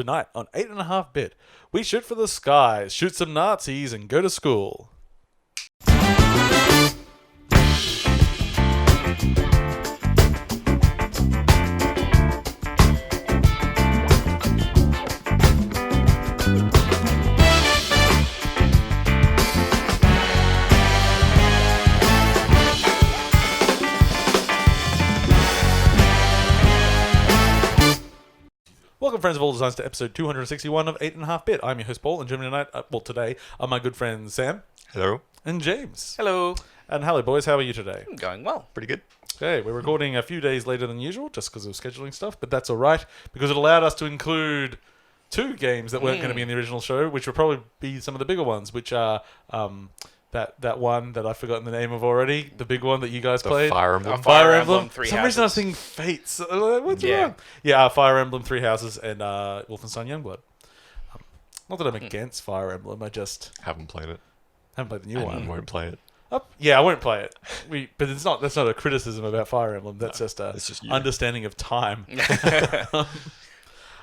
Tonight on 8.5-bit, we shoot for the skies, shoot some Nazis, and go to school. Welcome, friends of all designs, to episode 261 of 8.5-bit. I'm your host, Paul, and joining me tonight, today, are my good friends Sam. Hello. And James. Hello. And hello, boys. How are you today? I'm going well. Pretty good. Okay, we're recording a few days later than usual, just because of scheduling stuff, but that's all right, because it allowed us to include two games that weren't going to be in the original show, which will probably be some of the bigger ones, which are that one that I've forgotten the name of already, the big one that you guys played. Fire Emblem. Fire Emblem. Three For some reason I was Houses. thinking Fates. What's wrong? Yeah, Fire Emblem, Three Houses, and Wolfenstein Youngblood. Not that I'm against Fire Emblem, I just Haven't played it. haven't played the new And one. won't play it. Yeah, I won't play it. But that's not a criticism about Fire Emblem. That's just a it's just you. understanding of time.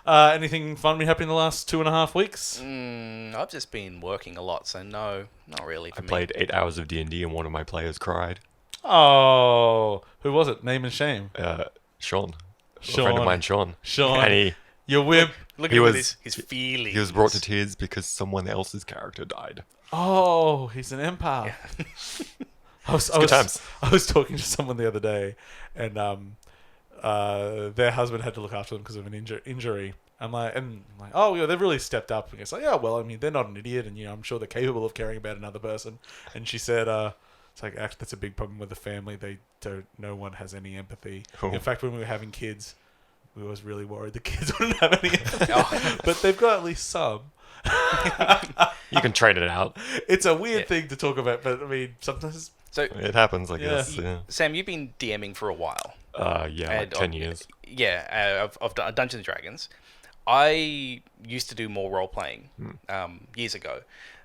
Anything fun been happening in the last 2.5 weeks? I've just been working a lot, so no, not really for I me. played 8 hours of D&D and one of my players cried. Oh, who was it? Name and shame. Sean. Sean. A friend of mine, Sean. Sean. And You wimp. Look he at was- his feelings. he was brought to tears because someone else's character died. Oh, he's an empath. Good times. I was talking to someone the other day, and their husband had to look after them because of an injury. I'm like, oh, yeah, they've really stepped up. And it's like, yeah, well, I mean, they're not an idiot, and I'm sure they're capable of caring about another person. And she said, it's like, actually, that's a big problem with the family. No one has any empathy. Oh. In fact, when we were having kids, we was really worried the kids wouldn't have any empathy. But they've got at least some. You can train it out. It's a weird thing to talk about, but I mean, sometimes. So, It happens, I guess. Yeah. Sam, you've been DMing for a while. Yeah, like 10 years. Yeah, I've done Dungeons and Dragons. I used to do more role playing years ago,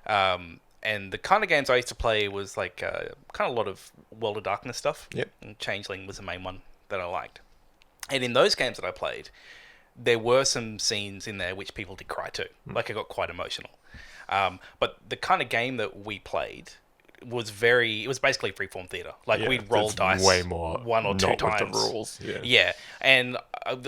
and the kind of games I used to play was like kind of a lot of World of Darkness stuff. Yep. And Changeling was the main one that I liked. And in those games that I played, there were some scenes in there which people did cry to. Like, I got quite emotional. But the kind of game that we played was basically freeform theater. Like, Yeah, we'd roll it's dice way more one or two not times. with the rules. Yeah. Yeah, and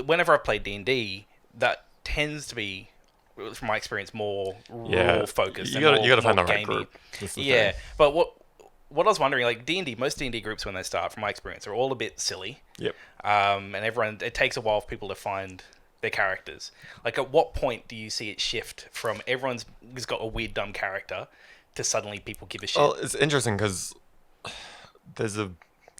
whenever I played D&D, that tends to be, from my experience, more rule focused. You got to find the right group. That's the Yeah, thing. but what I was wondering, like most D&D groups when they start, from my experience, are all a bit silly. Yep. And it takes a while for people to find their characters. Like, at what point do you see it shift from everyone's got a weird dumb character to suddenly people give a shit? Well, it's interesting because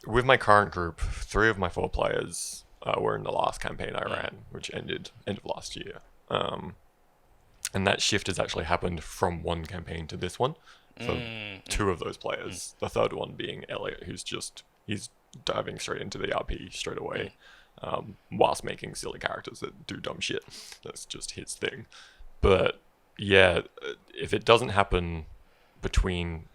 with my current group, 3 of my 4 players were in the last campaign I ran, which ended end of last year. And that shift has actually happened from one campaign to this one. So 2 of those players, the third one being Elliot, he's diving straight into the RP straight away, whilst making silly characters that do dumb shit. That's just his thing. But yeah, if it doesn't happen between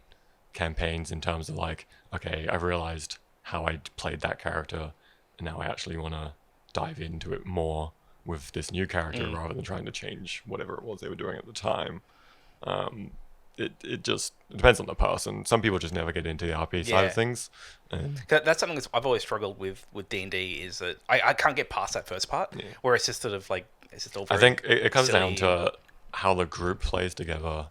campaigns in terms of like, okay, I've realized how I played that character, and now I actually want to dive into it more with this new character rather than trying to change whatever it was they were doing at the time. It just depends on the person. Some people just never get into the RP side of things. And That's something that I've always struggled with D&D, is that I can't get past that first part, where it's just sort of like, it's just all very I think it comes silly. down to how the group plays together,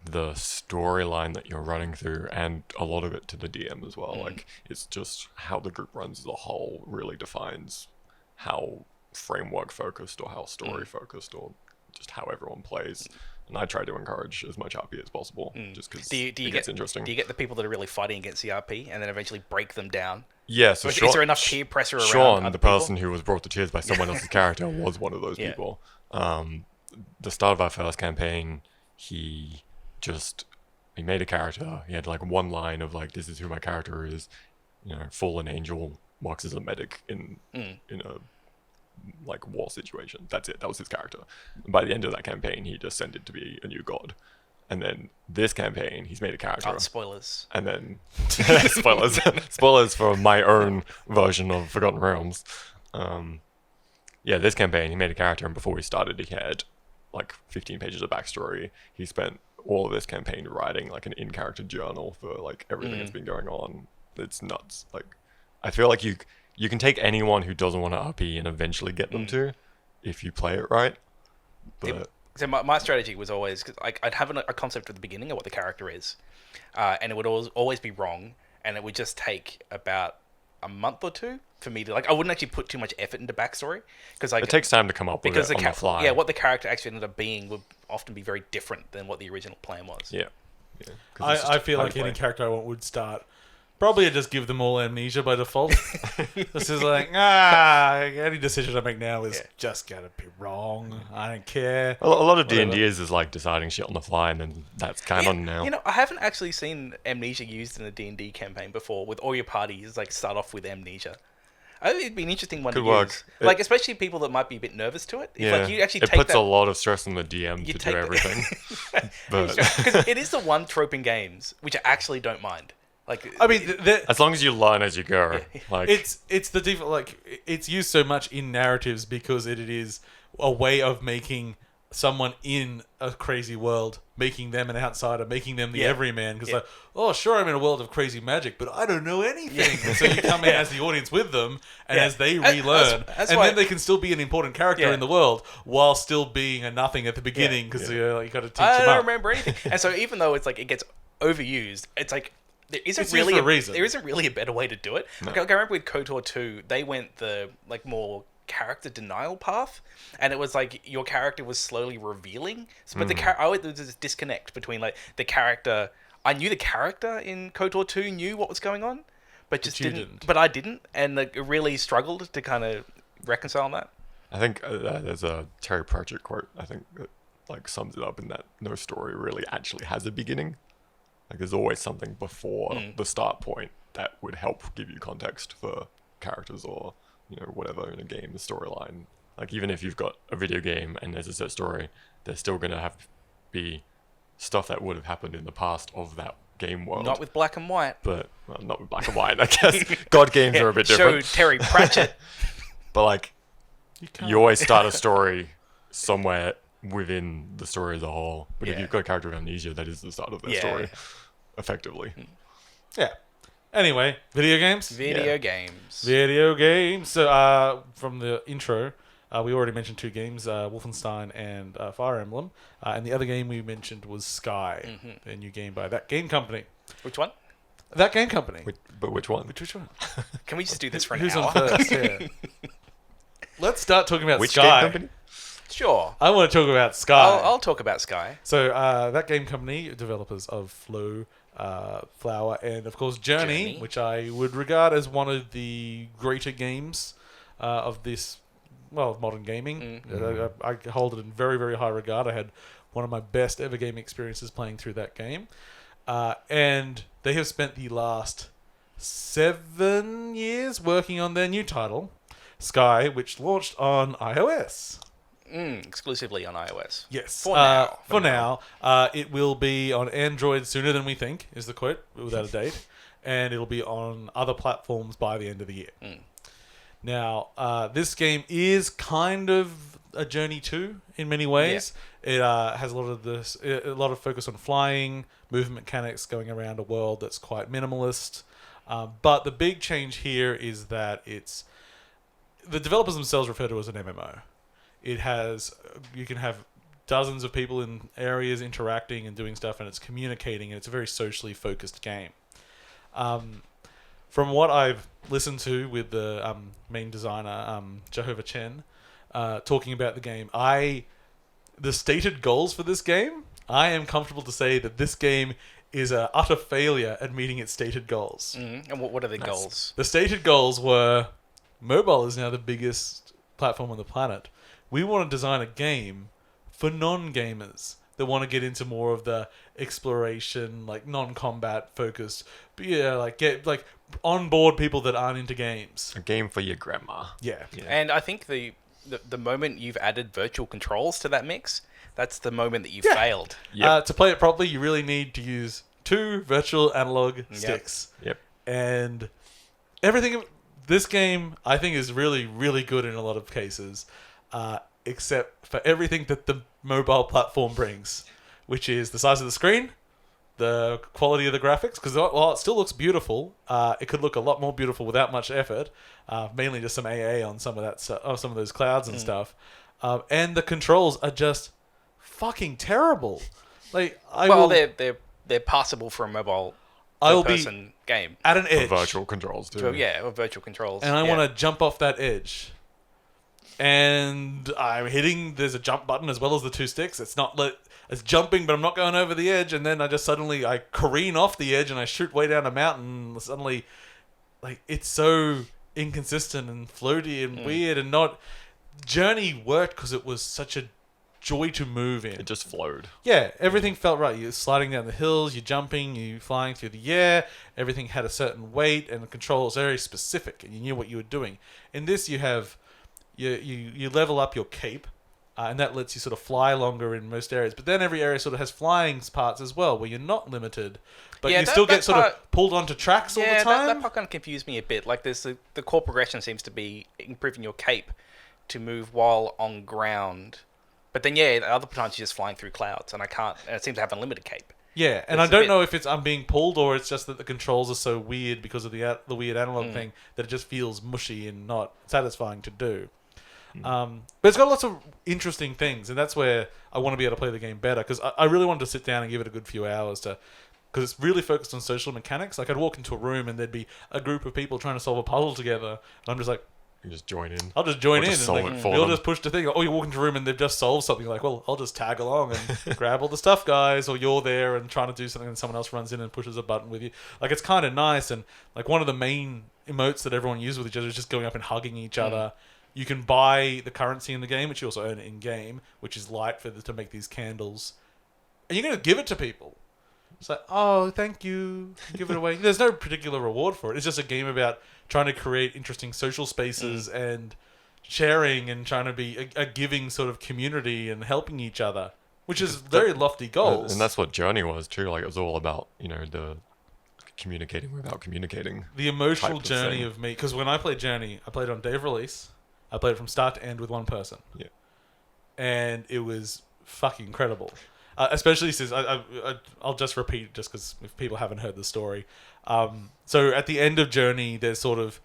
the storyline that you're running through, and a lot of it to the DM as well. Like, it's just how the group runs as a whole really defines how framework focused or how story focused or just how everyone plays. And I try to encourage as much RP as possible, just because it gets interesting. Do you get the people that are really fighting against the RP and then eventually break them down? Yeah, so Is there enough peer pressure around Sean, other the people? person who was brought to tears by someone else's character, was one of those people. The start of our first campaign, he made a character. He had like one line of like, "This is who my character is." Fallen angel, works as a medic in a like war situation. That's it. That was his character. And by the end of that campaign, he descended to be a new god. And then this campaign, he's made a character. Oh, spoilers. And then spoilers for my own version of Forgotten Realms. This campaign, he made a character, and before we started, he had like 15 pages of backstory. He spent all of this campaign writing like an in-character journal for like everything that's been going on. It's nuts. Like, I feel like you can take anyone who doesn't want to RP and eventually get them to, if you play it right. But So my strategy was always, because I'd have a concept at the beginning of what the character is, and it would always be wrong, and it would just take about a month or two for me to, like, I wouldn't actually put too much effort into backstory, because like it takes time to come up with it on the fly. Yeah, what the character actually ended up being would often be very different than what the original plan was. Yeah. I feel like any character I want would start. Probably I'd just give them all amnesia by default. This is like, any decision I make now is just gonna be wrong. I don't care. A lot of D&D is like deciding shit on the fly, and then that's canon now. You know, I haven't actually seen amnesia used in a D&D campaign before, with all your parties like start off with amnesia. I think it'd be an interesting one Could to work. use. Like, especially people that might be a bit nervous to it. If, like, you actually it take puts a lot of stress on the DM to do everything. Because it is the one trope in games which I actually don't mind. Like, I mean, as long as you learn as you go, like it's the default. Like, it's used so much in narratives because it is a way of making someone in a crazy world, making them an outsider, making them the everyman. Because like, oh, sure, I'm in a world of crazy magic, but I don't know anything. And so you come in as the audience with them, and as they relearn, that's and why then they can still be an important character in the world while still being a nothing at the beginning because you got to teach them I don't up. remember anything. And so even though it's like it gets overused, it's like there isn't It's really used for a reason. there isn't really a better way to do it. Like, I remember with KOTOR 2, they went the like more character denial path, and it was like your character was slowly revealing. So, but there was this disconnect between like the character. I knew the character in KOTOR 2 knew what was going on, but just didn't. But I didn't, and like, really struggled to kind of reconcile that. I think there's a Terry Pratchett quote. I think that like sums it up in that no story really actually has a beginning. Like, there's always something before the start point that would help give you context for characters or, you know, whatever in a game, the storyline. Like, even if you've got a video game and there's a set story, there's still going to have to be stuff that would have happened in the past of that game world. Not with black and white. But, well, not with black and white, I guess. God games are a bit different. Show Terry Pratchett. But, like, you always start a story somewhere within the story as a whole. But if you've got a character of amnesia, that is the start of their story, effectively. Yeah. Anyway, video games? Video games. Video games. So, from the intro, we already mentioned two games, Wolfenstein and Fire Emblem. And the other game we mentioned was Sky, a new game by That Game Company. Which one? That Game Company. But which one? Which one? Can we just do this for an Who's hour? on first? Yeah. Let's start talking about Which Sky. game company? Sure. I want to talk about Sky. I'll talk about Sky. So, That Game Company, developers of Flow, Flower, and of course Journey, which I would regard as one of the greater games of this, well, modern gaming. I hold it in very, very high regard. I had one of my best ever game experiences playing through that game. And they have spent the last 7 years working on their new title, Sky, which launched on iOS. Exclusively on iOS. Yes. For now. For now. It will be on Android sooner than we think, is the quote, without a date. And it'll be on other platforms by the end of the year. Now, this game is kind of a Journey 2 in many ways. It has a lot of focus on flying, movement mechanics, going around a world that's quite minimalist. But the big change here is that the developers themselves refer to it as an MMO. You can have dozens of people in areas interacting and doing stuff, and it's communicating, and it's a very socially focused game. From what I've listened to with the main designer, Jehovah Chen, talking about the game, the stated goals for this game, I am comfortable to say that this game is an utter failure at meeting its stated goals. And what are the goals? The stated goals were, mobile is now the biggest platform on the planet. We want to design a game for non-gamers that want to get into more of the exploration, like non-combat focused, but get on board people that aren't into games. A game for your grandma. Yeah. And I think the moment you've added virtual controls to that mix, that's the moment that you failed. To play it properly, you really need to use 2 virtual analog sticks. Yep. And everything. This game, I think, is really, really good in a lot of cases. except for everything that the mobile platform brings, which is the size of the screen, the quality of the graphics, because while it still looks beautiful, it could look a lot more beautiful without much effort. Mainly just some AA on some of that, some of those clouds and stuff, and the controls are just fucking terrible. Like, they're passable for a mobile I'll be person game. at an For edge, virtual controls too. Or virtual controls. and I want to jump off that edge. And I'm hitting. There's a jump button as well as the two sticks. It's not it's jumping, but I'm not going over the edge. And then I just suddenly I careen off the edge and I shoot way down a mountain. And suddenly, like, it's so inconsistent and floaty and weird and not. Journey worked because it was such a joy to move in. It just flowed. Yeah, everything felt right. You're sliding down the hills, you're jumping, you're flying through the air. Everything had a certain weight, and the control was very specific, and you knew what you were doing. In this, you have you level up your cape, and that lets you sort of fly longer in most areas. But then every area sort of has flying parts as well, where you're not limited, but you still get sort of pulled onto tracks all the time. That part kind of confused me a bit. Like, there's the core progression seems to be improving your cape to move while on ground. But then, the other times you're just flying through clouds, and it seems to have unlimited cape. Yeah, and I don't know if I'm being pulled or it's just that the controls are so weird because of the weird analog thing that it just feels mushy and not satisfying to do. But it's got lots of interesting things, and that's where I want to be able to play the game better, because I really wanted to sit down and give it a good few hours because it's really focused on social mechanics. Like, I'd walk into a room and there'd be a group of people trying to solve a puzzle together, and I'm just like, You just join in. I'll just join in just and solve like, it for we'll them. just push the thing. Or you walk into a room and they've just solved something. Like, well, I'll just tag along and grab all the stuff, guys. Or you're there and trying to do something and someone else runs in and pushes a button with you. Like, it's kind of nice. And like, one of the main emotes that everyone uses with each other is just going up and hugging each other. You can buy the currency in the game, which you also earn in game, which is Lite to make these candles, and you're going to give it to people. It's like, oh, thank you, give it away. There's no particular reward for it. It's just a game about trying to create interesting social spaces and sharing and trying to be a giving sort of community and helping each other, which is very lofty goals. And that's what Journey was too. Like, it was all about, the communicating without communicating. The emotional type of journey thing. of me, because when I played Journey, I played on day of release. I played it from start to end with one person. Yeah. And it was fucking incredible. Especially since I'll just repeat just because if people haven't heard the story. So at the end of Journey, there's sort of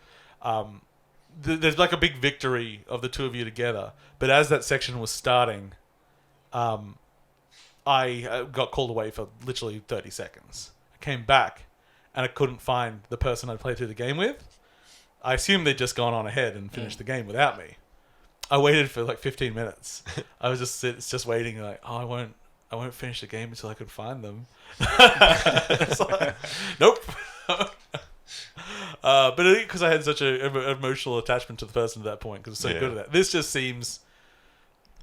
there's like a big victory of the two of you together. But as that section was starting, I got called away for literally 30 seconds. I came back and I couldn't find the person I'd played through the game with. I assumed they'd just gone on ahead and finished the game without me. I waited for like 15 minutes. I was just waiting, like, oh, I won't finish the game until I can find them. It's like, nope. But because I had such an emotional attachment to the person at that point, because it's so good at that. This just seems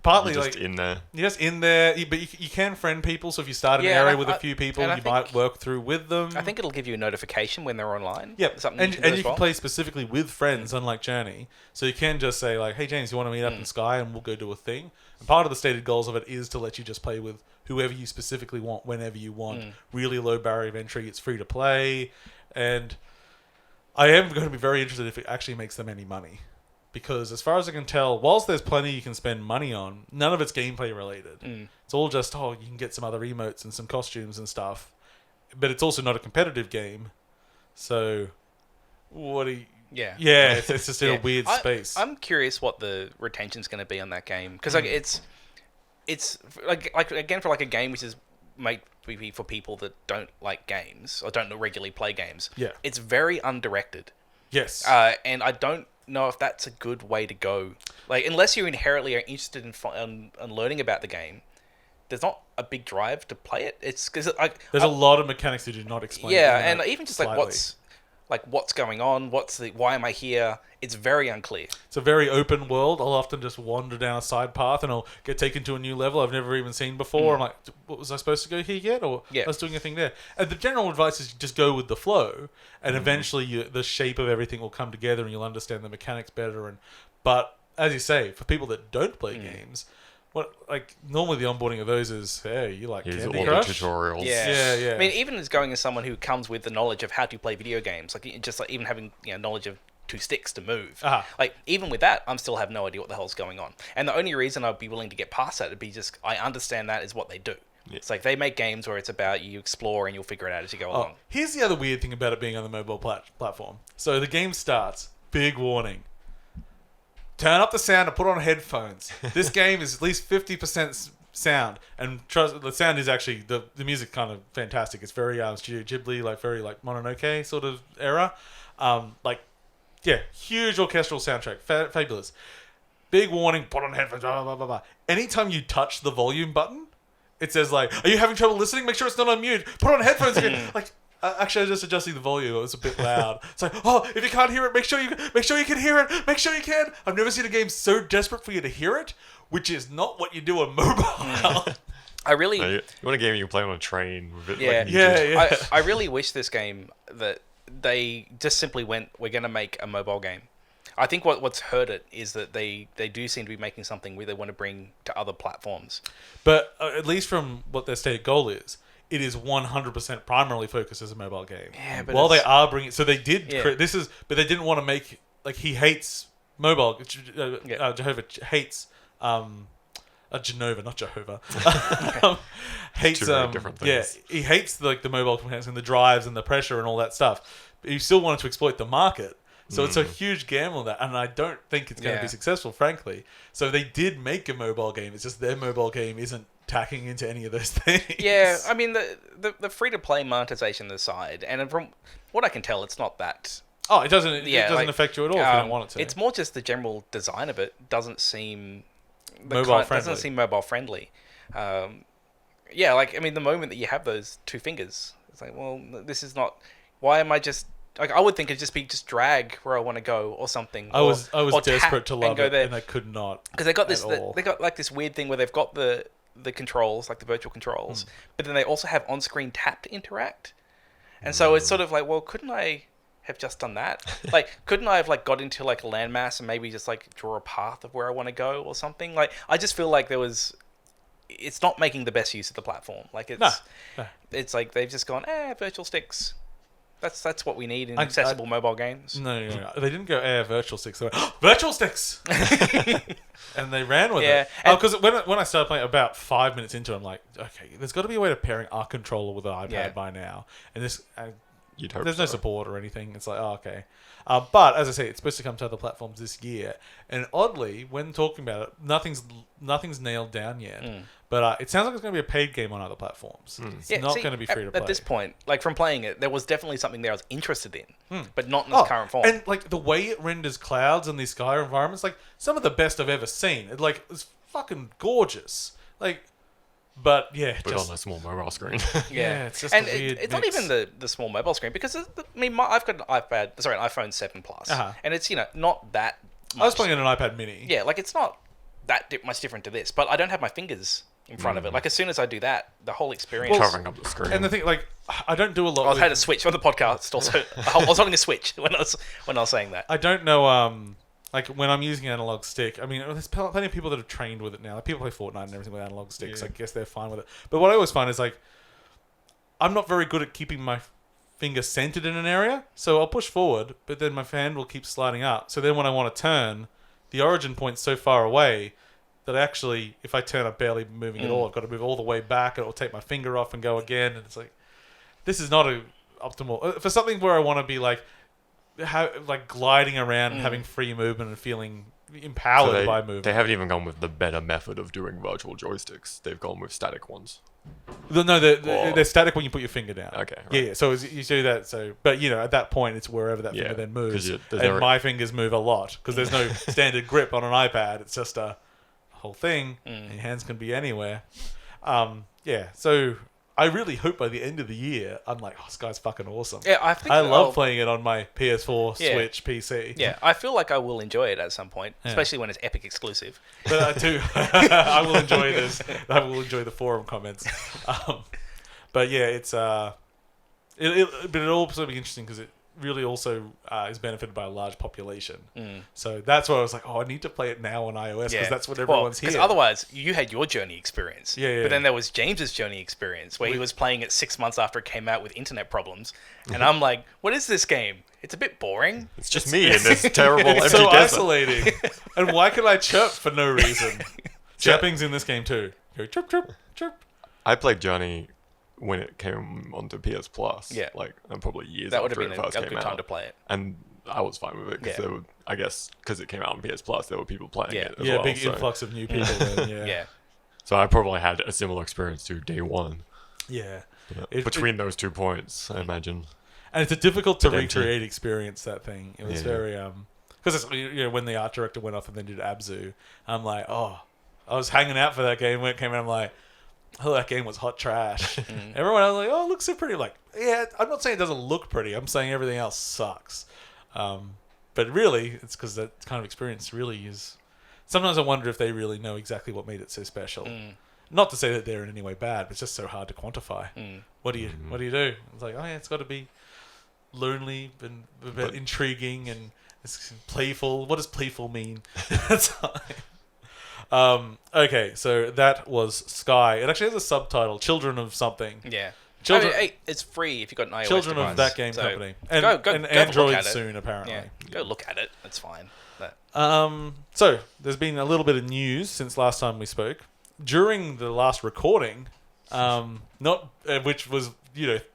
partly You're just like in there. you're just in there, but you can friend people. So if you start an area with a few people, you might work through with them. I think it'll give you a notification when they're online. Yep, Something and you you can play specifically with friends, unlike Journey. So you can just say like, "Hey James, you want to meet up in Sky, and we'll go do a thing." And part of the stated goals of it is to let you just play with whoever you specifically want, whenever you want. Really low barrier of entry. It's free to play, and I am going to be very interested if it actually makes them any money. Because as far as I can tell, whilst there's plenty you can spend money on, none of it's gameplay related. It's all just, you can get some other emotes and some costumes and stuff. But it's also not a competitive game. So, what do you... Yeah. Yeah, it's just in a weird space. I'm curious what the retention's going to be on that game. Because like, it's like again, for like a game which is made for people that don't like games or don't regularly play games. Yeah. It's very undirected. Yes. And I don't know if that's a good way to go. Like, unless you inherently are interested in learning about the game, there's not a big drive to play it. It's because there's a lot of mechanics that do not explain. Yeah, and even just slightly. what's going on, why am I here? It's very unclear. It's a very open world. I'll often just wander down a side path and I'll get taken to a new level I've never even seen before. I'm like, what, was I supposed to go here yet? Or I was doing a thing there. And the general advice is just go with the flow, and eventually the shape of everything will come together and you'll understand the mechanics better. But as you say, for people that don't play games, normally the onboarding of those is, hey, you like Here's Candy all Crush? the tutorials. Yeah. Yeah. I mean, even as going as someone who comes with the knowledge of how to play video games, like just like even having knowledge of two sticks to move. Uh-huh. Like, even with that, I'm still have no idea what the hell's going on. And the only reason I'd be willing to get past that would be just, I understand that is what they do. Yeah. It's like, they make games where it's about you explore and you'll figure it out as you go along. Here's the other weird thing about it being on the mobile platform. So the game starts, big warning. Turn up the sound and put on headphones. This game is at least 50% sound, and trust, the sound is actually the music kind of fantastic. It's very Studio Ghibli, like very like Mononoke sort of era. Huge orchestral soundtrack, fabulous. Big warning, put on headphones, blah, blah, blah, blah. Anytime you touch the volume button, it says like, are you having trouble listening? Make sure it's not on mute. Put on headphones again. Like, actually, I was just adjusting the volume. It was a bit loud. It's like, oh, if you can't hear it, make sure you can hear it. Make sure you can. I've never seen a game so desperate for you to hear it, which is not what you do on mobile. I really... You want a game you can play on a train with it? Yeah. Like you did. I really wish this game that they just simply went, we're going to make a mobile game. I think what's hurt it is that they do seem to be making something where they want to bring to other platforms. But at least from what their stated goal is, it is 100% primarily focused as a mobile game. Yeah, but while they are bringing, so they did. Yeah. But they didn't want to make like he hates mobile. Jehovah hates Genova, not Jehovah. Hates Two very different things. Yeah, he hates like the mobile components and the drives and the pressure and all that stuff. But he still wanted to exploit the market. So it's a huge gamble that, and I don't think it's going to be successful, frankly. So they did make a mobile game. It's just their mobile game isn't tacking into any of those things. Yeah, I mean the free to play monetization aside, and from what I can tell, it's not that. Oh, it doesn't. It doesn't affect you at all if you don't want it to. It's more just the general design of it doesn't seem mobile friendly. Doesn't seem mobile friendly. Yeah, like I mean, the moment that you have those two fingers, it's like, well, this is not. Why am I just? Like I would think it'd just be drag where I want to go or something. I was desperate to love it, and I could not. Because they got this, they got like this weird thing where they've got the controls, like the virtual controls, but then they also have on-screen tap to interact, and so it's sort of like, well, couldn't I have just done that? Like, couldn't I have like got into like a landmass and maybe just like draw a path of where I want to go or something? Like, I just feel like it's not making the best use of the platform. Like it's like they've just gone, virtual sticks. That's what we need in accessible mobile games. No. They didn't go virtual sticks. They went, virtual sticks! And they ran with it. Because when I started playing, about 5 minutes into it, I'm like, okay, there's got to be a way of pairing our controller with an iPad by now. And this... You'd hope there's no support or anything. It's like, okay. But, as I say, it's supposed to come to other platforms this year. And oddly, when talking about it, nothing's nailed down yet. But it sounds like it's going to be a paid game on other platforms. It's not going to be free to play. At this point, like from playing it, there was definitely something there I was interested in, but not in its current form. And like the way it renders clouds and these sky environments, like some of the best I've ever seen. It's fucking gorgeous. Like, but yeah, but on a small mobile screen. It's just and a weird it's mix. not even the small mobile screen because I've got an iPhone 7 Plus, and it's not that much. I was playing on an iPad Mini. Yeah, like it's not that much different to this, but I don't have my fingers in front of it. Like as soon as I do that, the whole experience covering up the screen. And the thing, like, I don't do a lot. I had a Switch on the podcast. Also, I was holding a Switch when I was saying that. I don't know. Like when I'm using an analog stick, I mean, there's plenty of people that have trained with it now. Like, people play Fortnite and everything with analog sticks. I guess they're fine with it. But what I always find is like, I'm not very good at keeping my finger centered in an area. So I'll push forward, but then my hand will keep sliding up. So then when I want to turn, the origin point's so far away that actually, if I turn, I'm barely moving at all. I've got to move all the way back, and it'll take my finger off and go again. And it's like, this is not a optimal for something where I want to be like gliding around and having free movement and feeling empowered by movement. They haven't even gone with the better method of doing virtual joysticks. They've gone with static ones. They're static when you put your finger down. Okay. Right. Yeah. So you do that. So, but at that point, it's wherever that finger then moves. My fingers move a lot because there's no standard grip on an iPad. It's just a whole thing. And your hands can be anywhere. So I really hope by the end of the year, I'm like, this guy's fucking awesome. Yeah, I love playing it on my PS4, Switch, PC. Yeah, I feel like I will enjoy it at some point, especially when it's Epic exclusive. But I do. I will enjoy this. I will enjoy the forum comments. But yeah, it's but it'll also be interesting because really also is benefited by a large population. So that's why I was like, I need to play it now on iOS because that's what everyone's here. Because otherwise, you had your journey experience. Yeah. But then there was James's journey experience where he was playing it 6 months after it came out with internet problems. And I'm like, what is this game? It's a bit boring. It's just me in this terrible empty It's so desert. isolating. And why can I chirp for no reason? Chirping's in this game too. Go chirp, chirp, chirp. I played Johnny when it came onto PS Plus. Yeah. Like, probably years That would have after been it first a came good out. time to play it. And I was fine with it because there were, I guess, because it came out on PS Plus, there were people playing it as well. Big so. influx of new people. Then, Yeah. So I probably had a similar experience to day one. Yeah. Between those 2 points, I imagine. And it's a difficult to Bit empty. recreate experience, that thing. It was very, because when the art director went off and then did Abzu, I'm like, I was hanging out for that game when it came out. I'm like, that game was hot trash. Everyone else was like, it looks so pretty. Like, yeah, I'm not saying it doesn't look pretty. I'm saying everything else sucks. But really, it's because that kind of experience really is. Sometimes I wonder if they really know exactly what made it so special. Not to say that they're in any way bad, but it's just so hard to quantify. What do you do? It's like, it's got to be lonely and a bit intriguing and it's playful. What does playful mean? That's okay, so that was Sky. It actually has a subtitle, Children of something. Yeah. Children, it's free if you've got an iOS Children device, of That Game Company. And, go and look Android at it. soon, apparently. Yeah, go look at it. That's fine. So, there's been a little bit of news since last time we spoke. During the last recording, which was,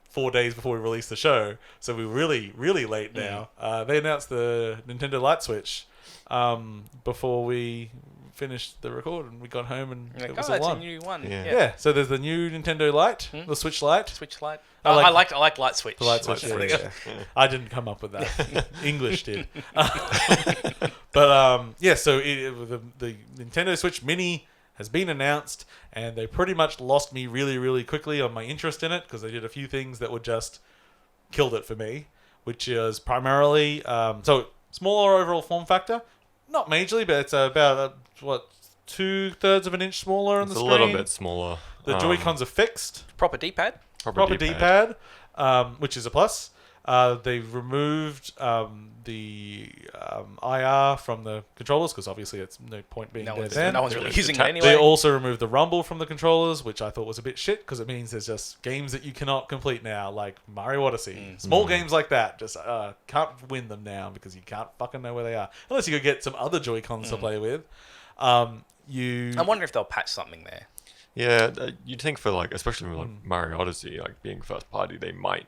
4 days before we released the show, so we're really, really late now. They announced the Nintendo Lite Switch before we finished the record, and we got home and it was it's a a new one. Yeah, so there's the new Nintendo Lite, the Switch Lite. Switch Lite. I like Light Switch. The Light Switch, yeah. I didn't come up with that. English did. But so the Nintendo Switch Mini has been announced, and they pretty much lost me really, really quickly on my interest in it because they did a few things that were just killed it for me, which is primarily smaller overall form factor, not majorly, but it's about 2/3 of an inch smaller on the screen. It's a little bit smaller. The Joy-Cons are fixed. Proper D-pad. Proper D-pad, which is a plus. They've removed the IR from the controllers because obviously it's no point being there then. No one's really using it anyway. They also removed the rumble from the controllers, which I thought was a bit shit because it means there's just games that you cannot complete now, like Mario Odyssey. Small games like that just can't win them now because you can't fucking know where they are. Unless you go get some other Joy-Cons to play with. I wonder if they'll patch something there. Yeah, you'd think for especially with Mario Odyssey, being first party, they might.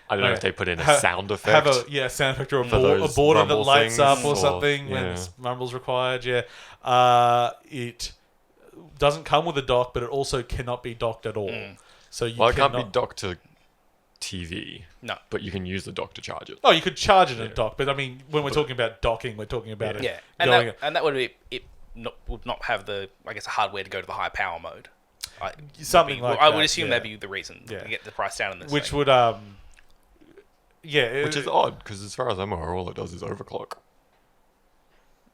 I don't know if they put in a sound effect. Have a sound effect or a those border that rumble lights things, up or something when rumble's required. Yeah, it doesn't come with a dock, but it also cannot be docked at all. So it can't be docked to TV. No, but you can use the dock to charge it. Oh, you could charge it in a dock, but I mean, when we're talking about docking, we're talking about it. Yeah, and that would be it. Would not have the hardware to go to the high power mode. Something like that. I would assume that'd be the reason to get the price down in this. Which thing. would which is odd because as far as I'm aware, all it does is overclock.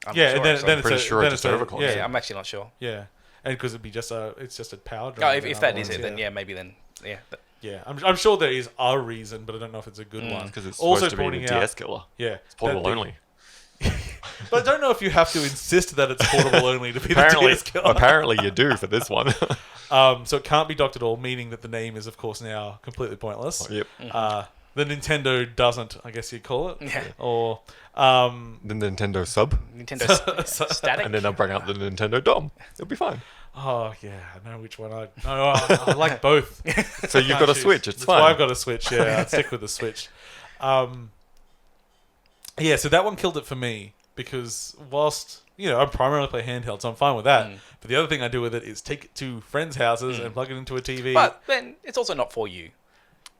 And then pretty sure it just overclocks. Yeah, I'm actually not sure. Yeah, and because it'd be just it's just a power Oh, drive. if that is it, then maybe then. Yeah, I'm sure there is a reason, but I don't know if it's a good one. Because it's also supposed to be the DS killer. Yeah, it's portable only. But I don't know if you have to insist that it's portable only to be the DS killer. Apparently you do for this one. So it can't be docked at all, meaning that the name is, of course, now completely pointless. Yep. The Nintendo doesn't, I guess you'd call it. Yeah. Or the Nintendo sub. Nintendo static. And then I'll bring out the Nintendo DOM. It'll be fine. Oh, yeah, I know which one I like both. So you've got a Switch, it's fine. That's why I've got a Switch, yeah. I'd stick with the Switch. Yeah, so that one killed it for me because whilst, I primarily play handheld, so I'm fine with that. But the other thing I do with it is take it to friends' houses and plug it into a TV. But then it's also not for you.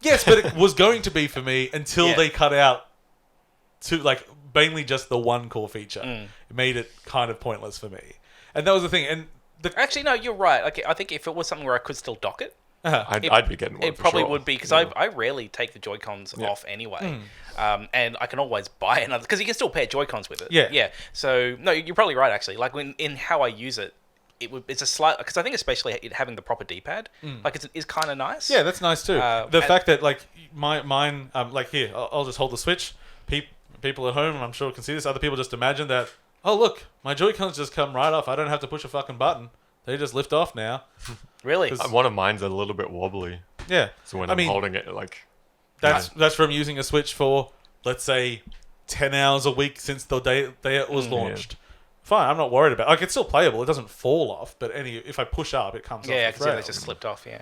Yes, but it was going to be for me until they cut out to mainly just the one core feature. It made it kind of pointless for me. And that was the thing. And actually, no, you're right. Okay, I think if it was something where I could still dock it, I'd be getting one. It probably would be because I rarely take the Joy-Cons off anyway, and I can always buy another because you can still pair Joy-Cons with it. Yeah. So no, you're probably right actually. In how I use it, it's a slight, because I think especially it having the proper D-pad, like it's kind of nice. Yeah, that's nice too. The fact that like mine, like here, I'll just hold the Switch. People at home, I'm sure can see this. Other people just imagine that. Oh look, my Joy-Cons just come right off. I don't have to push a fucking button. They just lift off now. Really? One of mine's a little bit wobbly. Yeah. So when I'm holding it, like that's from using a Switch for, let's say, 10 hours a week since the day it was launched. Yeah. Fine, I'm not worried about it. Like, it's still playable. It doesn't fall off, but if I push up, it comes off. Yeah, because they just slipped off. Yeah.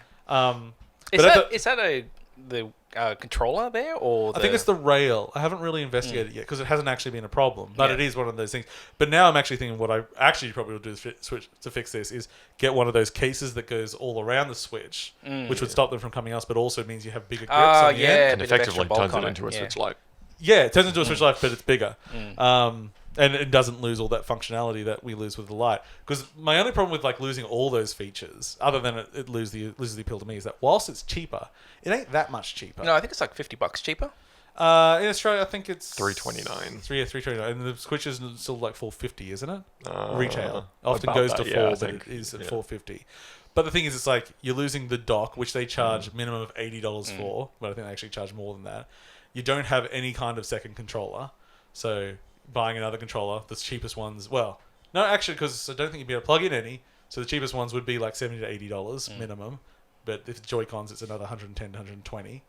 Is that the controller there, or I think it's the rail. I haven't really investigated it yet because it hasn't actually been a problem, but it is one of those things. But now I'm actually thinking what I actually probably will do to fix this is get one of those cases that goes all around the Switch, which would stop them from coming out, but also means you have bigger grips on the end. And effectively turns it into a Switch Lite. Yeah, it turns into a Switch Lite, but it's bigger. And it doesn't lose all that functionality that we lose with the Lite. Because my only problem with like losing all those features, other than it loses the appeal to me, is that whilst it's cheaper, it ain't that much cheaper. No, I think it's like $50 cheaper. In Australia, I think it's $3.29. $3.29, and the Switch is still like $4.50, isn't it? Retail often goes to $4, but it is at $4.50. But the thing is, it's like you're losing the dock, which they charge minimum of $80 for, but I think they actually charge more than that. You don't have any kind of second controller, so buying another controller, the cheapest ones, well, no, actually, because I don't think you'd be able to plug in any, so the cheapest ones would be like $70 to $80 minimum, but if it's Joy-Cons, it's another $110 to $120.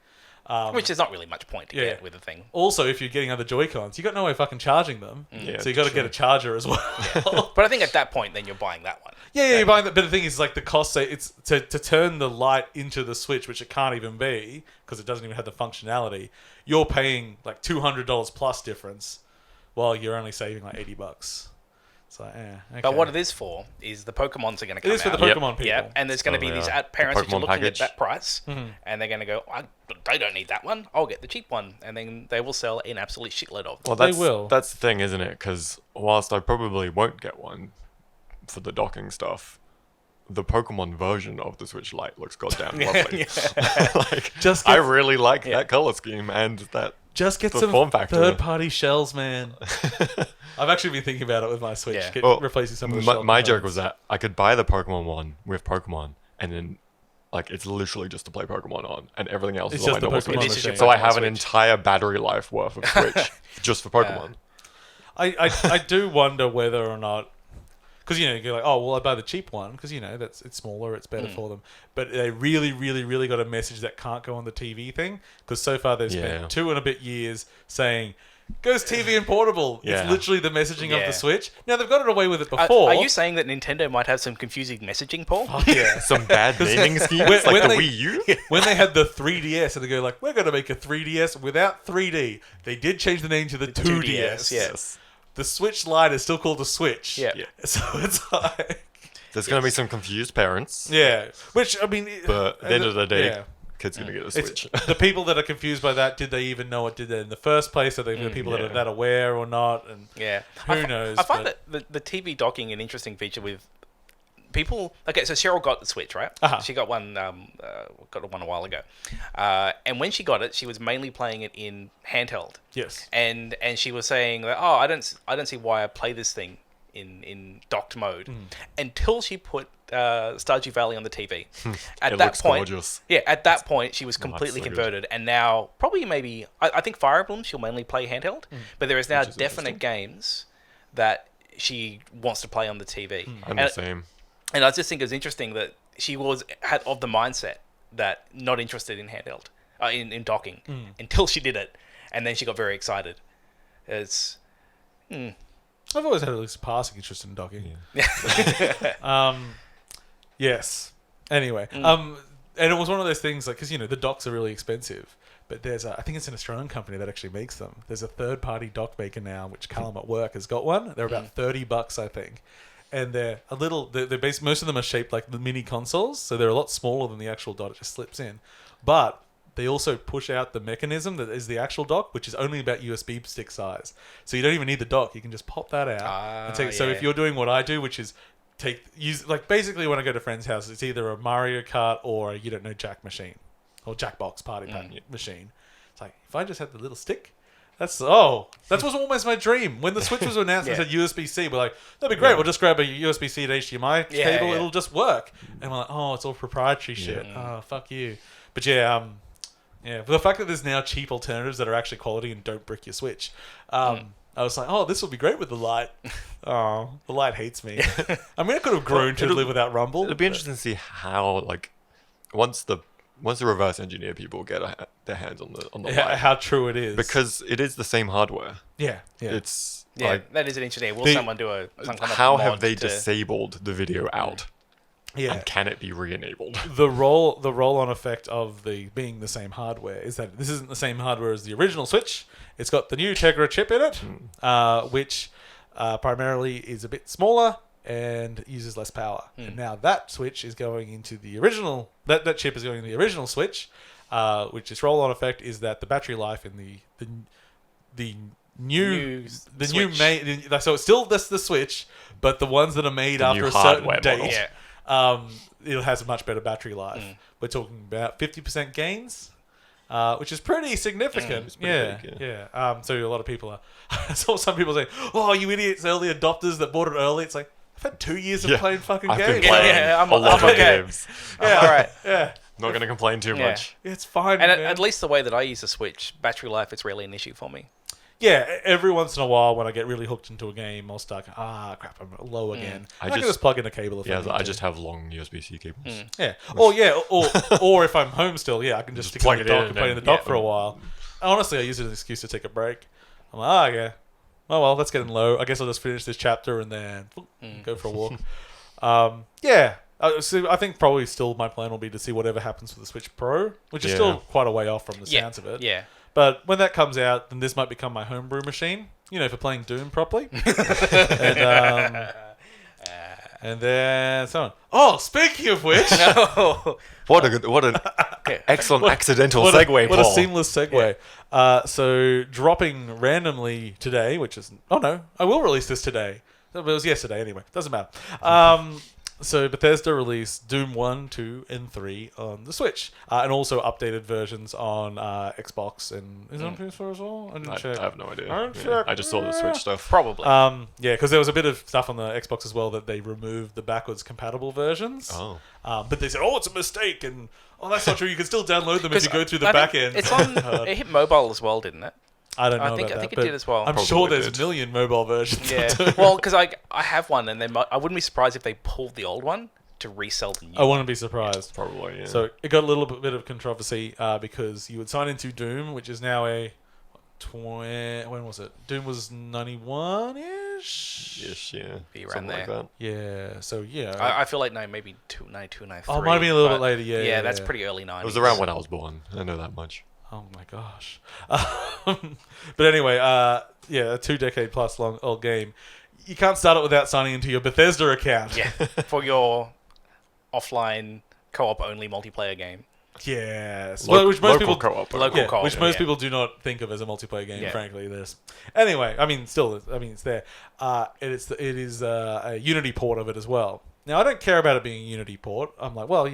Which is not really much point to get with the thing. Also, if you're getting other Joy-Cons, you got no way of fucking charging them, so you got to get a charger as well. But I think at that point, then you're buying that one. Yeah, you're buying that. But the thing is, like the cost, it's to turn the Lite into the Switch, which it can't even be because it doesn't even have the functionality. You're paying like $200 plus difference, while you're only saving like $80. It's like, okay. But what it is for is the Pokemons are going to come out. It is for the Pokemon people. Yeah, and there's going to be these parents which are looking at that price, and they're going to go, they don't need that one. I'll get the cheap one, and then they will sell an absolute shitload of them. Well, they will. That's the thing, isn't it? Because whilst I probably won't get one for the docking stuff, the Pokemon version of the Switch Lite looks goddamn lovely. I really like that color scheme and that. Just get some third-party shells, man. I've actually been thinking about it with my Switch, replacing some of the shells. My joke was that I could buy the Pokemon one with Pokemon, and then like it's literally just to play Pokemon on, and everything else is on my normal Switch. So I have an entire battery life worth of Switch just for Pokemon. I do wonder whether or not, because you're like, oh well, I buy the cheap one because it's smaller, it's better for them. But they really, really, really got a message that can't go on the TV thing, because so far they've spent 2 and a bit years saying goes TV and portable. It's literally the messaging of the Switch. Now they've got it away with it before. Are you saying that Nintendo might have some confusing messaging, Paul? Oh, yeah, some bad naming schemes like the Wii U. When they had the 3DS and they go like, we're going to make a 3DS without 3D. They did change the name to the 2DS. Yes. The Switch Lite is still called the Switch. Yeah. So it's like... There's going to be some confused parents. Yeah. Which, I mean... But at the end of the day, kids going to get a Switch. The people that are confused by that, did they even know it did that in the first place? Are they the people that are that aware or not? And who knows? I find that the TV docking an interesting feature with people. Okay, so Cheryl got the Switch, right? She got one. Got one a while ago, and when she got it, she was mainly playing it in handheld. Yes. And she was saying that, I don't see why I play this thing in docked mode until she put Stardew Valley on the TV. At that point, gorgeous. At that point, she was completely converted, and now probably maybe I think Fire Emblem she'll mainly play handheld, but there is now definite games that she wants to play on the TV. I'm the same. And I just think it's interesting that she had of the mindset that not interested in handheld, in docking, until she did it, and then she got very excited. It's. I've always had at least a passing interest in docking. Yeah. Yes. Anyway, and it was one of those things like because the docks are really expensive, but there's I think it's an Australian company that actually makes them. There's a third-party dock maker now, which Callum at work has got one. They're about $30, I think. And they're a little. They're based. Most of them are shaped like the mini consoles, so they're a lot smaller than the actual dot. It just slips in, but they also push out the mechanism that is the actual dock, which is only about USB stick size. So you don't even need the dock. You can just pop that out and take. So if you're doing what I do, which is basically when I go to friends' houses, it's either a Mario Kart or a Jack machine or Jackbox party pack machine. It's like if I just had the little stick. That was almost my dream. When the Switch was announced and Yeah. said USB-C, we're like, that'd be great. Yeah. We'll just grab a USB-C to HDMI cable. Yeah. It'll just work. And we're like, oh, it's all proprietary shit. Oh, fuck you. But yeah, but the fact that there's now cheap alternatives that are actually quality and don't brick your Switch. I was like, oh, this will be great with the Lite. Oh, the Lite hates me. I mean, I could have grown to live without Rumble. It'll be interesting to see how, like, once the reverse engineer people get their hands on the Lite, How true it is. because it is the same hardware. Yeah. It's Yeah, like, that is an interesting. Will The- someone do some kind of how mod have they to- disabled the video out? Yeah. And can it be re-enabled? The roll-on effect of the being the same hardware is that this isn't the same hardware as the original Switch. It's got the new Tegra chip in it, which primarily is a bit smaller and uses less power. And now that Switch is going into the original. That chip is going into the original Switch, which its roll-on effect is that the battery life in the new Switch. so it's still the Switch, but the ones that are made The after new a certain hardware date. model. Yeah. It has a much better battery life. We're talking about 50% gains, which is pretty significant. It's pretty big, yeah. So a lot of people are. I saw some people say, "Oh, you idiots, early adopters that bought it early." It's like I've had 2 years of playing fucking I've games. been playing Yeah, I'm a lot of okay. games. Yeah, All right. Yeah, Not going to complain too Yeah. much. it's fine. And man. at least the way that I use the Switch, battery life, it's really an issue for me. Yeah, every once in a while when I get really hooked into a game, I'll start. Crap, I'm low again. I can just plug in a cable. If I Yeah, need I to. just have long USB-C cables. Yeah. Or if I'm home still, I can just stick plug it in the it dock in and play in the and- dock yeah. for a while. Honestly, I use it as an excuse to take a break. I'm like, yeah. Oh well, that's getting low. I guess I'll just finish this chapter and then go for a walk. So I think probably still my plan will be to see whatever happens with the Switch Pro, which is Yeah. still quite a way off from the Yeah. sounds of it. Yeah. But when that comes out, then this might become my homebrew machine, for playing Doom properly. And then so on. Oh, speaking of which, What an excellent accidental segue, what Paul. a seamless segue. So dropping randomly today, which is I will release this today. It was yesterday anyway. Doesn't matter. So Bethesda released Doom 1, 2, and 3 on the Switch, and also updated versions on Xbox and is it on PS4 as well? I didn't I check. have no idea. I didn't Yeah, check. I just saw the Switch stuff. Probably. Because there was a bit of stuff on the Xbox as well that they removed the backwards compatible versions. Oh. But they said, it's a mistake, and that's not true. You can still download them if you go through the I back think end. It's on. It hit mobile as well, didn't it? I don't know I think about that, it but did as well. I'm Probably sure there's did. a million mobile versions. Yeah. of Doom. Well, because I have one, and I wouldn't be surprised if they pulled the old one to resell the new. I wouldn't be surprised. Probably, yeah. So it got a little bit of controversy because you would sign into Doom, which is now when was it? Doom was 91-ish? Yes, yeah. Be around Something like there. that. Yeah, so yeah. I feel like maybe 92, 93. Oh, it might have been a little bit but later, yeah, that's yeah. pretty early 90s. It was around when I was born. I know that much. Oh my gosh. But anyway, a 2-decade plus old game. You can't start it without signing into your Bethesda account. Yeah, for your offline co-op only multiplayer game. Yes. Local people co-op. Local co-op, which most yeah. people do not think of as a multiplayer game. Yeah. Frankly, anyway. It's there. It is a Unity port of it as well. Now, I don't care about it being a Unity port. I'm like, well,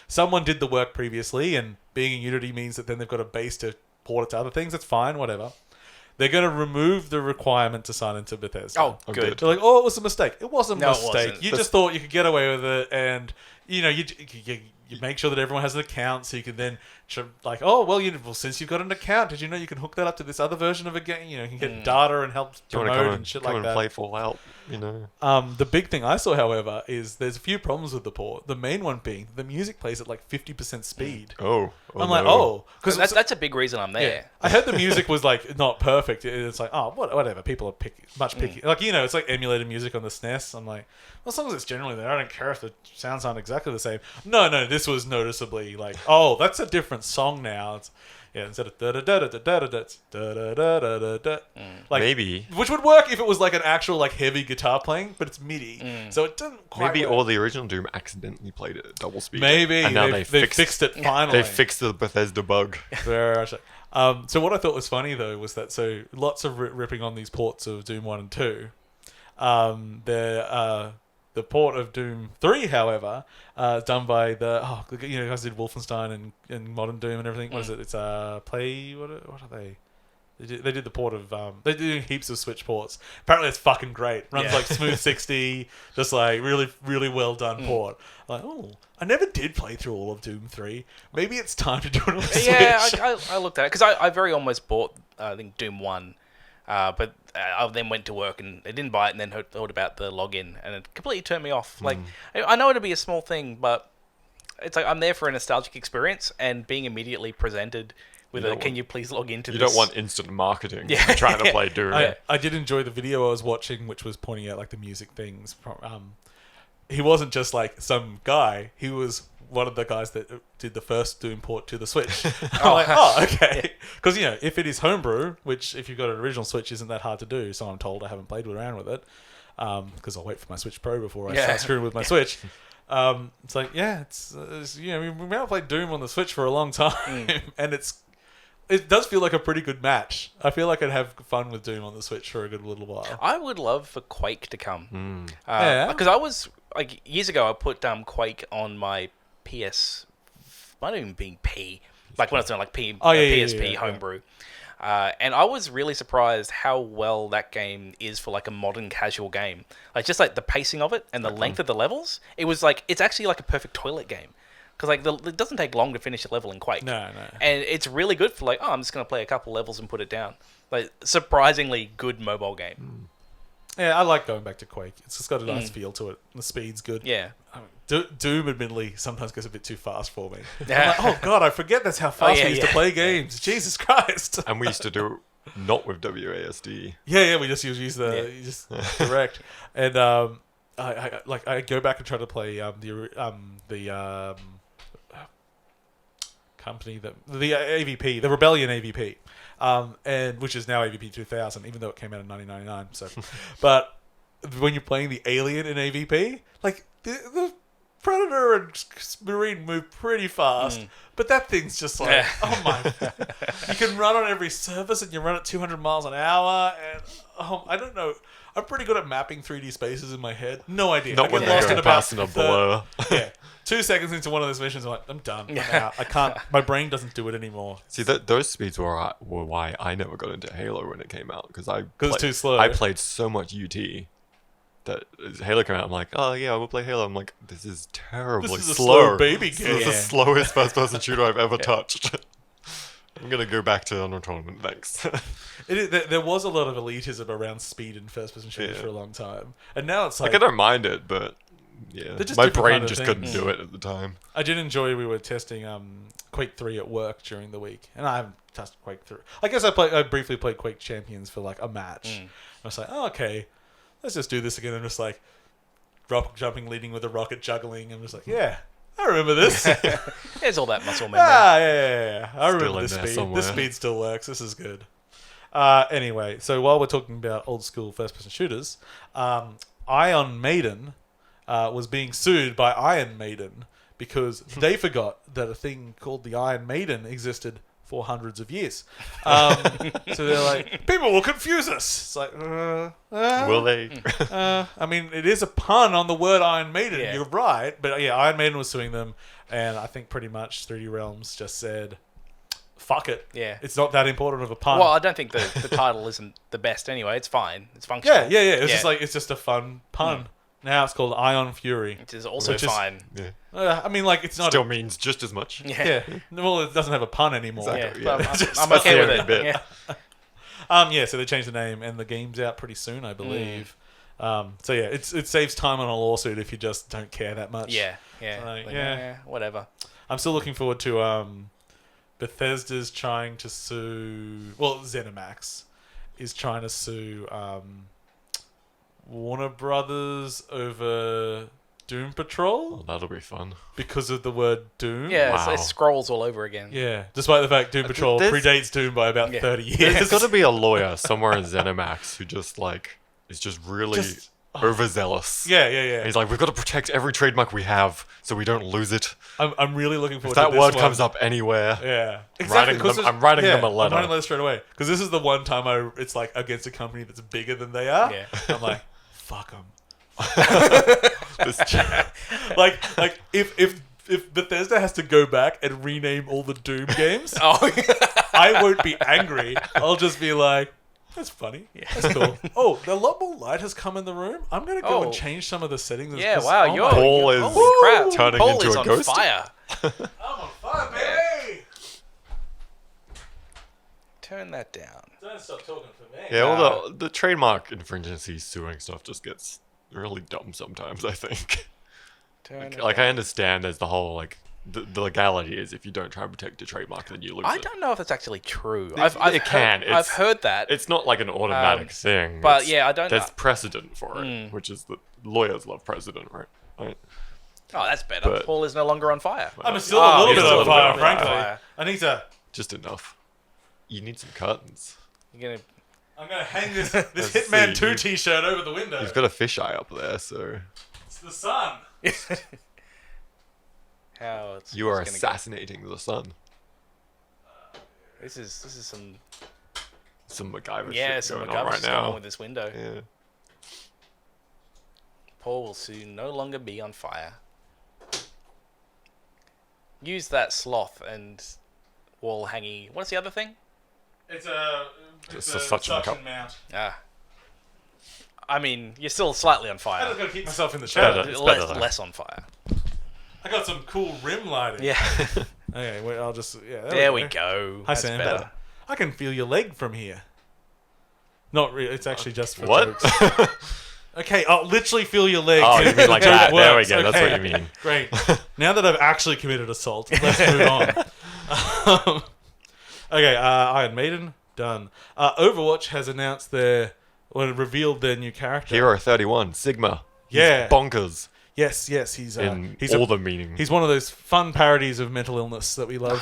someone did the work previously, and being in Unity means that then they've got a base to port it to other things. That's fine, whatever. They're going to remove the requirement to sign into Bethesda. Oh, Oh, good. good. They're like, it was a mistake. It wasn't a No, it mistake. wasn't. You just thought you could get away with it, and you make sure that everyone has an account, so you can then since you've got an account, did you know you can hook that up to this other version of a game? You can get data and help Do you want to promote come and shit come like and that. play Fallout? The big thing I saw, however, is there's a few problems with the port. The main one being the music plays at like 50% speed. Oh. I'm like, no. because That's a big reason I'm there. I heard the music was like not perfect. It's like, whatever. People are much picky. Like, it's like emulated music on the SNES. I'm like, well, as long as it's generally there, I don't care if the sounds aren't exactly the same. No, this was noticeably like, that's a different song now. It's, instead of da da da da da da da da da da da da. Like, Maybe. which would work if it was like an actual like heavy guitar playing, but it's MIDI, so it doesn't quite. Maybe work. all the original Doom accidentally played it at double speed. Maybe And now they fixed it finally. They fixed the Bethesda bug. Very much so. So what I thought was funny though was that lots of ripping on these ports of Doom 1 and 2. The port of Doom 3, however, is done by guys did Wolfenstein and Modern Doom and everything. What is it? It's what are they? They did the port of they're doing heaps of Switch ports. Apparently it's fucking great. Runs like smooth 60, just like really really well done port. Like, oh, I never did play through all of Doom 3. Maybe it's time to do it on the Switch. Yeah, I looked at it because I very almost bought I think Doom 1, but I then went to work and I didn't buy it, and then thought about the login, and it completely turned me off. Like, I know it'll be a small thing, but it's like I'm there for a nostalgic experience, and being immediately presented with can you please log into this? You don't want instant marketing trying to play Doom. I did enjoy the video I was watching, which was pointing out like the music things. He wasn't just like some guy. He was one of the guys that did the first Doom port to the Switch. I'm like, oh, okay. Because, if it is homebrew, which if you've got an original Switch isn't that hard to do, so I'm told. I haven't played around with it, because I'll wait for my Switch Pro before I start screwing with my Switch. It's like, it's we haven't played Doom on the Switch for a long time, and it does feel like a pretty good match. I feel like I'd have fun with Doom on the Switch for a good little while. I would love for Quake to come. Because I was, like, years ago, I put Quake on my PS... might have even been P. Like, when I was doing, like, PSP homebrew. And I was really surprised how well that game is for, like, a modern casual game. Like, just, like, the pacing of it and the length of the levels. It was, like... It's actually, like, a perfect toilet game. Because, like, it doesn't take long to finish a level in Quake. No. And it's really good for, like, I'm just going to play a couple levels and put it down. Like, surprisingly good mobile game. Yeah, I like going back to Quake. It's just got a nice feel to it. The speed's good. Yeah. Doom, admittedly, sometimes goes a bit too fast for me. I'm like, oh, God, I forget that's how fast we used to play games. Jesus Christ. And we used to do not with WASD. Yeah, we just use the just direct. And I go back and try to play the company the AVP, the Rebellion AVP, and which is now AVP 2000, even though it came out in 1999. So, but when you're playing the Alien in AVP, like the Predator and Marine move pretty fast, but that thing's just like, oh my! You can run on every surface, and you run at 200 miles an hour, and I don't know. I'm pretty good at mapping 3D spaces in my head. No idea. Not when you're going past in a blur. 2 seconds into one of those missions, I'm like, I'm done. I'm out. I can't. My brain doesn't do it anymore. See, those speeds were why I never got into Halo when it came out, because it's too slow. I played so much UT that Halo came out. I'm like, oh yeah, I will play Halo. I'm like, this is terribly This is slow. A slow baby game. This is the slowest first-person shooter I've ever touched. I'm gonna go back to Unreal Tournament, thanks. There was a lot of elitism around speed in first-person shooters for a long time, and now it's like I don't mind it, but my brain just couldn't do it at the time. I did enjoy. We were testing Quake 3 at work during the week, and I haven't touched Quake 3. I guess I briefly played Quake Champions for like a match. I was like, oh, okay, let's just do this again. I'm just like rock jumping, leading with a rocket, juggling. I'm just like, yeah. I remember this. There's all that muscle memory. Yeah. I remember this speed. Somewhere. This speed still works. This is good. Anyway, so while we're talking about old school first-person shooters, Iron Maiden was being sued by Iron Maiden because they forgot that a thing called the Iron Maiden existed for hundreds of years. So they're like, people will confuse us. It's like, will they? I mean, it is a pun on the word Iron Maiden. Yeah. You're right. But yeah, Iron Maiden was suing them. And I think pretty much 3D Realms just said, fuck it. Yeah. It's not that important of a pun. Well, I don't think the title isn't the best anyway. It's fine. It's functional. Yeah. It's just a fun pun. Now it's called Ion Fury. Which is also fine. I mean, like, it's not... Still means just as much. Yeah. Well, it doesn't have a pun anymore. Exactly. But I'm okay with it. Yeah. So they changed the name, and the game's out pretty soon, I believe. So yeah, it saves time on a lawsuit if you just don't care that much. Yeah. Whatever. I'm still looking forward to Bethesda's trying to sue... Well, ZeniMax is trying to sue... Warner Brothers over Doom Patrol. Oh, that'll be fun. Because of the word Doom. Yeah, wow. It scrolls all over again. Yeah, despite the fact Doom Patrol predates Doom by about 30 years. There's got to be a lawyer somewhere in ZeniMax who just is just really overzealous. Yeah. He's like, we've got to protect every trademark we have so we don't lose it. I'm really looking forward to this that word one. comes up anywhere. Yeah, exactly. I'm writing them a letter. I'm writing a letter straight away because this is the one time it's like against a company that's bigger than they are. Yeah. I'm like, fuck them. like if if Bethesda has to go back and rename all the Doom games, Oh, I won't be angry. I'll just be like, that's funny. That's cool. Oh, a lot more light has come in the room. I'm going to go and change some of the settings. yeah. 'cause- Wow, oh you're my- Paul is holy crap. turning Paul into is a on ghost. fire. I'm on fire, baby! Turn that down. Don't stop talking for me. Yeah, all the trademark infringency suing stuff just gets really dumb sometimes, I think. Turn it Like, down. I understand there's the whole, like, the legality is if you don't try and protect your trademark, then you lose I it. don't know if that's actually true. It can. I've heard that. It's not like an automatic thing. but It's- yeah, I don't There's know. precedent for it, which is that lawyers love precedent, right? Oh, that's better. But- Paul is no longer on fire. I'm still a little he's bit a on little fire, bit on frankly. fire. I need to... Just enough. You need some curtains. You're gonna. I'm going to hang this Let's Hitman see, 2 you- t-shirt over the window. You've got a fisheye up there, so It's the sun. How it's you are it's gonna assassinating the sun. go. This is some Some MacGyver yeah shit some going on MacGyver's right going on now. with this window. Yeah. Paul will soon no longer be on fire. Use that sloth and wall hangy. What's the other thing? It's a suction cup. mount. Ah. I mean, you're still slightly on I fire. just got to keep myself in the better. shadow. It's Less, better. less on fire. I got some cool rim lighting. Yeah. Okay, wait, I'll just... Yeah, there we go. Hi, That's Sam. better. I can feel your leg from here. Not really. It's actually just for What? jokes. Okay, I'll literally feel your leg. Oh, you mean like Joke that? There we works. go. That's Okay. what you mean. Great. Now that I've actually committed assault, let's move on. Okay, Iron Maiden, done. Overwatch has announced revealed their new character. Hero 31, Sigma. He's Yeah. bonkers Yes, he's in he's all the meaning. he's one of those fun parodies of mental illness that we love.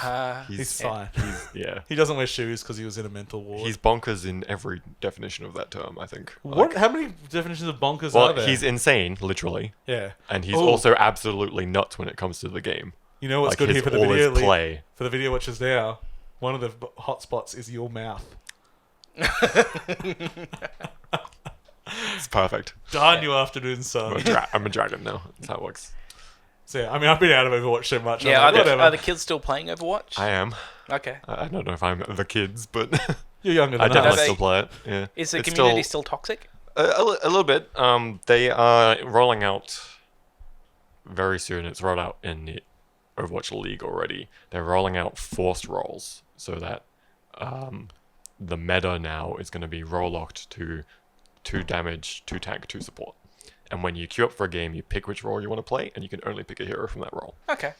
He's fine. Yeah. He doesn't wear shoes because he was in a mental ward. He's bonkers in every definition of that term, I think. What? Like, How many definitions of bonkers well, are there? he's insane, literally. Yeah. And he's Oh. also absolutely nuts when it comes to the game. You know what's Like good his, here for the all video? his play. For the video watchers now, one of the hot spots is your mouth. It's perfect. Darn you, afternoon sun. I'm a dragon now. That's how it works. So yeah, I mean, I've been out of Overwatch so much. Yeah, I'm like, whatever. are the kids still playing Overwatch? I am. Okay. I don't know if I'm the kids, but You're younger I than definitely us. still play it. Yeah. Is the It's community still toxic? A little bit. They are rolling out very soon. It's rolled out in the Overwatch League already. They're rolling out forced roles so that the meta now is going to be role locked to 2 damage, 2 tank, 2 support. And when you queue up for a game, you pick which role you want to play, and you can only pick a hero from that role. Okay.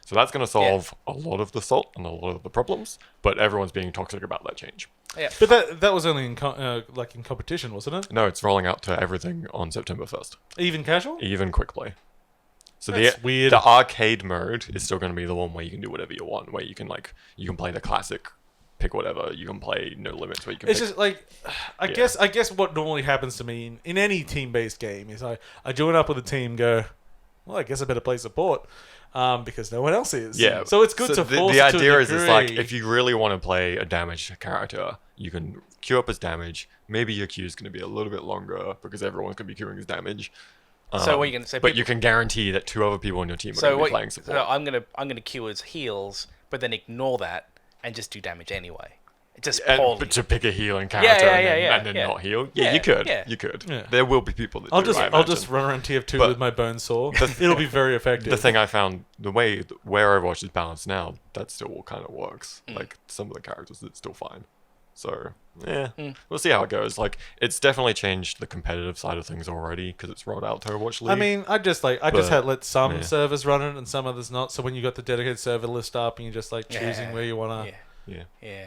So that's going to solve a lot of the salt and a lot of the problems, but everyone's being toxic about that change. Yeah. But that was only in in competition, wasn't it? No, it's rolling out to everything on September 1st. Even casual. Even quick play. So That's weird. The arcade mode is still going to be the one where you can do whatever you want, where you can play the classic, pick whatever. You can play no limits, where you can. It's pick, just like, I guess what normally happens to me in any team-based game is I join up with a team, go, well, I guess I better play support, because no one else is. yeah. So it's good to force the it to a idea is it's like degree. if you really want to play a damaged character, you can queue up as damage. Maybe your queue is going to be a little bit longer because everyone's going to be queuing as damage. So what are you going to say? But you can guarantee that 2 other people on your team are going to be playing support. So I'm gonna queue as heals, but then ignore that and just do damage anyway. Just poorly. But to pick a healing character and then not heal, you could. Yeah. You could. Yeah. There will be people that I'll do. just run around TF2 But with my bone saw. It'll be very effective. The thing I found, the way where Overwatch is balanced now, that still kind of works. Like some of the characters, it's still fine. So yeah, we'll see how it goes. Like it's definitely changed the competitive side of things already because it's rolled out to Overwatch League. I mean, I just But, had let some yeah. servers run it and some others not. So when you got the dedicated server list up and you're just like choosing where you wanna, Yeah.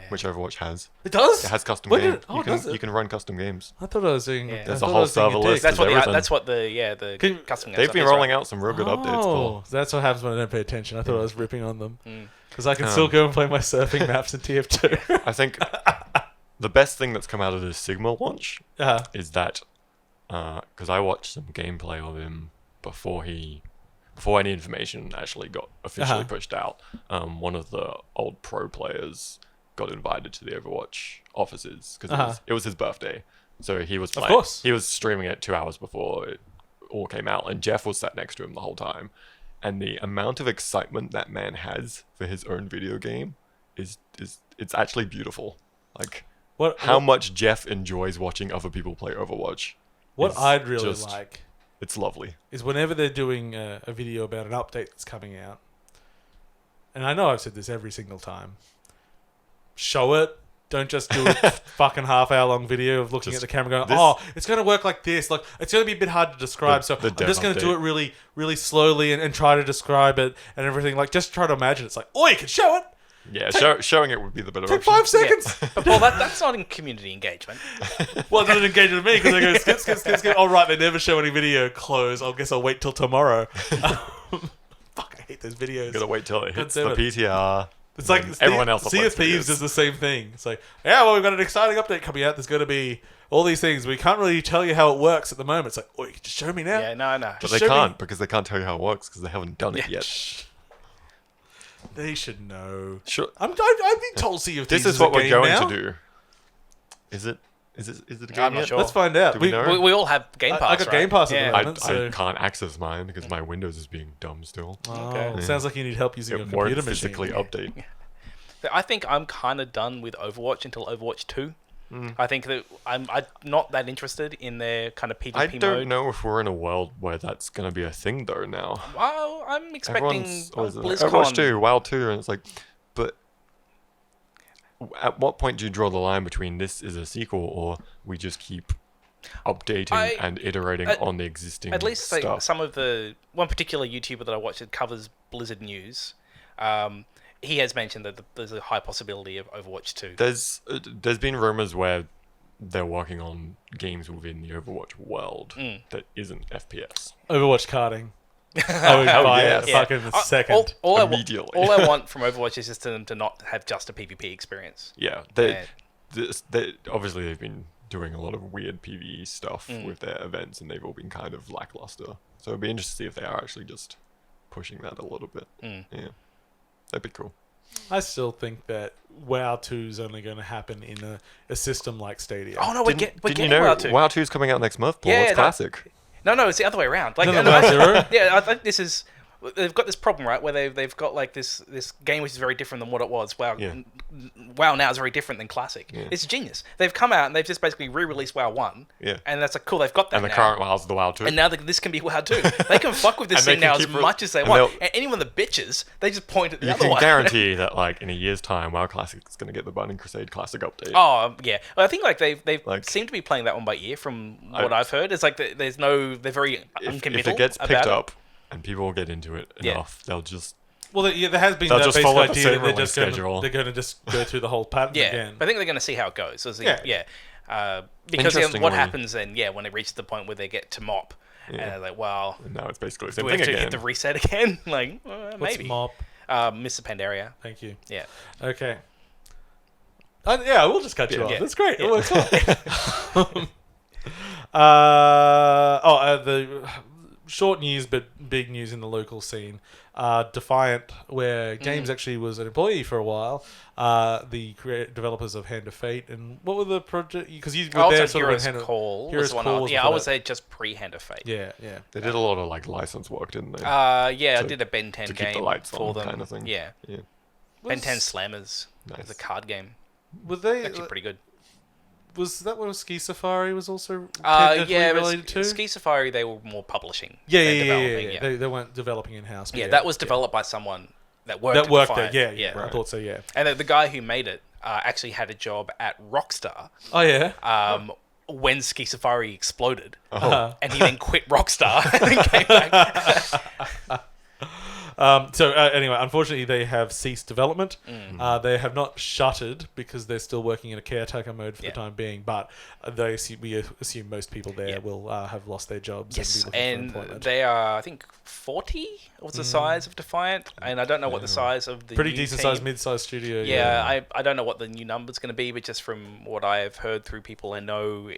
which Overwatch has. it does. It has custom When did games. it- oh, does it? You can run custom games. I thought I was doing. Yeah. I There's thought a I whole was doing server a list. dick. That's what the Can- custom. They've been rolling out some real good updates. Oh, that's what happens when I don't pay attention. I thought I was ripping on them Mm. because I can still go and play my surfing maps in TF2. I think the best thing that's come out of this Sigma launch is that because I watched some gameplay of him before any information actually got officially pushed out. One of the old pro players got invited to the Overwatch offices because it was his birthday, so he was playing. course. He was streaming it 2 hours before it all came out, and Jeff was sat next to him the whole time. and the amount of excitement that man has for his own video game is it's actually beautiful. Like how much Jeff enjoys watching other people play Overwatch. What I'd really like, it's lovely, is whenever they're doing a video about an update that's coming out, and I know I've said this every single time, show it. Don't just do a fucking half-hour-long video of looking at the camera going, it's going to work like this. Like, it's going to be a bit hard to describe, so I'm just going to do it really, really slowly and try to describe it and everything. Like, just try to imagine. It's like, you can show it. Yeah, showing it would be the better option. Take 5 seconds. Yeah. But Paul, that's not in community engagement. Well, it doesn't engage with me because they go skip. Oh, right, they never show any video. Close. I guess I'll wait till tomorrow. Fuck, I hate those videos. You got to wait till it hits the PTR. It's like everyone else. Sea of Thieves does the same thing. It's like, we've got an exciting update coming out. There's going to be all these things. We can't really tell you how it works at the moment. It's like, you can just show me now. Yeah, no. But they can't because they can't tell you how it works because they haven't done it yet. They should know. Sure. I've been told Sea of Thieves This is what we're going now. to do. Is it a game I'm not yet? sure. Let's find out. Do we know? We all have Game Pass. I got Game Pass at the moment. I can't access mine because my Windows is being dumb still. Okay. Sounds like you need help using your It won't computer machine. physically update. I think I'm kind of done with Overwatch until Overwatch 2. I think that I'm not that interested in their kind of PvP mode. I don't know if we're in a world where that's going to be a thing though now. Well, I'm expecting BlizzCon. Overwatch 2, WoW 2, and it's like, but at what point do you draw the line between this is a sequel or we just keep updating and iterating on the existing at least stuff? Some of the one particular YouTuber that I watch that covers Blizzard news, he has mentioned that there's a high possibility of Overwatch 2. There's been rumors where they're working on games within the Overwatch world that isn't FPS. Overwatch karting. I would buy it fucking a second. Immediately. All I want from Overwatch is just them to not have just a PvP experience. Yeah, obviously they've been doing a lot of weird PvE stuff with their events, and they've all been kind of lackluster. So it'd be interesting to see if they are actually just pushing that a little bit. Yeah, that'd be cool. I still think that WoW 2 is only going to happen in a system like Stadia. Oh no, we're getting you know WoW 2. WoW 2 is coming out next month, Paul. It's classic. No, it's the other way around. Like, WoW 0? Yeah, I think this is. They've got this problem, right, where they've got like this game which is very different than what it was. WoW now is very different than Classic. Yeah. It's genius. They've come out and they've just basically re-released WoW 1. Yeah. And that's like, cool, they've got that And the now. current WoW's the WoW 2. And now this can be WoW 2. They can fuck with this And they thing can now as keep much as they and want. And anyone that bitches, they just point at the You other can one. guarantee that, like, in a year's time, WoW Classic is going to get the Burning Crusade Classic update. Oh, yeah. I think like they Like- seem to be playing that one by ear from what I've heard. It's like they're very uncommittal If it gets picked about up and people get into it enough, they'll just... Well, there has been They'll that just basic follow the idea same that they're release schedule. going to just go through the whole pattern again. But I think they're going to see how it goes. So because Interestingly- what happens then, when it reaches the point where they get to mop, and they're like, well, And now it's basically the do same we have thing to again. hit the reset again? Like, What's maybe. mop? Mr. Pandaria. Thank you. Yeah. Okay. We'll just cut you off. Yeah. That's great. It works well. The short news but big news in the local scene. Defiant, where Games actually was an employee for a while. The developers of Hand of Fate, and what were the project? Because you were there sort Heroes of in Call. Heroes was the one Call was I before was that. there just pre-Hand of Fate. Yeah. They did a lot of, like, license work, didn't they? I To- did a Ben 10 to keep the game lights for on them. kind of thing. Yeah. Yeah. Ben 10 Slammers. Nice. It's a card game. Were they? Actually pretty good. Was that what Ski Safari was also Yeah, but related to? Ski Safari, they were more publishing. Yeah, than yeah. developing, They weren't developing in house. Yeah, that was developed by someone that worked That worked at there. Defiant. Yeah. I Right. thought so. Yeah. And the guy who made it actually had a job at Rockstar Oh yeah. when Ski Safari exploded. Oh. And he then quit Rockstar and then came back. Anyway, unfortunately, they have ceased development. They have not shuttered because they're still working in a caretaker mode for the time being. But we assume most people there will have lost their jobs. Yes, and, be looking and for employment. they are, I think, 40 was the size of Defiant. And I don't know what the size of the pretty new decent team. sized mid-sized studio. Yeah, I don't know what the new number's going to be, but just from what I have heard through people I know,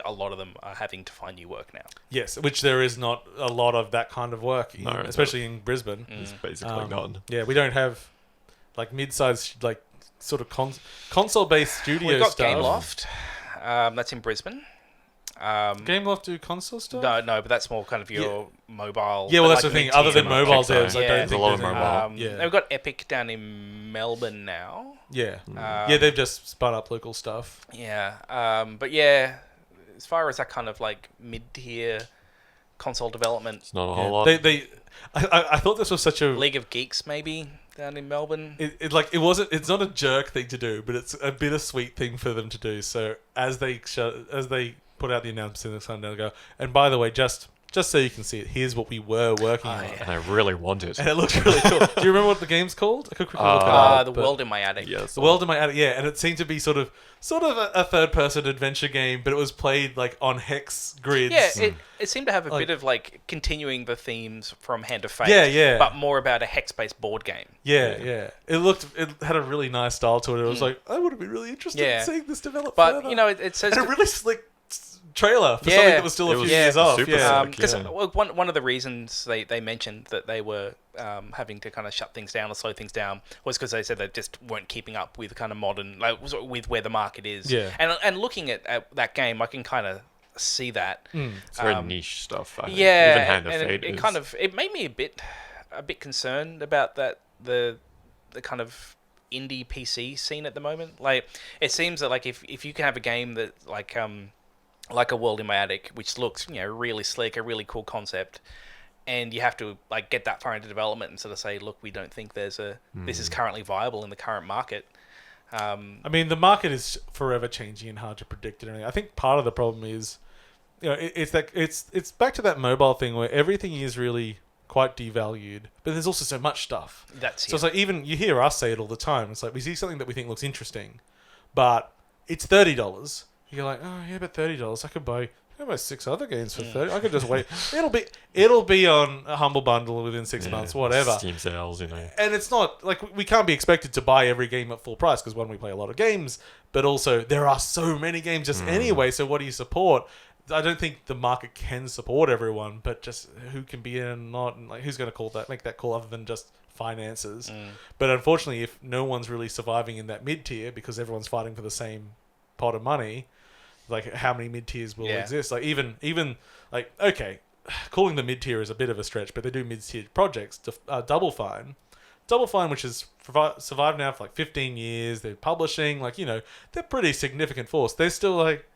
a lot of them are having to find new work now. Yes, which there is not a lot of that kind of work, especially in Brisbane. It's basically none. Yeah, we don't have like mid-sized, like sort of console-based studio We've got stuff. Gameloft, that's in Brisbane. Gameloft do console stuff? No, but that's more kind of your mobile. Yeah, well, like that's the thing. mid-tier Other than mobile. mobile Pixar. devs, I Yeah. don't There's think a lot there's of any- mobile. Yeah. They've got Epic down in Melbourne now. Yeah. Um, Yeah, they've just spun up local stuff. Yeah, but yeah, as far as that kind of like mid-tier console development, It's not a whole lot. I thought this was such a League of Geeks maybe down in Melbourne. it's not a jerk thing to do, but it's a bittersweet thing for them to do. So as they put out the announcement this Sunday, they'll go, and by the way, just so you can see it, here's what we were working on. yeah. And I really want it. And it looks really cool. Do you remember what the game's called? I could quickly look it up. The but- World in My Attic. Yes. The World in My Attic, yeah, and it seemed to be sort of a third-person adventure game, but it was played like on hex grids. Yeah, it seemed to have a Like- bit of like continuing the themes from Hand of Fate. Yeah. But more about a hex-based board game. Yeah. It had a really nice style to it. It was like, I would have been really interested Yeah. in seeing this develop But further. you know, it says and a really slick trailer for Yeah. something that was still It a few was years off. super Yeah. slick. because Yeah. one of the reasons they mentioned that they were having to kind of shut things down or slow things down was because they said they just weren't keeping up with kind of modern, like with where the market is. Yeah. And looking at that game, I can kind of see that. It's very niche stuff. I think. Yeah, Even Hand of and Fate it is. kind of it made me a bit concerned about the kind of indie PC scene at the moment. Like it seems that like if you can have a game that like a World in My Attic, which looks really slick, a really cool concept, and you have to like get that far into development and sort of say, look, we don't think this is currently viable in the current market. I mean, the market is forever changing and hard to predict and everything. I think part of the problem is, it's back to that mobile thing where everything is really quite devalued, but there's also so much stuff. So it's like, even you hear us say it all the time. It's like we see something that we think looks interesting, but it's $30. You're like, oh yeah, but $30, I could buy 6 other games for $30. I could just wait. It'll be on a Humble Bundle within 6 months, whatever. Steam sales, And it's not like we can't be expected to buy every game at full price because one, we play a lot of games, but also there are so many games just anyway. So what do you support? I don't think the market can support everyone, but just who can be in and not, and like who's going to make that call other than just finances. But unfortunately, if no one's really surviving in that mid tier because everyone's fighting for the same pot of money, like how many mid tiers will exist? Like even like, okay, calling the mid tier is a bit of a stretch, but they do mid tier projects. Double Fine, which has survived now for like 15 years. They're publishing, like they're pretty significant force. They're still like,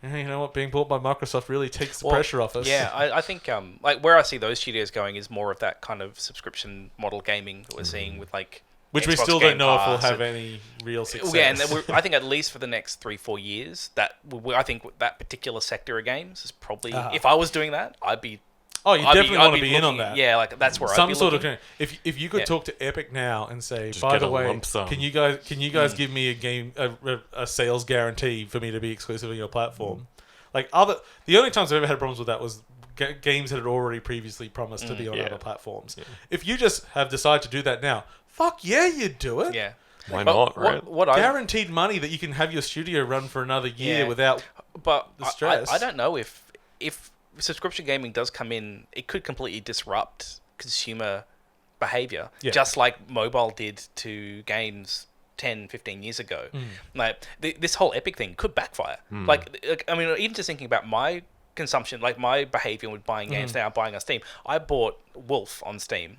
you know what, being bought by Microsoft really takes the pressure off us. Yeah, I think like where I see those studios going is more of that kind of subscription model gaming that we're seeing with like which we Xbox still Game don't know if Pass we'll have and- any real success. Yeah, and I think at least for the next 3-4 years, I think that particular sector of games is probably. If I was doing that, I'd be. Oh, you definitely want to be in on looking- that. Yeah, like that's where I'd Some be sort looking. of if you could talk to Epic now and say, Just by get the a way, lump sum. can you guys give me a game a sales guarantee for me to be exclusive on your platform? Like the only times I've ever had problems with that was games that had already previously promised to be on other platforms. If you just have decided to do that now, fuck yeah, you'd do it. Yeah. Why But not, right? What I Guaranteed money that you can have your studio run for another year without. But the stress. I don't know if subscription gaming does come in, it could completely disrupt consumer behavior, just like mobile did to games 10, 15 years ago. Like this whole Epic thing could backfire. Like, I mean, even just thinking about my consumption, like my behavior with buying games now, buying on Steam. I bought Wolf on Steam.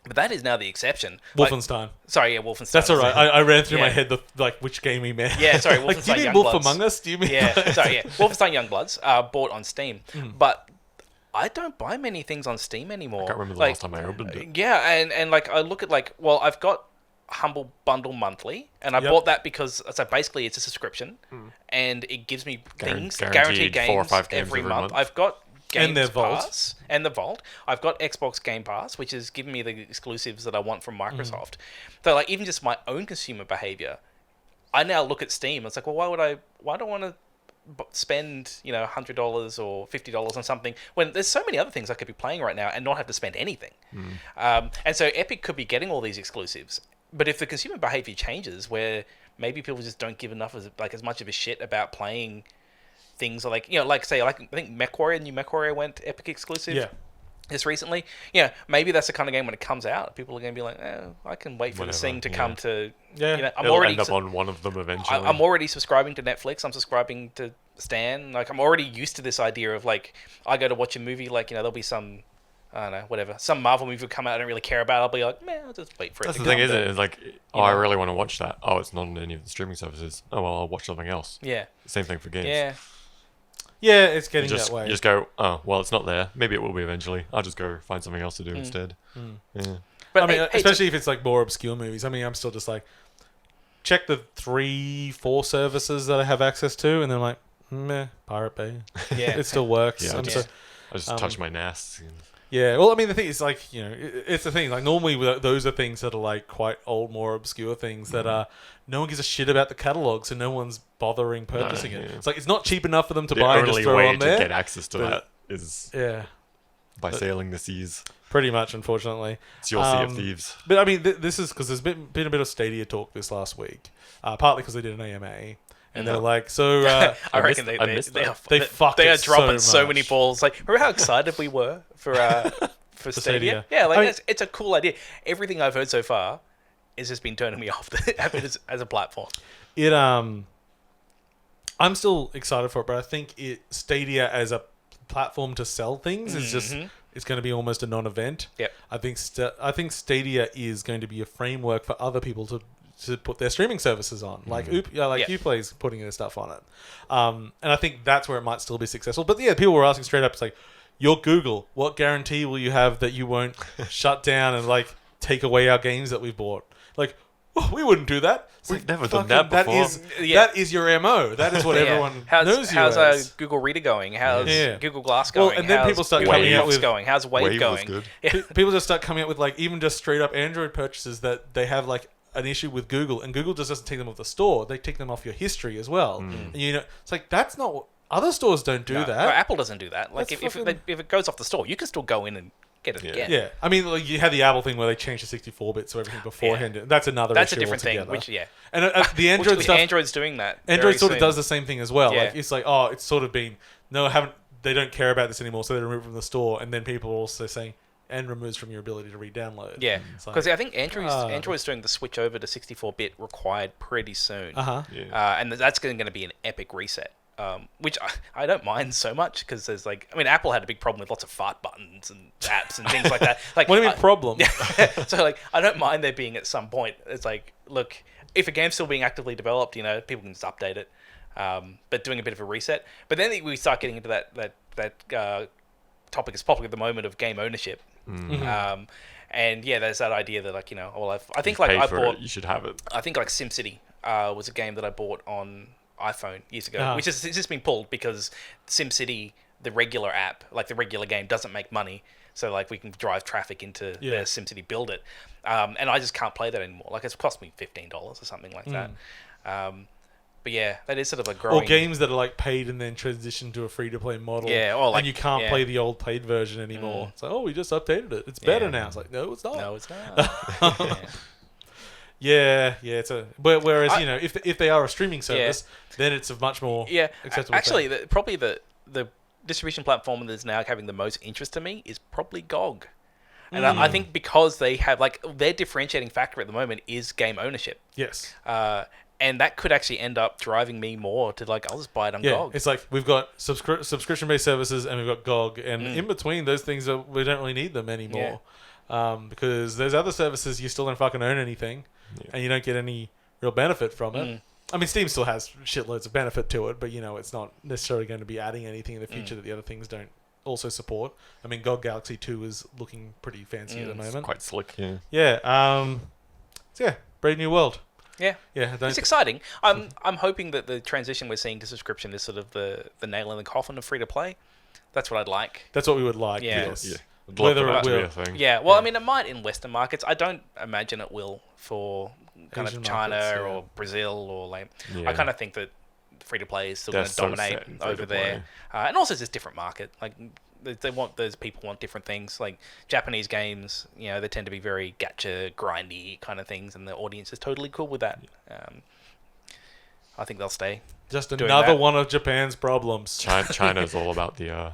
But that is now the exception. Wolfenstein. Wolfenstein. That's all right. I ran through my Yeah. head which game we meant. Yeah, sorry, like, do you Wolfenstein mean Wolf Youngbloods. Among Us? Do you mean? Wolfenstein Youngbloods bought on Steam, but I don't buy many things on Steam anymore. I can't remember the Like, last time I opened it. Yeah, and like I look at I've got Humble Bundle monthly, and I bought that because basically it's a subscription, and it gives me things guaranteed games 4 or 5 games every every month. month. I've got Games And their Vault. Pass and the Vault. I've got Xbox Game Pass, which is giving me the exclusives that I want from Microsoft. So like even just my own consumer behavior, I now look at Steam. It's like, well, why do I want to spend $100 or $50 on something when there's so many other things I could be playing right now and not have to spend anything. And so Epic could be getting all these exclusives, but if the consumer behavior changes, where maybe people just don't give as much of a shit about playing things like say I think new MechWarrior went Epic exclusive just recently. Maybe that's the kind of game when it comes out, people are going to be like, I can wait for this thing to come to. I'm It'll already end up on one of them eventually. I'm already subscribing to Netflix. I'm subscribing to stan. Like, I'm already used to this idea of, like, I go to watch a movie, like, there'll be some, I don't know, whatever, some Marvel movie will come out I don't really care about. I'll be like, man, I'll just wait for it That's to the come. thing, isn't it? It's like, I really want to watch that. Oh, it's not on any of the streaming services. Oh, well, I'll watch something else. Yeah. Same thing for games. Yeah. Yeah, it's getting that way. You just go, oh, well, it's not there. Maybe it will be eventually. I'll just go find something else to do instead. Yeah. But I mean, especially if it's like more obscure movies. I mean, I'm still just like, check the 3-4 services that I have access to, and then I'm like, meh, Pirate Bay. Yeah. It still works. Yeah, I'm Yeah. I just touch my NAS. Yeah, well, I mean, the thing is, like, it's the thing. Like, normally those are things that are like quite old, more obscure things that no one gives a shit about the catalog, so no one's bothering purchasing it. Yeah. It's like it's not cheap enough for them to The buy and just only throw way on to there. get access to that is by sailing the seas. Pretty much, unfortunately. It's your Sea of Thieves. But I mean, this is because there's been a bit of Stadia talk this last week, partly because they did an AMA. And they're like, so... I reckon they fucked they are it dropping so so many much. balls. Like, remember how excited we were for Stadia? Stadia. Yeah, like, I mean- it's a cool idea. Everything I've heard so far has just been turning me off as a platform. I'm still excited for it, but I think Stadia as a platform to sell things is just... It's going to be almost a non-event. Yep. I think Stadia is going to be a framework for other people to put their streaming services on, like Uplay's putting their stuff on it, and I think that's where it might still be successful. But yeah, people were asking straight up, it's like, you're Google, what guarantee will you have that you won't shut down and like take away our games that we've bought? Like, oh, we wouldn't do that. It's We've like, never done fucking- that before. That is your MO. That is what everyone knows you how's as. Google Reader going? How's Yeah. Google Glass going? Well, and then how's people start Google coming out Docs with- going? How's Wave Wave was going? good. Yeah. People just start coming up with like even just straight up Android purchases that they have like an issue with Google, and Google just doesn't take them off the store; they take them off your history as well. And it's like that's not what other stores don't do No, that. Apple doesn't do that. Like That's if it goes off the store, you can still go in and get it again. Yeah, I mean, like, you had the Apple thing where they changed to 64-bit, so everything beforehand. That's another. That's a issue different thing. altogether. Which And the Android which stuff. Android's doing that. Android very sort of soon. does the same thing as well. Yeah. Like it's like, it's sort of been they don't care about this anymore, so they remove it from the store, and then people are also saying and removes from your ability to re-download. Yeah, It's like, because I think Android's doing the switch over to 64-bit required pretty soon. And that's going to be an epic reset. Which I don't mind so much because there's Apple had a big problem with lots of fart buttons and apps and things like that. Like, what do you mean problem? So like, I don't mind there being at some point. It's like, look, if a game's still being actively developed, people can just update it. But doing a bit of a reset. But then we start getting into that topic is popular at the moment of game ownership. And yeah, there's that idea that I think like I bought, you should have it. I think like SimCity was a game that I bought on iPhone years ago, which has just been pulled because SimCity, the regular app, like the regular game, doesn't make money. So like we can drive traffic into their SimCity, build it, and I just can't play that anymore. Like it's cost me $15 or something like that. But yeah, that is sort of a growing... Or games that are like paid and then transition to a free-to-play model. Yeah, or like... and you can't play the old paid version anymore. It's like, we just updated it. It's better now. It's like, no, it's not. No, it's not. Yeah, it's a... But whereas, if they are a streaming service, then it's a much more acceptable Actually, thing. probably the distribution platform that's now having the most interest to me is probably GOG. And I think because they have... Like, their differentiating factor at the moment is game ownership. Yes. And that could actually end up driving me more to I'll just buy it on GOG. It's like we've got subscription-based services and we've got GOG, and in between those things, we don't really need them anymore, because there's other services you still don't fucking own anything, and you don't get any real benefit from it. I mean, Steam still has shitloads of benefit to it, but it's not necessarily going to be adding anything in the future that the other things don't also support. I mean, GOG Galaxy 2 is looking pretty fancy at the moment. It's quite slick, yeah. Yeah. So brave new world. Yeah, it's exciting. I'm hoping that the transition we're seeing to subscription is sort of the nail in the coffin of free to play. That's what I'd like. That's what we would like. Yeah. Yes. I'd love for that to be a thing. Yeah, well, I mean, it might in Western markets. I don't imagine it will for kind Asian of China markets, or Brazil or like. Yeah. I kind of think that free to play is still They're going to so dominate set in over free-to-play. there, and also it's just different market. Like those people want different things. Like Japanese games, they tend to be very gacha, grindy kind of things, and the audience is totally cool with that. I think they'll stay. Just doing another that. one of Japan's problems. China's all about the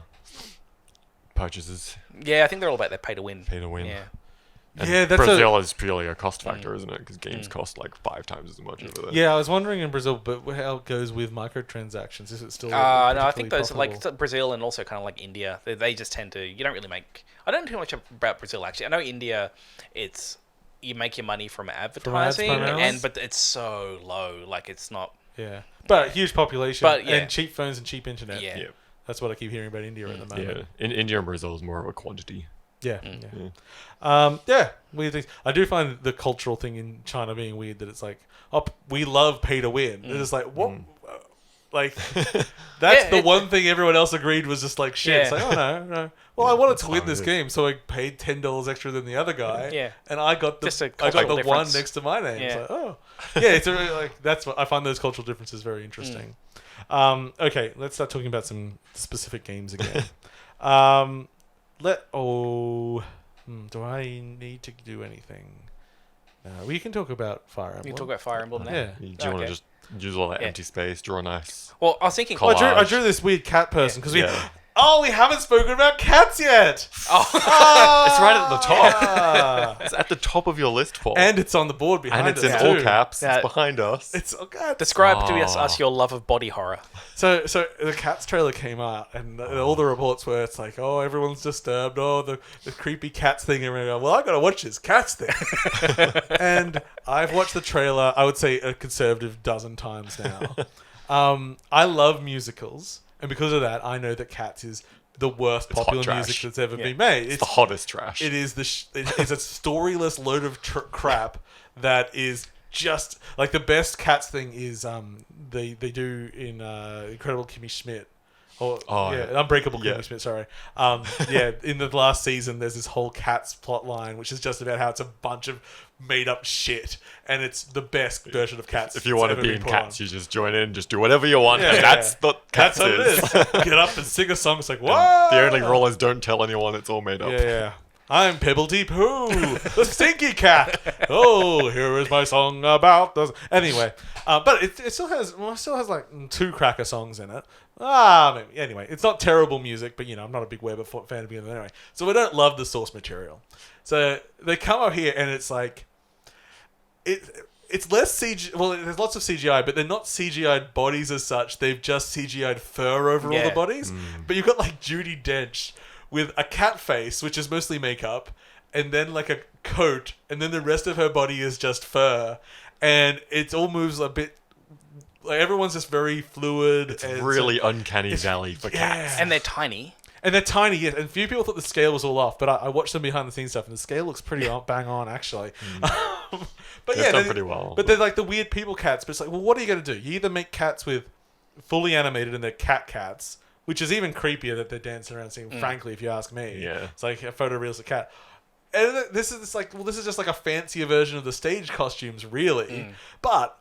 purchases. Yeah, I think they're all about their pay to win. Pay to win. Yeah. And Yeah, that's Brazil is purely a cost factor, isn't it? Because games cost like 5 times as much over there. Yeah, I was wondering in Brazil, but how it goes with microtransactions? Is it still? No, I think particularly those profitable? like Brazil and also kind of like India. They just tend to. You don't really make. I don't know too much about Brazil actually. I know India, it's you make your money from advertising, primarily? but it's so low. Like it's not. Yeah, but huge population, But, yeah. and cheap phones and cheap internet. Yeah. Yeah. That's what I keep hearing about India at the moment. Yeah. In India and Brazil is more of a quantity. Yeah, Mm. yeah. Weird things. I do find the cultural thing in China being weird. That it's like, oh, we love pay to win. It's just like what, like that's Yeah, the one thing everyone else agreed was just like shit. Yeah. It's like, oh no. Well, I wanted to win how this it is. game, so I paid $10 extra than the other guy. Yeah. and I got Just a I got cultural the one difference. next to my name. It's Yeah. like, oh, yeah. It's a really, like that's what I find those cultural differences very interesting. Okay, let's start talking about some specific games again. Do I need to do anything? No, we can talk about Fire Emblem. You can talk about Fire Emblem now. Yeah. Do you want Okay. to just use all that Yeah. empty space, draw a nice... Well, I was thinking. Col- I collage. drew this weird cat person because Yeah. we haven't spoken about cats yet. Oh, It's right at the top. Ah. It's at the top of your list, Paul. And it's on the board behind And it's us in too. all caps. Yeah. It's behind us. It's oh god. describe to Oh. us your love of body horror. So the Cats trailer came out, and all the reports were it's like, oh, everyone's disturbed. Oh, the creepy Cats thing. And we're going, well, I gotta watch this Cats thing. And I've watched the trailer. I would say a conservative dozen times now. I love musicals, and because of that, I know that Cats is the worst It's hot popular trash. music that's ever been made. It's the hottest trash. It is it is a storyless load of crap that is just like the best Cats thing is they do in Incredible Kimmy Schmidt. Or, Oh, yeah, yeah. Unbreakable Yeah. Kimmy Schmidt, sorry. Yeah, in the last season, there's this whole Cats plot line, which is just about how it's a bunch of made up shit, and it's the best version of Cats. If you that's want to ever be been in put Cats, on. you just join in, just do whatever you want, Yeah, and that's what That's Cats what is. it is. Get up and sing a song. It's like, what? The only rule is don't tell anyone it's all made up. Yeah. I'm Pebblety Poo, the stinky cat. Oh, here is my song about the... Anyway, but it still has like 2 cracker songs in it. Maybe. Anyway, it's not terrible music, but I'm not a big Weber fan to begin with anyway. So we don't love the source material. So they come up here and it's like... It's less CGI. Well, there's lots of CGI, but they're not CGI'd bodies as such. They've just CGI'd fur over all the Yeah. bodies. But you've got like Judi Dench with a cat face, which is mostly makeup, and then like a coat, and then the rest of her body is just fur, and it all moves a bit. Like everyone's just very fluid. It's and really uncanny valley for cats. And they're tiny. and they're tiny, yes. And few people thought the scale was all off, but I watched them behind the scenes stuff, and the scale looks pretty bang on, actually. But They've yeah, done pretty well. But they're like the weird people cats. But it's like, well, what are you going to do? You either make cats with fully animated and they're cats, which is even creepier that they're dancing around singing, frankly, if you ask me. Yeah. It's like a photorealistic cat. And this is just like a fancier version of the stage costumes, really. But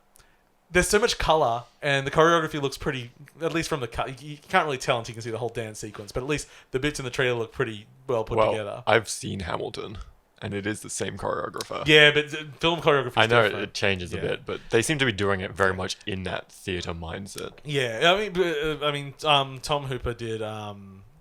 there's so much color, and the choreography looks pretty, at least from the cut. You can't really tell until you can see the whole dance sequence, but at least the bits in the trailer look pretty well put together. I've seen Hamilton, and it is the same choreographer. Yeah, but film choreography is I know different. it changes Yeah. a bit, but they seem to be doing it very much in that theatre mindset. Yeah, Tom Hooper did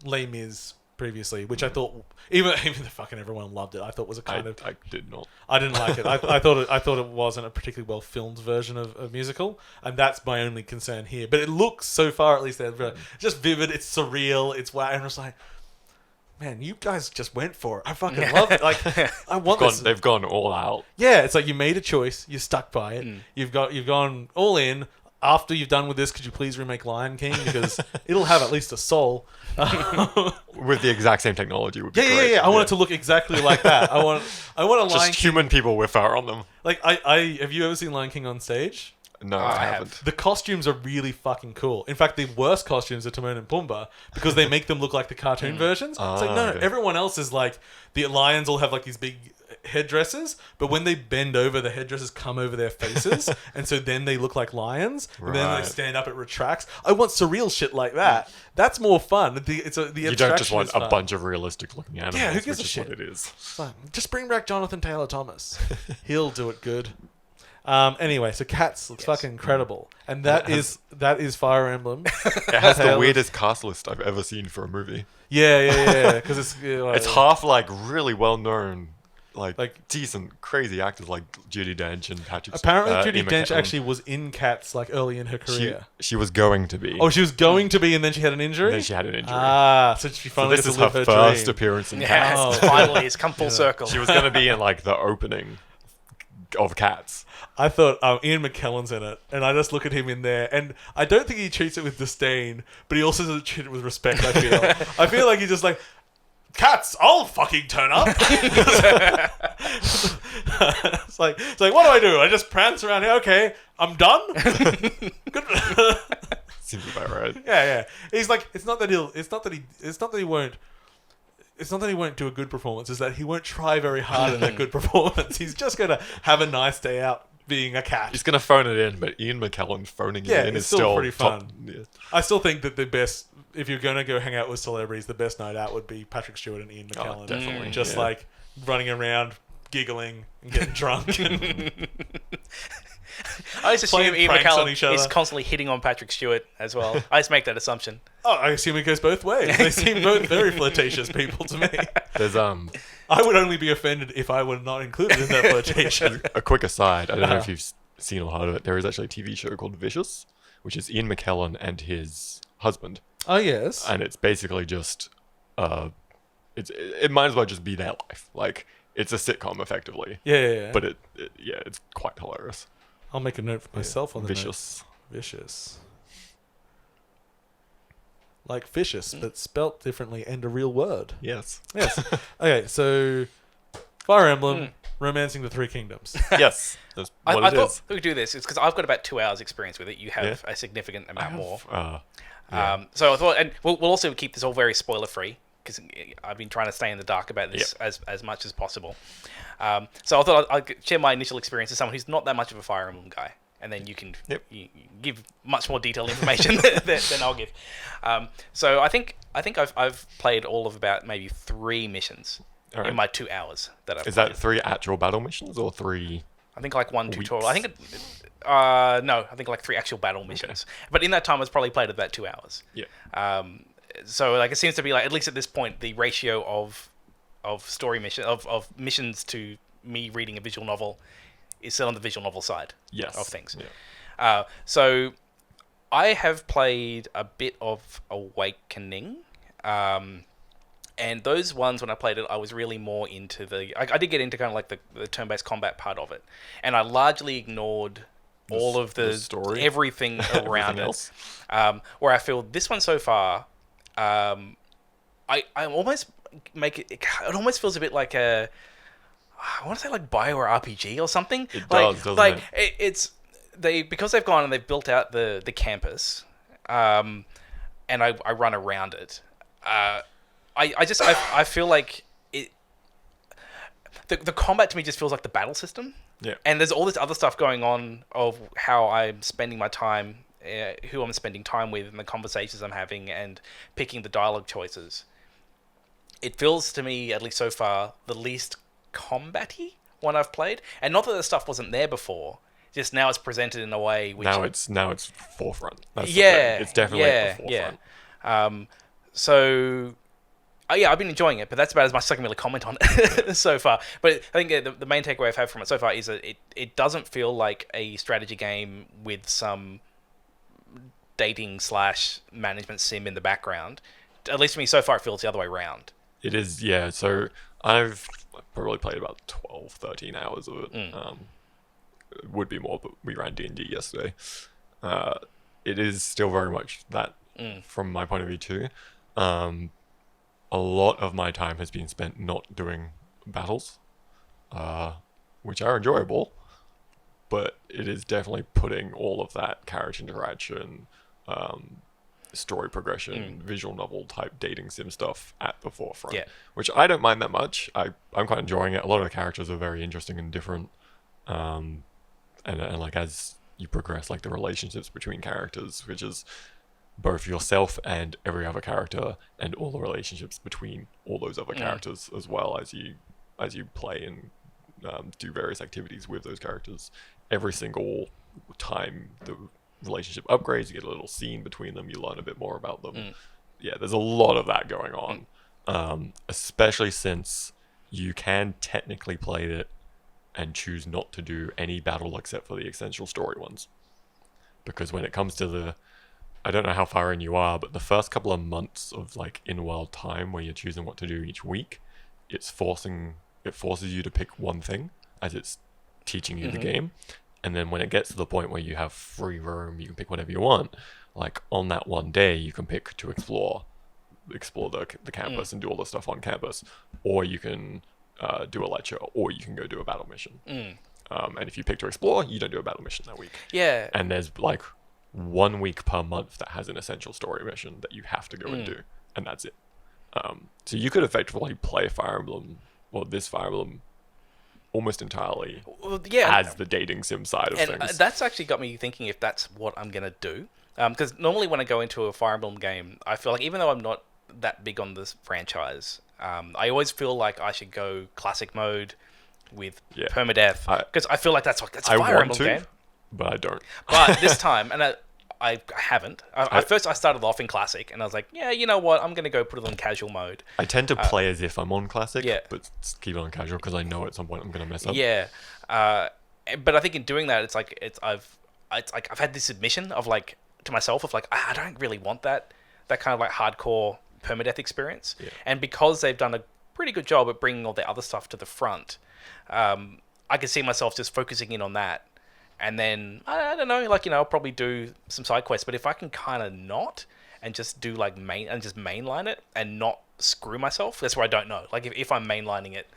Les Mis previously, which I thought even the fucking everyone loved it. I thought was a kind of I did not. I didn't like it. I thought it wasn't a particularly well filmed version of a musical, and that's my only concern here. But it looks so far, at least, they're just vivid. It's surreal. It's wow, and I was like, man, you guys just went for it. I fucking love it. Like, I want this. They've gone all out. Yeah, it's like you made a choice, you stuck by it. You've gone all in. After you've done with this, could you please remake Lion King, because it'll have at least a soul. With the exact same technology would be great. Yeah. I want it to look exactly like that. I want a Lion Just King. human people with fur on them. Like I have you ever seen Lion King on stage? No, I I have. haven't. The costumes are really fucking cool. In fact, the worst costumes are Timon and Pumbaa because they make them look like the cartoon versions. It's like, no, okay. everyone else is like, the lions all have like these big headdresses, but when they bend over, the headdresses come over their faces, and so then they look like lions, and then when Right. they stand up, it retracts. I want surreal shit like that. That's more fun. The You don't just abstraction want is a fun. bunch of realistic looking animals, Yeah, who gives which a is shit? what it is. Fun. Just bring back Jonathan Taylor Thomas. He'll do it good. Anyway, so Cats looks fucking incredible, and that is Fire Emblem. It has the weirdest cast list I've ever seen for a movie. Yeah, because it's It's half like really well known Like- decent, crazy actors like Judi Dench and Patrick. Apparently, Judi Ian Dench McKellen. actually was in Cats like early in her career. She was going to be. Oh, she was going to be, and then she had an injury. Then she had an injury. So she so finally this got is to live her her first dream. appearance in Yeah, Cats. Oh. finally, it's come full circle. She was going to be in like the opening of Cats. I thought Ian McKellen's in it, and I just look at him in there, and I don't think he treats it with disdain, but he also doesn't treat it with respect. I feel like he's just like, Cats, I'll fucking turn up. it's like, what do? I just prance around here. Okay, I'm done. Good. Seems about right. Yeah. He's like, it's not that he won't do a good performance. It's that he won't try very hard in that good performance. He's just gonna have a nice day out being a cat. He's going to phone it in, but Ian McKellen phoning Yeah, it in it's is still pretty top- fun. yeah. I still think that the best, if you're gonna go hang out with celebrities, the best night out would be Patrick Stewart and Ian McKellen. Definitely. Just yeah. like running around, giggling, and getting drunk. I just assume playing Ian pranks on each McKellen is other. constantly hitting on Patrick Stewart as well. I just make that assumption. Oh, I assume it goes both ways. They seem both very flirtatious people to me. There's I would only be offended if I were not included in that flirtation. a quick aside. I don't know if you've seen or heard of it. There is actually a TV show called Vicious, which is Ian McKellen and his husband, Oh yes. and it's basically just it might as well just be their life. Like it's a sitcom effectively, Yeah. but it's quite hilarious. I'll make a note for myself on the Vicious. note. Vicious. Like vicious, but spelt differently and a real word. Yes. Yes. Okay, so Fire Emblem, Romancing the Three Kingdoms. Yes. That's I what it thought is. we could do this. It's because I've got about 2 hours experience with it. You have a significant amount more. Yeah. So I thought, and we'll also keep this all very spoiler free because I've been trying to stay in the dark about this as much as possible. So I thought I'd share my initial experience as someone who's not that much of a Fire Emblem guy, and then you can you give much more detailed information than I'll give. So I think I've played all of about maybe 3 missions All right. in my 2 hours that I've Is played. that 3 actual battle missions or 3? I think like 1 weeks? tutorial. I think no, I think like 3 actual battle missions. But in that time, I was probably played about 2 hours. Yeah. So like it seems to be like, at least at this point, the ratio of story mission of missions to me reading a visual novel is still on the visual novel side Yes. of things. Yeah. So I have played a bit of Awakening. And those ones, when I played it, I was really more into I did get into kind of like the turn-based combat part of it. And I largely ignored all of the story? everything around Everything it. else? Where I feel this one so far, I almost make it. It almost feels a bit like I want to say like BioWare RPG or something. It like, does, doesn't like it? because they've gone and they've built out the campus, and I run around it. I feel like it. The combat to me just feels like the battle system. Yeah. And there's all this other stuff going on of how I'm spending my time, who I'm spending time with, and the conversations I'm having, and picking the dialogue choices. It feels to me, at least so far, the least combat-y one I've played. And not that the stuff wasn't there before, just now it's presented in a way which... Now it's forefront. That's the yeah, thing. It's definitely at the forefront. yeah. So... yeah, I've been enjoying it, but that's about as much as I can really comment on it so far. But I think the main takeaway I've had from it so far is that it doesn't feel like a strategy game with some dating/management sim in the background. At least to me, so far, it feels the other way around. It is, yeah. So I've probably played about 12, 13 hours of it. It would be more, but we ran D&D yesterday. It is still very much that, from my point of view too. A lot of my time has been spent not doing battles, which are enjoyable, but it is definitely putting all of that character interaction, story progression, visual novel type dating sim stuff at the forefront, which I don't mind that much. I'm quite enjoying it. A lot of the characters are very interesting and different, and like as you progress, like the relationships between characters, which is both yourself and every other character, and all the relationships between all those other characters as well as you play and do various activities with those characters. Every single time the relationship upgrades, you get a little scene between them, you learn a bit more about them. Yeah, there's a lot of that going on, especially since you can technically play it and choose not to do any battle except for the essential story ones. Because when it comes to I don't know how far in you are, but the first couple of months of like in-world time where you're choosing what to do each week, it forces you to pick one thing as it's teaching you the game. And then when it gets to the point where you have free roam, you can pick whatever you want. Like on that one day, you can pick to explore the campus and do all the stuff on campus, or you can do a lecture, or you can go do a battle mission. And if you pick to explore, you don't do a battle mission that week. Yeah. And there's like 1 week per month that has an essential story mission that you have to go and do, and that's it. So you could effectively play Fire Emblem, or this Fire Emblem, almost entirely as the dating sim side of things. That's actually got me thinking if that's what I'm going to do. Because normally when I go into a Fire Emblem game, I feel like even though I'm not that big on this franchise, I always feel like I should go classic mode with permadeath. Because I feel like that's a Fire Emblem game. But I don't. But this time, and I haven't. First, I started off in classic, and I was like, yeah, you know what? I'm going to go put it on casual mode. I tend to play as if I'm on classic, but keep it on casual because I know at some point I'm going to mess up. Yeah, but I think in doing that, I've had this admission of like to myself of like I don't really want that kind of like hardcore permadeath experience, and because they've done a pretty good job at bringing all the other stuff to the front, I can see myself just focusing in on that. And then, I don't know, like, I'll probably do some side quests. But if I can kind of not and just do like mainline it and not screw myself, that's where I don't know. Like, if I'm mainlining it,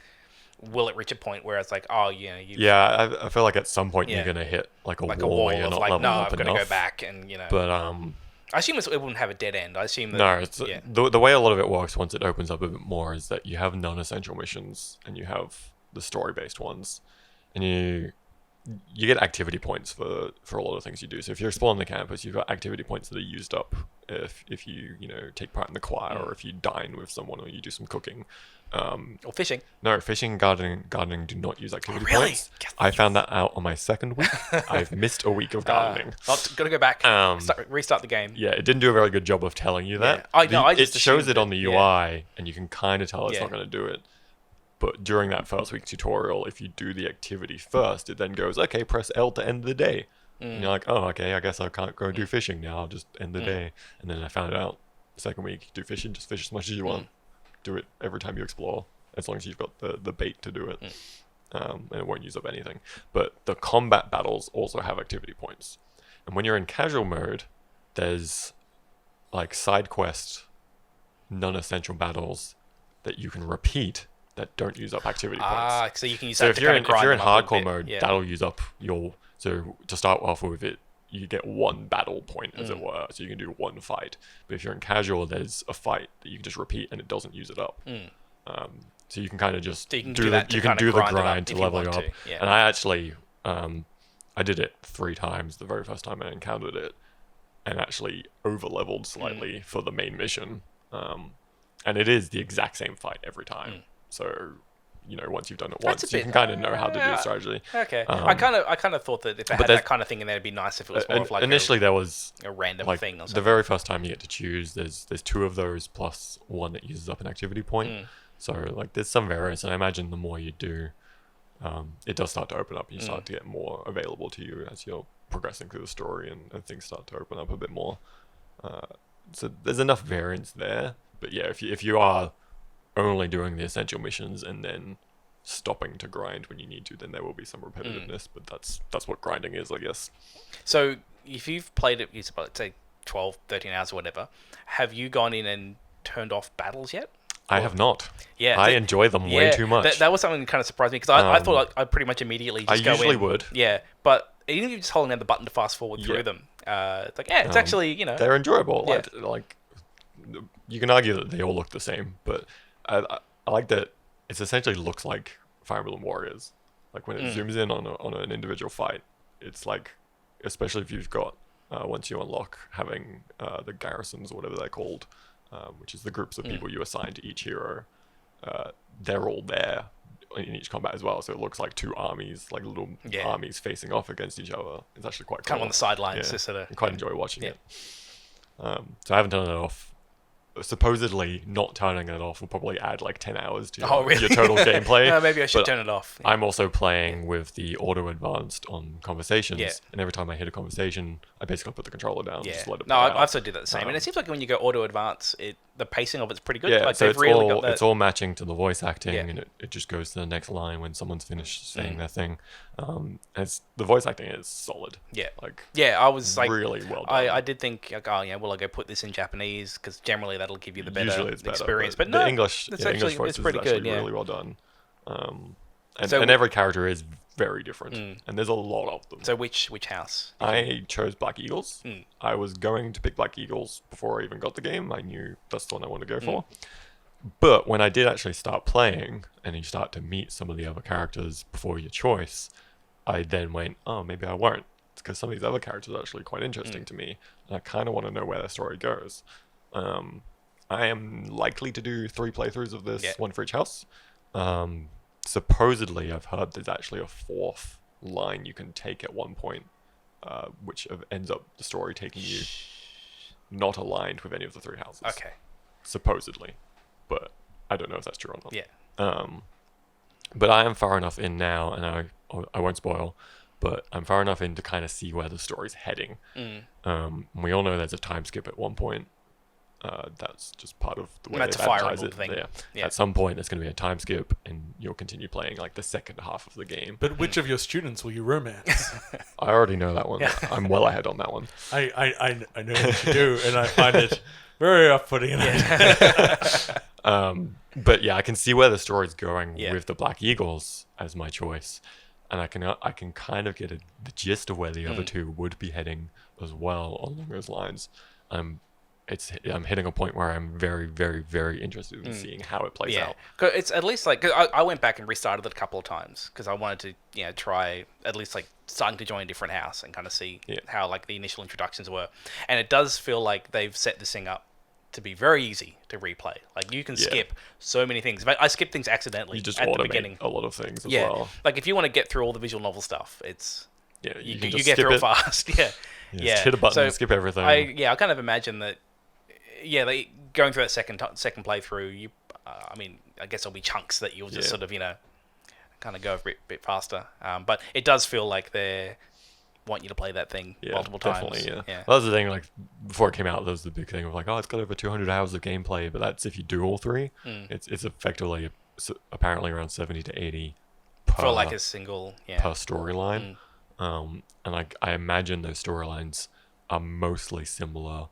will it reach a point where it's like, oh, yeah. I feel like at some point you're going to hit like a wall where you're not leveling up enough. I've got to go back and, But, I assume it wouldn't have a dead end. I assume that... No, the way a lot of it works once it opens up a bit more is that you have non-essential missions and you have the story-based ones. And you get activity points for a lot of things you do. So if you're exploring the campus, you've got activity points that are used up if you take part in the choir, or if you dine with someone, or you do some cooking. Or fishing. No, fishing and gardening do not use activity points. I found that out on my second week. I've missed a week of gardening. Got to go back, restart the game. Yeah, it didn't do a very good job of telling you that. It shows it on the UI, and you can kind of tell it's not going to do it. But during that first week tutorial, if you do the activity first, it then goes, okay, press L to end the day. And you're like, oh, okay, I guess I can't go do fishing now. I'll just end the day. And then I found out the second week, do fishing, just fish as much as you want. Do it every time you explore, as long as you've got the bait to do it. And it won't use up anything. But the combat battles also have activity points. And when you're in casual mode, there's like side quest, non-essential battles that you can repeat that don't use up activity points. So you can use that if you're in hardcore mode, that'll use up your... So to start off with it, you get one battle point, as it were. So you can do one fight. But if you're in casual, there's a fight that you can just repeat and it doesn't use it up. So you can kind of just do the grind to level up. Yeah. And I actually... I did it 3 times the very first time I encountered it, and actually over-leveled slightly for the main mission. And it is the exact same fight every time. So, once you've done it once, you can kind of know how to do the strategy. Okay. I kind of thought that if they had that kind of thing in there, it'd be nice if it was more of like initially there was a random thing or something. The very first time you get to choose, there's 2 of those plus 1 that uses up an activity point. So like there's some variance, and I imagine the more you do, it does start to open up. You start to get more available to you as you're progressing through the story, and things start to open up a bit more. So there's enough variance there. But yeah, if you are only doing the essential missions and then stopping to grind when you need to, then there will be some repetitiveness, but that's what grinding is, I guess. So if you've played it, it's about, say, 12, 13 hours or whatever, have you gone in and turned off battles yet? I have not. Yeah, I enjoy them way too much. That was something that kind of surprised me, because I thought I'd pretty much immediately just go in. I usually would. Yeah, but even if you're just holding down the button to fast forward through them, it's like, it's actually, They're enjoyable. Like, you can argue that they all look the same, but I like that it essentially looks like Fire Emblem Warriors. Like when it zooms in on an individual fight, it's like, especially if you've got, once you unlock having the garrisons, or whatever they're called, which is the groups of people you assign to each hero, they're all there in each combat as well. So it looks like 2 armies, like little armies facing off against each other. It's actually quite cool. Kind of on the sidelines. I quite enjoy watching it. So I haven't turned it off supposedly not turning it off will probably add like 10 hours to Oh, really? your total gameplay. Maybe I should But turn it off. I'm also playing with the auto advanced on conversations, Yeah. and every time I hit a conversation, I basically put the controller down and Yeah. just let it No, play I out. also do that the same. And it seems like when you go auto advance, the pacing of it's pretty good. Yeah, Like so they've it's really all got that. it's all matching to the voice acting, Yeah. and it just goes to the next line when someone's finished saying their thing. The voice acting is solid. Yeah. Like Yeah, I was like, really well done. I did think, like, oh yeah, well, I go put this in Japanese because generally that'll give you the better Usually it's better, experience. but But no, the English, it's yeah, actually English voice it's is pretty actually good. Yeah. really well done. And So every character is very different, and there's a lot of them. So which house? I chose Black Eagles. Mm. I was going to pick Black Eagles before I even got the game. I knew that's the one I wanted to go for. But when I did actually start playing, and you start to meet some of the other characters before your choice, I then went, oh, maybe I won't. Because some of these other characters are actually quite interesting to me, and I kind of want to know where their story goes. I am likely to do 3 playthroughs of this, one for each house. Supposedly, I've heard there's actually a 4th line you can take at one point, which ends up the story taking you not aligned with any of the 3 houses. Okay. Supposedly. But I don't know if that's true or not. Yeah. But I am far enough in now, and I won't spoil, but I'm far enough in to kind of see where the story's heading. We all know there's a time skip at one point. That's just part of the way That's they a Fire advertise Emblem it. thing. Yeah. At some point, there's going to be a time skip, and you'll continue playing like the second half of the game. But which of your students will you romance? I already know that one. I'm well ahead on that one. I know what you do, and I find it very off-putting. But yeah, I can see where the story's going Yeah. with the Black Eagles as my choice, and I can kind of get the gist of where the other 2 would be heading as well along those lines. I'm hitting a point where I'm very, very, very interested in seeing how it plays out. 'Cause it's at least like 'cause I went back and restarted it a couple of times because I wanted to try at least like starting to join a different house and kind of see how like the initial introductions were, and it does feel like they've set this thing up to be very easy to replay. Like you can skip so many things. But I skip things accidentally You just at the automate beginning. a lot of things as Yeah, well. like if you want to get through all the visual novel stuff, it's Yeah, you can you just get skip through it it. fast. Yeah, Just hit a button and skip everything. I kind of imagine that. Yeah, going through that second playthrough, I mean, I guess there'll be chunks that you'll just sort of kind of go a bit faster. But it does feel like they want you to play that thing multiple times. Definitely, yeah. Well, that's the thing. Like before it came out, there was the big thing of like, oh, it's got over 200 hours of gameplay, but that's if you do all 3. It's effectively apparently around 70 to 80 for like a single per storyline. And I imagine those storylines are mostly similar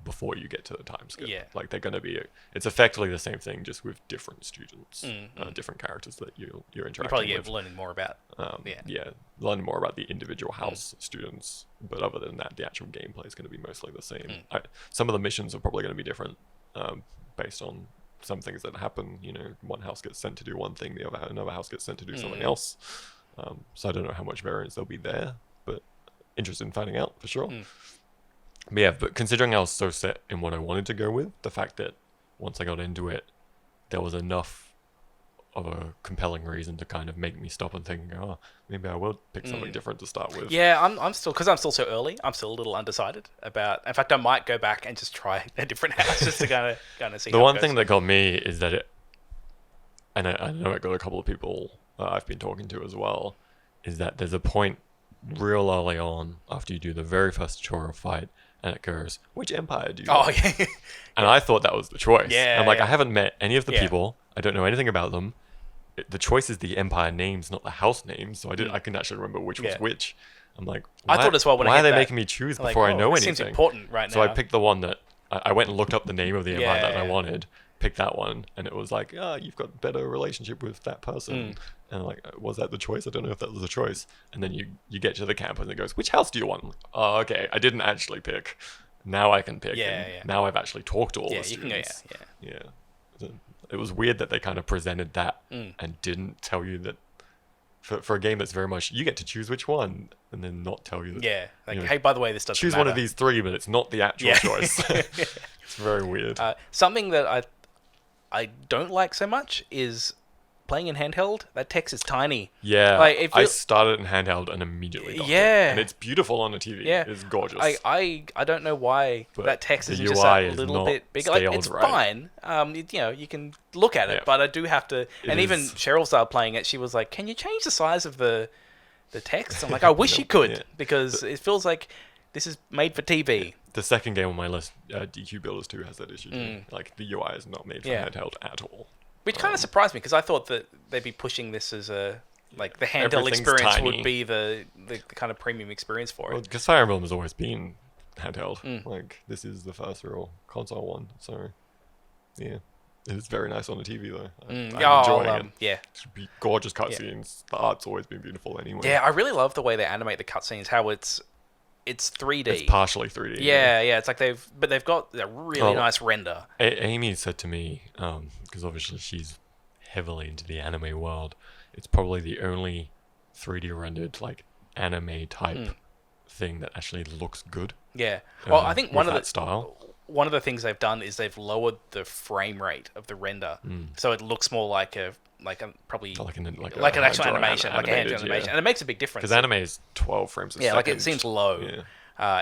before you get to the time skip. Yeah. Like they're going to be, it's effectively the same thing, just with different students, different characters that you're interacting You probably with. learning more about. Learning more about the individual house students. But other than that, the actual gameplay is going to be mostly the same. Some of the missions are probably going to be different based on some things that happen. One house gets sent to do one thing, another house gets sent to do something else. So I don't know how much variance there'll be there, but interested in finding out for sure. But yeah, but considering I was so set in what I wanted to go with, the fact that once I got into it, there was enough of a compelling reason to kind of make me stop and think, oh, maybe I will pick something different to start with. Yeah, I'm still, because I'm still so early, I'm still a little undecided about. In fact, I might go back and just try a different house just to kind of see. The how one it thing goes. that got me is that and I know it got a couple of people I've been talking to as well, is that there's a point real early on after you do the very first tutorial fight, and it goes, which empire do you Oh want? yeah. And I thought that was the choice. Yeah, I'm like, yeah. I haven't met any of the Yeah. people. I don't know anything about them. The choice is the empire names, not the house names. So I can actually remember which was Yeah. which. I'm like, I thought as well when I why hit are they that, making me choose Like, before I know this anything? seems important right So now. I picked the one that I went and looked up the name of the empire that I Yeah. wanted, picked that one, and it was like, you've got a better relationship with that person. And I'm like, was that the choice? I don't know if that was the choice. And then you get to the camp and it goes, which house do you want? I'm like, oh, okay, I didn't actually pick. Now I can pick. Yeah, and yeah. Now I've actually talked to all Yeah, the you can go. students. Yeah. Yeah. It was weird that they kind of presented that and didn't tell you that for a game that's very much, you get to choose which one, and then not tell you that. Yeah. Like, you know, hey, by the way, this doesn't choose matter. one of these 3, but it's not the actual Yeah. choice. It's very weird. Something that I don't like so much is playing in handheld, that text is tiny. Yeah, Like, it I feels- started in handheld and immediately got it. Yeah. And it's beautiful on the TV. Yeah, It's gorgeous. I don't know why But that text the isn't just UI a is little not bit bigger. Like, scaled it's right. fine. You can look at it, Yeah. but I do have to. And even is- Cheryl started playing it. She was like, "Can you change the size of the text?" I'm like, "I wish you could," Yeah. because it feels like this is made for TV. The second game on my list, DQ Builders 2, has that issue too. Like, the UI is not made for Yeah. handheld at all. Which kind of surprised me because I thought that they'd be pushing this as a like the handheld Everything's experience tiny. would be the kind of premium experience for Well, it. because Fire Emblem has always been handheld. Mm. Like, this is the first real console one. So, yeah. It is very nice on the TV, though. I'm enjoying it. Yeah. It's gorgeous cutscenes. The art's always been beautiful anyway. Yeah, I really love the way they animate the cutscenes. How it's 3D. It's partially 3D. Yeah. It's like they've got a really Oh. nice render. Amy said to me, because obviously she's heavily into the anime world, it's probably the only 3D rendered like anime type thing that actually looks good. Yeah. Well, I think with one of that the style. one of the things they've done is they've lowered the frame rate of the render, so it looks more like a probably Like an actual hand-drawn animation, like a hand animated, animation, yeah. and it makes a big difference. Because anime is 12 frames a Yeah, second. like it seems low. Yeah.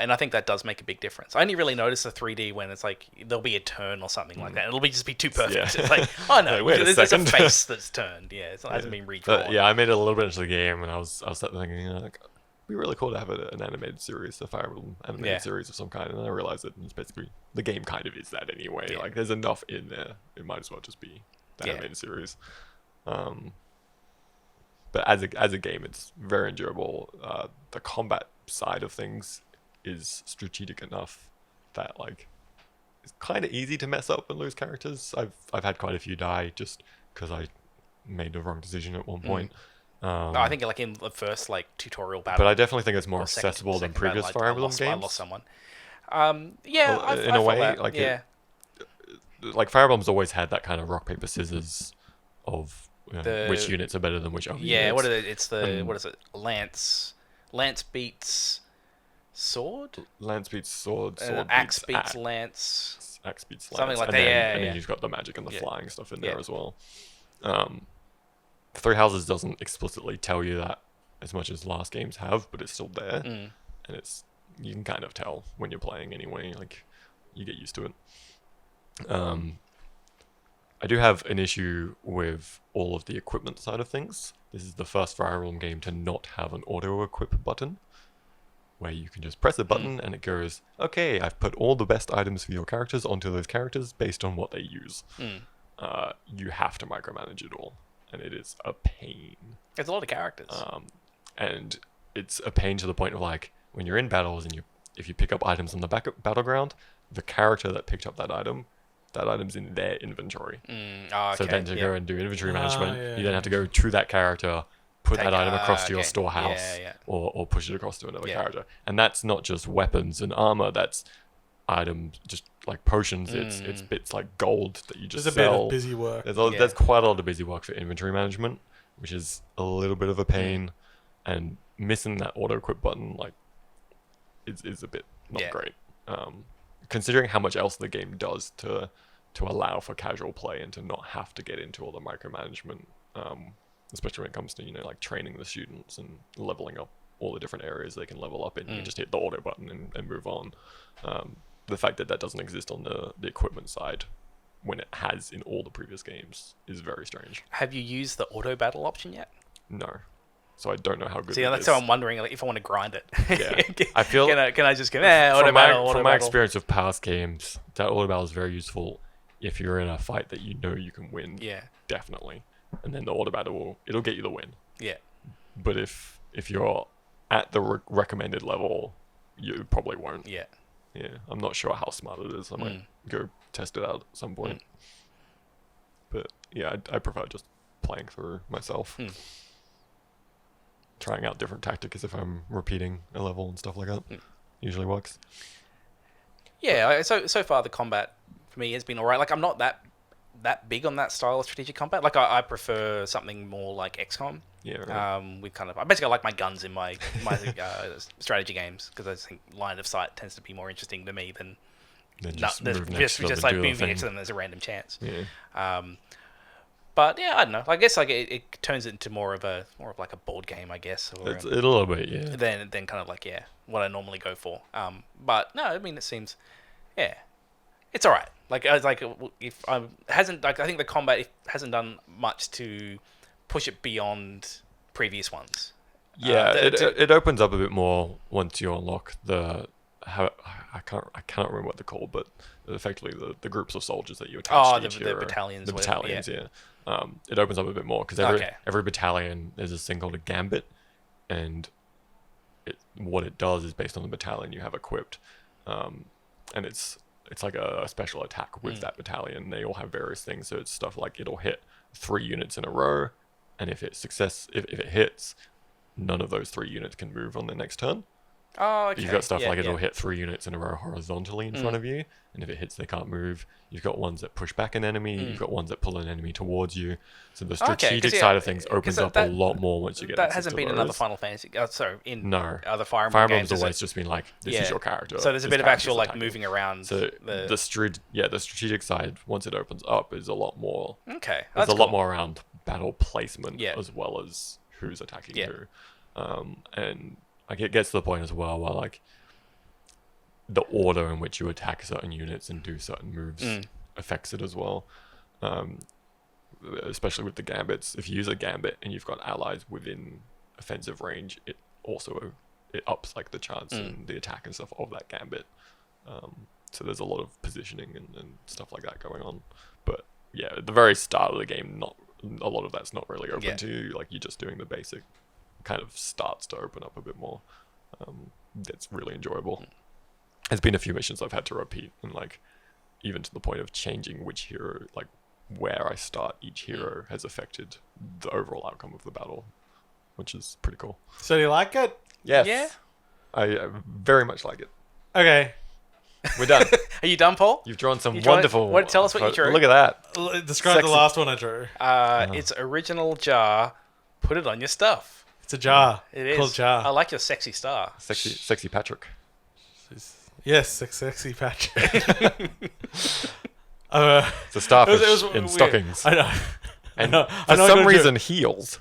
And I think that does make a big difference. I only really notice the 3D when it's like there'll be a turn or something like that. It'll just be too perfect. Yeah. It's like, oh no, Like, wait a there's a second. face that's turned. Yeah, it hasn't been redrawn. But yeah, I made it a little bit into the game, and I was sat there thinking, like, it'd be really cool to have an animated series, a Fire Emblem animated series of some kind. And I realized that it's basically the game kind of is that anyway. Yeah. Like, there's enough in there; it might as well just be the Yeah. animated series. But as a game, it's very enjoyable. The combat side of things is strategic enough that like it's kind of easy to mess up and lose characters. I've had quite a few die just because I made the wrong decision at one point. No, I think like in the first like tutorial battle. But I definitely think it's more or second- accessible than second battle, previous I Fire Emblem I games. lost someone. Yeah, Well, I in a felt way, that. like yeah. Like Fire Emblem's always had that kind of rock paper scissors of The- which units are better than which other Yeah, units. what is it? It's the And- what is it? Lance beats sword. Lance beats sword, And sword axe beats axe, lance. axe beats Something lance, like and that, then, yeah, and yeah. then you've got the magic and the Yeah. flying stuff in Yeah. there as well. Three Houses doesn't explicitly tell you that as much as last games have, but it's still there, and you can kind of tell when you're playing anyway. Like, you get used to it. I do have an issue with all of the equipment side of things. This is the first Fire Emblem game to not have an auto-equip button, where you can just press a button and it goes, okay, I've put all the best items for your characters onto those characters based on what they use. You have to micromanage it all, and it is a pain. There's a lot of characters. And it's a pain to the point of like, when you're in battles and if you pick up items on the battleground, the character that picked up that item's in their inventory. Okay, So then to go and do inventory management, yeah, you then have to go to that character, put that item across to your okay. storehouse, Yeah. or push it across to another Yeah. character. And that's not just weapons and armor, that's items, just like potions, it's bits like gold that you just There's a bit sell. of busy work. There's quite a lot of busy work for inventory management, which is a little bit of a pain, and missing that auto-equip button, like, is a bit not great. Considering how much else the game does to allow for casual play and to not have to get into all the micromanagement, especially when it comes to like training the students and leveling up all the different areas they can level up in. You just hit the auto button and move on. The fact that doesn't exist on the equipment side when it has in all the previous games is very strange. Have you used the auto battle option yet? No. So I don't know how good See, it that's is. how I'm wondering like, if I want to grind it. Yeah. I feel can I just go auto from battle? my experience with past games, that auto battle is very useful if you're in a fight that you know you can win. Yeah. Definitely. And then the auto battle it'll get you the win. Yeah. But if you're at the recommended level, you probably won't. Yeah. Yeah. I'm not sure how smart it is. I might go test it out at some point. But yeah, I prefer just playing through myself. Trying out different tactics if I'm repeating a level and stuff like that. Usually works. Yeah, so far the combat for me has been alright. Like I'm not that big on that style of strategic combat. Like I prefer something more like XCOM. Yeah. Right. With kind of I basically like my guns in my strategy games because I think line of sight tends to be more interesting to me than Then just move next to them and like do the moving thing. next to them. There's a random chance. Yeah. But yeah, I don't know. I guess like it turns it into more of like a board game, I guess, or It's a little bit, yeah. then kind of like what I normally go for. But no, I mean it seems it's all right. Like I was like if hasn't like I think the combat hasn't done much to push it beyond previous ones. Yeah, it opens up a bit more once you unlock I cannot remember what they're called, but effectively the groups of soldiers that you attach to each hero. The battalions. The whatever, battalions, yeah. It opens up a bit more because every battalion there's this thing called a gambit, and what it does is based on the battalion you have equipped, and it's like a special attack with that battalion. They all have various things, so it's stuff like it'll hit 3 units in a row, and if it hits, none of those 3 units can move on the next turn. Oh, okay. You've got stuff like it'll hit 3 units in a row horizontally in front of you, and if it hits, they can't move. You've got ones that push back an enemy. You've got ones that pull an enemy towards you. So the strategic side of things opens up a lot more once you get. That hasn't been in other Final Fantasy. No, other Fire Emblem Fire games. Emblem's always just been like this is your character. So there's a bit of actual like moving around. So the strategic side once it opens up is a lot more. Okay, there's a lot more around battle placement as well as who's attacking who, and like it gets to the point as well where like the order in which you attack certain units and do certain moves affects it as well. Especially with the gambits. If you use a gambit and you've got allies within offensive range, it ups like the chance and the attack and stuff of that gambit. So there's a lot of positioning and stuff like that going on. But yeah, at the very start of the game, not a lot of that's not really open to you. Like you're just doing the basic kind of starts to open up a bit more. That's really enjoyable. There's been a few missions I've had to repeat, and like even to the point of changing which hero, like where I start each hero has affected the overall outcome of the battle, which is pretty cool. So do you like it? Yes. Yeah. I very much like it. Okay. We're done. Are you done, Paul? You've drawn some wonderful. Tell us what you drew. Look at that. Describe the last one I drew. It's original jar. Put it on your stuff. It's a jar. It is. Called jar. I like your sexy star. Sexy Patrick. Yes, sexy Patrick. It's a starfish in stockings. I know. And for some reason, heels.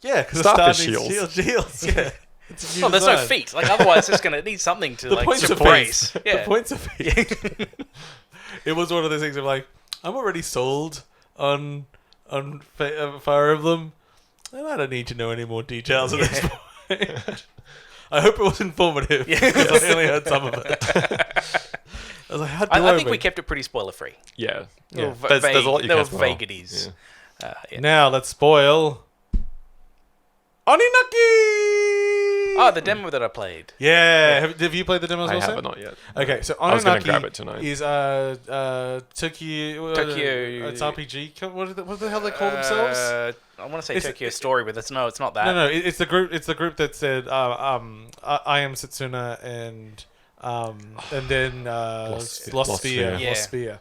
Yeah, because starfish heels. Yeah. It's Well, there's no feet. Like otherwise, it's gonna need something to like brace. Yeah. The points of feet. It was one of those things of like, I'm already sold on Fire Emblem, and I don't need to know any more details at this point. I hope it was informative because I only heard some of it. I was like, how do I think we kept it pretty spoiler free. Yeah. There's a lot you there can were spoil. vaguities. Yeah. Now let's spoil OniNaki! Oh, the demo that I played. Yeah. Have you played the demo as well, I Sam? haven't, not yet. Okay, so I was gonna OniNaki grab it tonight. is Tokyo. It's RPG. What the hell they call themselves? I want to say Tokyo Story, but it's not that. No. It's the group. It's the group that said, "I am Setsuna," and then Lost Sphere. Yeah. Lost Sphere,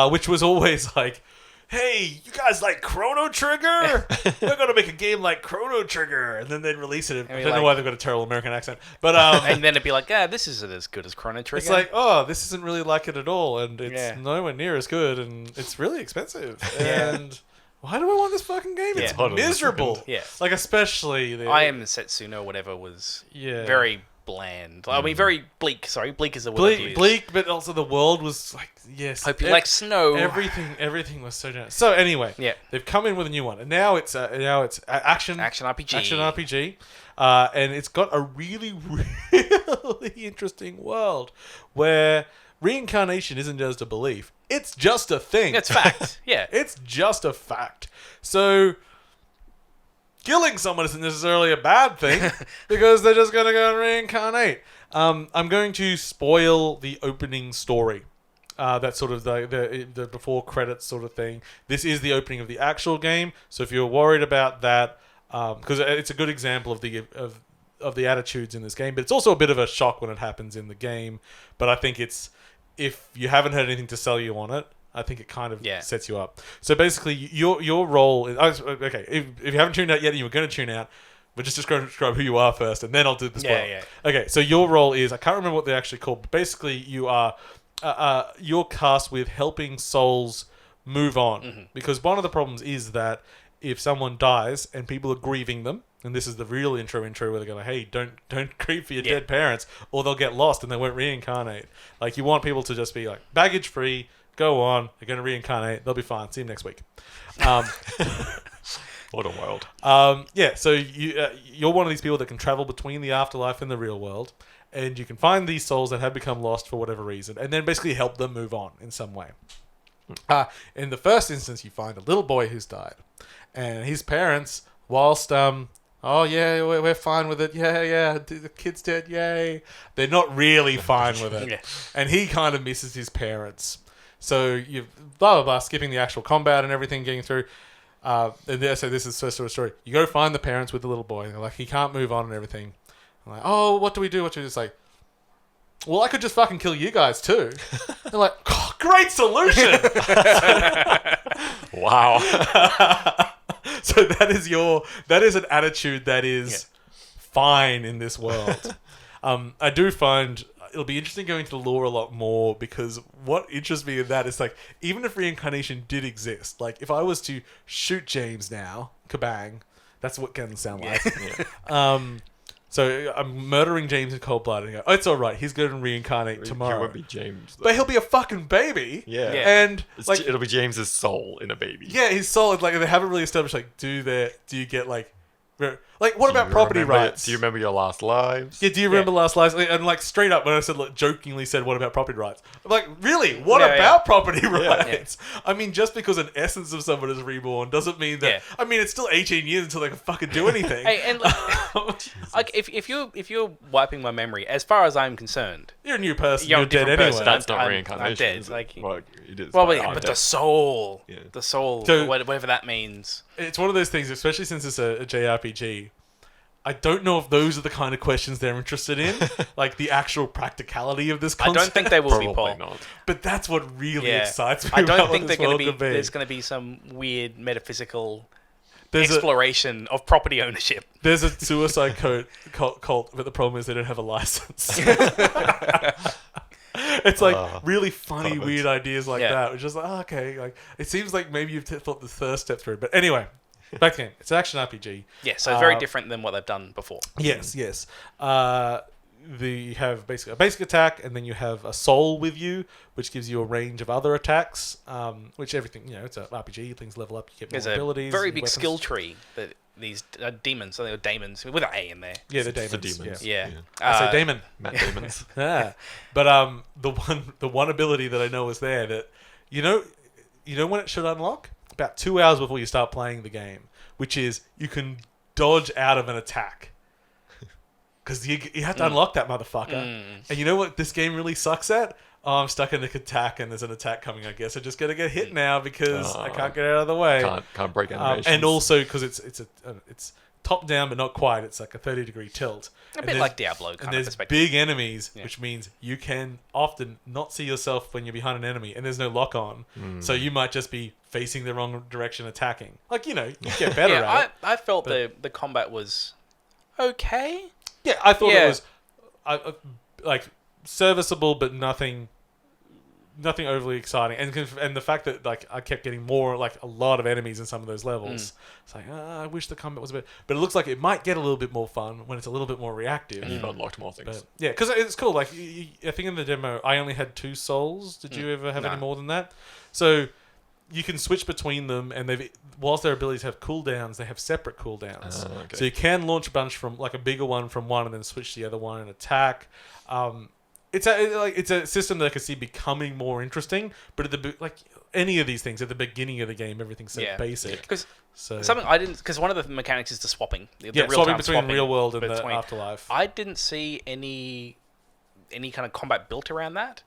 which was always like, hey, you guys like Chrono Trigger? We're gonna make a game like Chrono Trigger, and then they'd release it. I don't know why they've got a terrible American accent, but and then it'd be like, this isn't as good as Chrono Trigger. It's like, oh, this isn't really like it at all, and it's nowhere near as good, and it's really expensive. And why do I want this fucking game? It's miserable. Yeah, like especially the I Am Setsuna or whatever was very bland. I mean, very bleak. Sorry, bleak is the word. Bleak, but also the world was like, yes. Hope you like snow. Everything was so generous. So anyway, they've come in with a new one, and now it's action RPG, and it's got a really really interesting world where reincarnation isn't just a belief; it's just a thing. It's fact. Yeah, it's just a fact. So killing someone isn't necessarily a bad thing because they're just going to go and reincarnate. I'm going to spoil the opening story. That's sort of the before credits sort of thing. This is the opening of the actual game. So if you're worried about that, because it's a good example of the attitudes in this game, but it's also a bit of a shock when it happens in the game. But I think if you haven't heard anything to sell you on it, I think it kind of sets you up. So basically, your role is... Okay, if you haven't tuned out yet and you were going to tune out, we're just going to describe who you are first, and then I'll do the spoil. Yeah. Okay, so your role is... I can't remember what they're actually called, but basically you are... you're cast with helping souls move on. Because one of the problems is that if someone dies and people are grieving them, and this is the real intro where they're going, hey, don't grieve for your dead parents, or they'll get lost and they won't reincarnate. Like, you want people to just be like, baggage free, go on, they're going to reincarnate, they'll be fine, see them next week. What a world. So you're one of these people that can travel between the afterlife and the real world, and you can find these souls that have become lost for whatever reason, and then basically help them move on in some way. In the first instance, you find a little boy who's died, and his parents, whilst oh yeah, we're fine with it. Yeah, the kid's dead. Yay! They're not really fine with it, and he kind of misses his parents. So you blah blah blah, skipping the actual combat and everything, getting through. And so this is first sort of story. You go find the parents with the little boy, and they're like, he can't move on and everything. I'm like, oh, what do we do? It's like, well, I could just fucking kill you guys too. They're like, oh, great solution. Wow. So that is an attitude that is fine in this world. I do find it'll be interesting going into the lore a lot more, because what interests me in that is, like, even if reincarnation did exist, like, if I was to shoot James now, kabang, that's what guns sound like. So I'm murdering James in cold blood, and I go, oh, it's all right, he's going to reincarnate tomorrow. He won't be James, though. But he'll be a fucking baby. Yeah. And like, it'll be James's soul in a baby. Yeah, his soul. Like, they haven't really established, like, do you get like what about property rights? Do you remember your last lives? Yeah, do you remember last lives? And like, straight up when I said, like, jokingly said, what about property rights? I'm like, really? What about property rights? I mean, just because an essence of someone is reborn doesn't mean that. I mean, it's still 18 years until they can fucking do anything. Hey, and like, if you're wiping my memory, as far as I'm concerned, you're a new person. You're dead anyway. That's not reincarnation. I'm dead. Like, well, it is. Well, but the soul, So, whatever that means. It's one of those things, especially since it's a JRPG. I don't know if those are the kind of questions they're interested in, like the actual practicality of this concept. I don't think they will be, Probably Paul. not. But that's what really excites me. I don't about think there's going to be some weird metaphysical exploration of property ownership. There's a suicide cult, but the problem is they don't have a license. It's like really funny, weird ideas like that. Which is like, okay, like it seems like maybe you've thought the first step through. But anyway, back to the game. It's an action RPG. Yeah, so very different than what they've done before. Yes. You have basically a basic attack, and then you have a soul with you, which gives you a range of other attacks. Which everything, it's an RPG. Things level up. You get more abilities. There's a very big weapons. skill tree that these demons, so they were daemons with an A in there. Yeah, they're demons. The demons. Yeah. I say Damon. Matt Damons. Yeah, but the one ability that I know is there that you know when it should unlock about 2 hours before you start playing the game, which is you can dodge out of an attack. Because you have to unlock that motherfucker. And you know what this game really sucks at? Oh, I'm stuck in the attack and there's an attack coming, I guess. I'm just going to get hit now because I can't get out of the way. Can't break animations. And also because it's top down but not quite. It's like a 30-degree tilt. A bit like Diablo kind and of there's perspective. big enemies, which means you can often not see yourself when you're behind an enemy and there's no lock on. So you might just be facing the wrong direction attacking. Like, you get better at it. I felt the combat was okay. Yeah, I thought it was like serviceable, but nothing overly exciting. And the fact that like I kept getting more, like a lot of enemies in some of those levels. It's like I wish the combat was a bit, but it looks like it might get a little bit more fun when it's a little bit more reactive. And you've unlocked more things. But, yeah, because it's cool. Like I think in the demo, I only had 2 souls. Did you ever have any more than that? So you can switch between them, and whilst their abilities have cooldowns, they have separate cooldowns. Okay. So you can launch a bunch from like a bigger one from one, and then switch to the other one and attack. It's a system that I could see becoming more interesting, but like any of these things at the beginning of the game, everything's so basic. Because something I didn't, because one of the mechanics is the swapping. The swapping between real world and the afterlife. I didn't see any kind of combat built around that.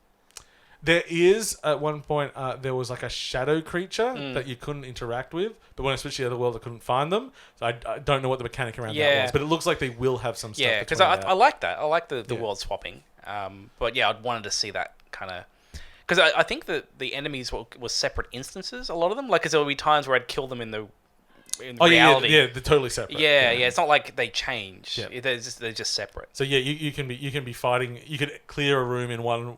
There is, at one point, there was like a shadow creature that you couldn't interact with, but when I switched to the other world, I couldn't find them. So I don't know what the mechanic around that was, but it looks like they will have some stuff. Yeah, because I like that. I like the world swapping. But yeah, I wanted to see that kind of... Because I think that the enemies were separate instances, a lot of them. Like, 'cause there would be times where I'd kill them in the in Oh reality. yeah, they're totally separate. Yeah, it's not like they change. Yeah. They're just separate. So yeah, you can be fighting. You could clear a room in one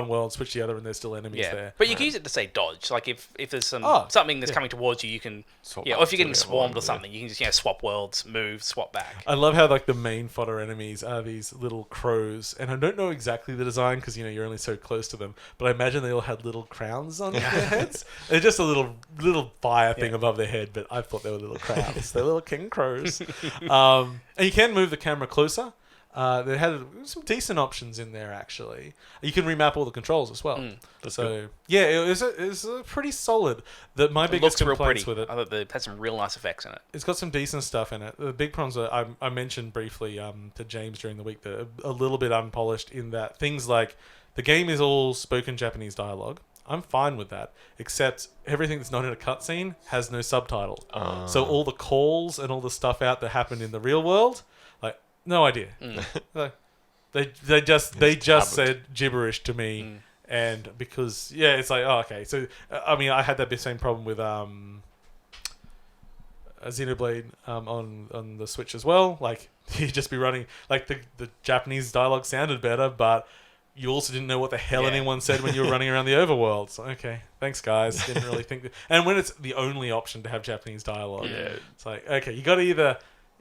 world, switch to the other, and there's still enemies there. But you can use it to say dodge. Like if there's Oh, something that's coming towards you, you can Swap or back if you're to getting the other swarmed one, or something, you can just swap worlds, move, swap back. I love how like the main fodder enemies are these little crows, and I don't know exactly the design because you're only so close to them. But I imagine they all had little crowns on their heads. They're just a little fire thing above their head, but I thought they were little crowns. They're little king crows. And you can move the camera closer. They had some decent options in there actually. You can remap all the controls as well. So yeah, it was pretty solid. My It biggest looks real complaints pretty. with it. I thought it had some real nice effects in it. It's got some decent stuff in it. The big problems are, I mentioned briefly to James during the week, that a little bit unpolished in that things like the game is all spoken Japanese dialogue. I'm fine with that, except everything that's not in a cutscene has no subtitle. So all the calls and all the stuff out that happened in the real world, like no idea. Like, they just said gibberish to me, and because it's like, oh, okay. So I mean, I had that same problem with Xenoblade on the Switch as well. Like you'd just be running, like the Japanese dialogue sounded better, but you also didn't know what the hell anyone said when you were running around the overworld. So, okay, thanks guys. Didn't really think and when it's the only option to have Japanese dialogue, it's like, okay, you gotta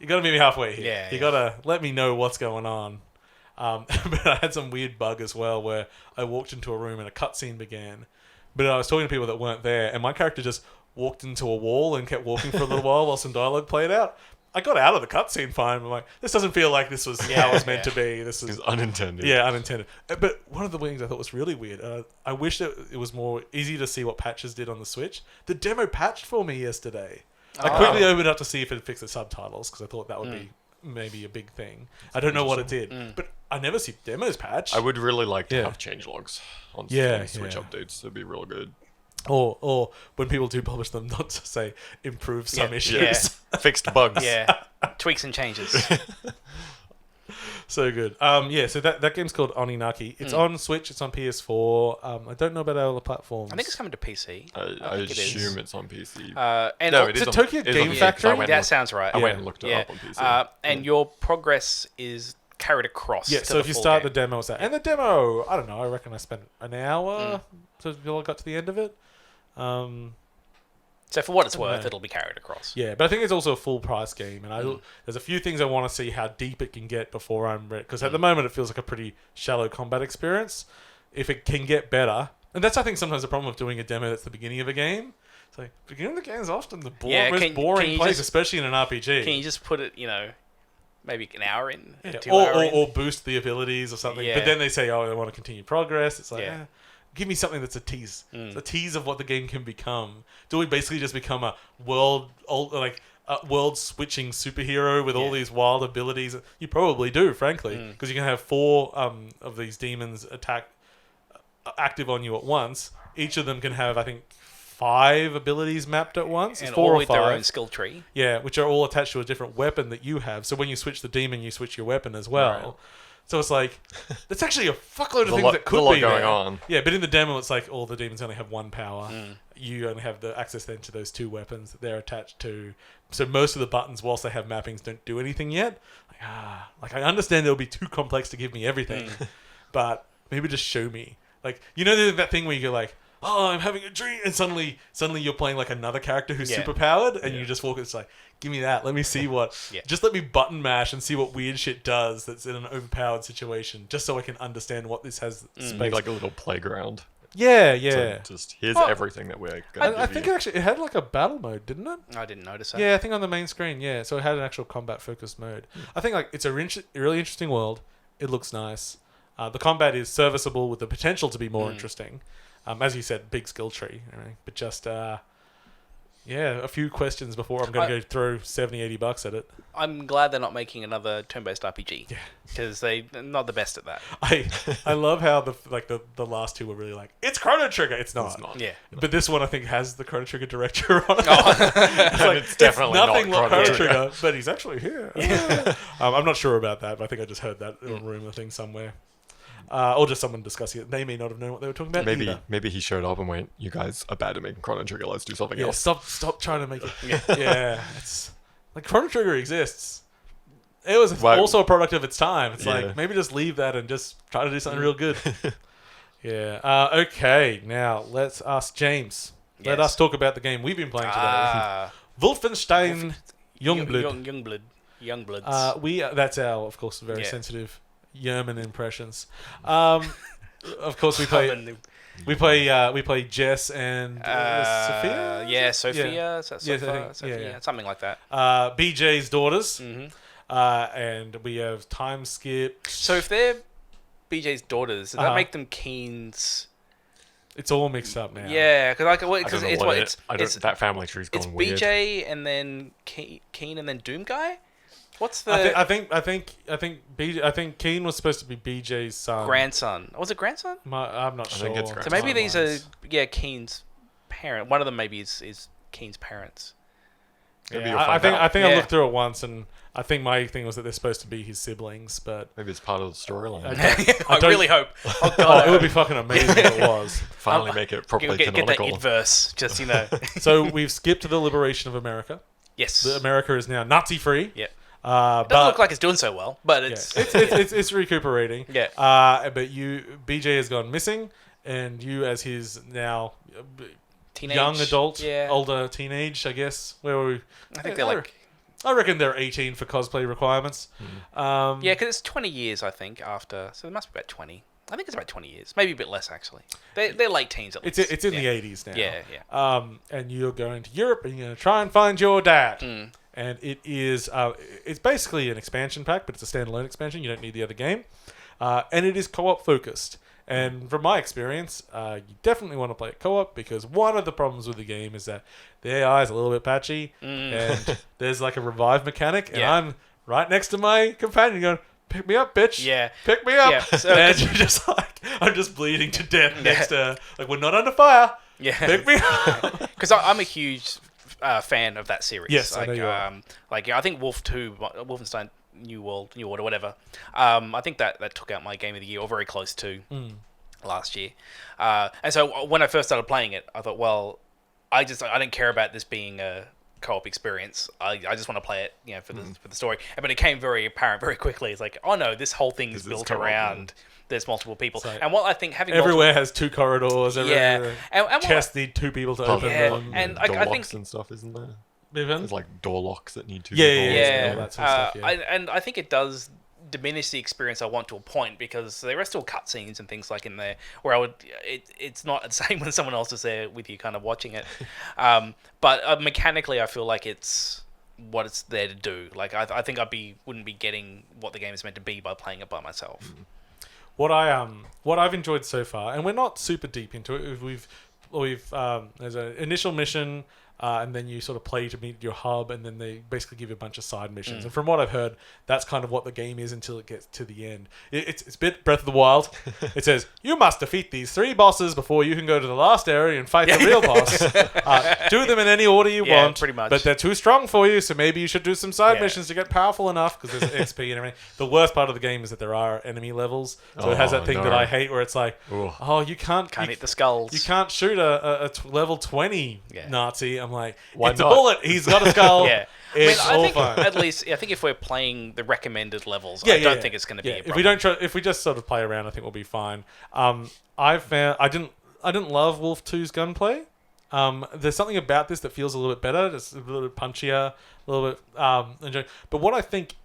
meet me halfway here. You gotta let me know what's going on. But I had some weird bug as well where I walked into a room and a cutscene began, but I was talking to people that weren't there, and my character just walked into a wall and kept walking for a little while some dialogue played out. I got out of the cutscene fine. I'm like, this doesn't feel like this was how it was meant to be. This is unintended. Yeah, unintended. But one of the things I thought was really weird, I wish that it was more easy to see what patches did on the Switch. The demo patched for me yesterday. I quickly opened up to see if it fixed the subtitles because I thought that would be maybe a big thing. I don't know what it did, but I never see demos patch. I would really like to have changelogs on Switch updates. It'd be real good. Or when people do publish them, not to say improve some issues. Fixed bugs. Tweaks and changes. So good. So that game's called OniNaki. It's on Switch. It's on PS4. I don't know about other platforms. I think it's coming to PC. I assume it's on PC. And no, it's a Tokyo Game Factory. That sounds right. I went and looked it up on PC. And your progress is carried across. Yeah, to so the if you full start game. the demo, and the demo, I don't know, I reckon I spent an hour until I got to the end of it. So for what it's worth, it'll be carried across. Yeah, but I think it's also a full price game, and there's a few things I want to see how deep it can get before I'm ready. Because at the moment, it feels like a pretty shallow combat experience. If it can get better, and that's I think sometimes the problem with doing a demo that's the beginning of a game. It's like beginning of the game is often the most boring place, especially in an RPG. Can you just put it, maybe an hour in, or boost the abilities or something? But then they say, oh, they want to continue progress. It's like. Give me something that's a tease. It's a tease of what the game can become. Do we basically just become a world-switching superhero with all these wild abilities? You probably do, frankly, because you can have 4 of these demons active on you at once. Each of them can have, I think, 5 abilities mapped at once. And 4 all or with 5. their own skill tree. Yeah, which are all attached to a different weapon that you have. So when you switch the demon, you switch your weapon as well. Right. So it's like, that's actually a fuckload of things that could be going on. Yeah, but in the demo, it's like all the demons only have 1 power. You only have the access then to those 2 weapons that they're attached to. So most of the buttons, whilst they have mappings, don't do anything yet. I understand it'll be too complex to give me everything, but maybe just show me. Like, that thing where you go like, oh, I'm having a dream, and suddenly you're playing like another character who's super powered, and you just walk. It's like, give me that. Let me see what. Just let me button mash and see what weird shit does that's in an overpowered situation, just so I can understand what this has. Space. Like a little playground. Yeah. So just here's everything that we're going to I think it had like a battle mode, didn't it? I didn't notice that. Yeah, I think on the main screen. Yeah, so it had an actual combat focused mode. I think like it's a really interesting world. It looks nice. The combat is serviceable with the potential to be more interesting. As you said, big skill tree, but just a few questions before I'm going to go throw $70-$80 at it. I'm glad they're not making another turn-based RPG. Yeah, because they're not the best at that. I love how the last 2 were really like, it's Chrono Trigger. It's not. Yeah, but this one I think has the Chrono Trigger director on it. It's definitely nothing not like Chrono Trigger, but he's actually here. I'm not sure about that, but I think I just heard that in a rumor thing somewhere. or just someone discussing it. They may not have known what they were talking about. either. Maybe he showed up and went, "You guys are bad at making Chrono Trigger. Let's do something Yeah, else." stop trying to make it. Yeah, it's like Chrono Trigger exists. It was Right. also a product of its time. It's Yeah. like maybe just leave that and just try to do something real good. Yeah. Okay. Now let's ask James. Let Yes. us talk about the game we've been playing today. Wolfenstein Youngblood. Youngblood. That's our, of course, very Yeah. sensitive Yerman impressions. Of course, we play Jess and Sophia. Yeah, Sophia. Yeah. Is that Yes, I Sophia? think- Sophia? yeah. Something like that. BJ's daughters, Hmm. and we have time skip. So if they're BJ's daughters, does that Uh-huh. make them Keens? It's all mixed up now. Yeah, because I don't it's know what it- I don't, it's that family tree's it's gone weird. BJ and then Keen and then Doom Guy. What's the I think Keen was supposed to be BJ's son. grandson? Was it grandson? I'm not I sure. think it's So grandson. maybe these are Timelines. Keen's parent. One of them maybe is Keen's parents. Maybe Yeah, you'll I find think out. I think I Yeah. looked through it once, and I think my thing was that they're supposed to be his siblings, but Maybe it's part of the storyline. I don't- really hope. Oh oh, god, it would be fucking amazing if it was. Finally make it properly get that canonical. id verse. Just So we've skipped to the liberation of America. yes. America is now Nazi free. Yeah. But Doesn't look like it's doing so well, but yeah, it's it's recuperating. Yeah. But BJ has gone missing, and you as his now teenage, young adult, Yeah. older teenage, I guess. Where were we? I think they're like I reckon they're 18 for cosplay requirements. yeah, because it's 20 years I think after, so it must be about 20. I think it's about 20 years, maybe a bit less actually. They're late teens at least. It's in yeah. the 80s now. Yeah. And you're going to Europe, and you're going to try and find your dad. Mm. And it is it's basically an expansion pack, but it's a standalone expansion. You don't need the other game, and it is co-op focused. And from my experience, you definitely want to play it co-op, because one of the problems with the game is that the AI is a little bit patchy, and there's like a revive mechanic, and Yeah. I'm right next to my companion going, "Pick me up, bitch! Yeah. Pick me up!" Yeah, so- and you're just like, I'm just bleeding to death next to her. Like, we're not under fire. Yeah. Pick me up. Because I'm a huge fan of that series. Yes, I like, know you are. Like I think Wolfenstein New Order, whatever. I think that took out my game of the year, or very close to last year. And so when I first started playing it, I thought, well, I don't care about this being a co-op experience. I just want to play it, for the story. But it became very apparent very quickly. It's like, oh no, this whole thing is This is built co-op, around. There's multiple people, It's like and what I think having Everywhere has two corridors. Yeah. And what chests need two people to open Yeah, them. and door I think- locks and stuff, isn't there? Even? There's like door locks that need two Yeah, people. yeah. yeah, all that sort of stuff, yeah. I think it does diminish the experience I want to a point, because there are still cutscenes and things like in there where it's not the same when someone else is there with you, kind of watching it. But mechanically, I feel like it's what it's there to do. Like I think wouldn't be getting what the game is meant to be by playing it by myself. What I've enjoyed so far, and we're not super deep into it. We've there's an initial mission, and then you sort of play to meet your hub, and then they basically give you a bunch of side missions. And from what I've heard, that's kind of what the game is until it gets to the end. It's a bit Breath of the Wild. It says, you must defeat these 3 bosses before you can go to the last area and fight the real boss. Do them in any order you Yeah, want, pretty much. but they're too strong for you, so maybe you should do some side Yeah. missions to get powerful enough, because there's XP and everything. The worst part of the game is that there are enemy levels, so it has that Oh, thing no. that I hate, where it's like, Ooh. oh, you can't Hit the skulls. you can't shoot a level 20 Yeah. Nazi. I'm like, Why it's not? a bullet. He's got a skull. Yeah. It's I all think fine. at least I think if we're playing the recommended levels, Yeah, I yeah, don't yeah. think it's going to be Yeah, a if problem. if we just sort of play around, I think we'll be fine. I didn't love Wolf 2's gunplay. There's something about this that feels a little bit better. It's a little bit punchier, a little bit enjoying. But what I think,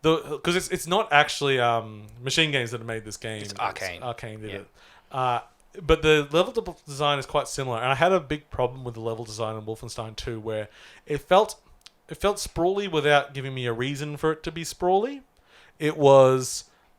because it's not actually Machine Games that have made this game. It's Arcane. Arcane did Yeah. it. But the level design is quite similar, and I had a big problem with the level design in Wolfenstein 2, where it felt sprawly without giving me a reason for it to be sprawly.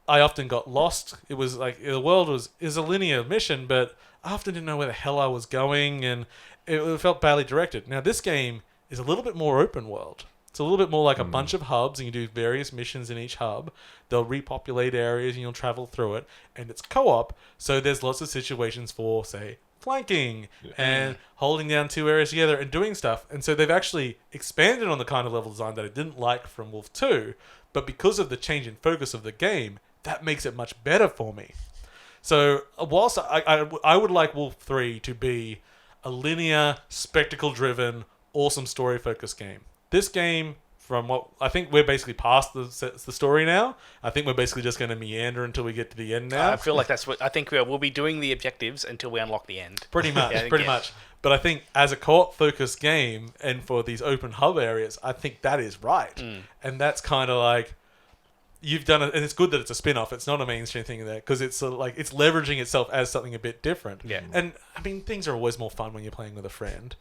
I often got lost. It was like the world is a linear mission, but I often didn't know where the hell I was going, and it felt badly directed. Now this game is a little bit more open world. It's a little bit more like a bunch of hubs, and you do various missions in each hub. They'll repopulate areas, and you'll travel through it. And it's co-op, so there's lots of situations for, say, flanking and holding down 2 areas together and doing stuff. And so they've actually expanded on the kind of level design that I didn't like from Wolf 2, but because of the change in focus of the game, that makes it much better for me. So whilst I would like Wolf 3 to be a linear, spectacle-driven, awesome story-focused game. This game, from what I think we're basically past the story now. I think we're basically just going to meander until we get to the end now. I feel like that's what I think we'll be doing the objectives until we unlock the end. Pretty much, pretty much. But I think as a co-op-focused game and for these open hub areas, I think that is right. And that's kind of like you've done it, and it's good that it's a spin-off. It's not a mainstream thing there because it's sort of like it's leveraging itself as something a bit different. Yeah. And I mean, things are always more fun when you're playing with a friend,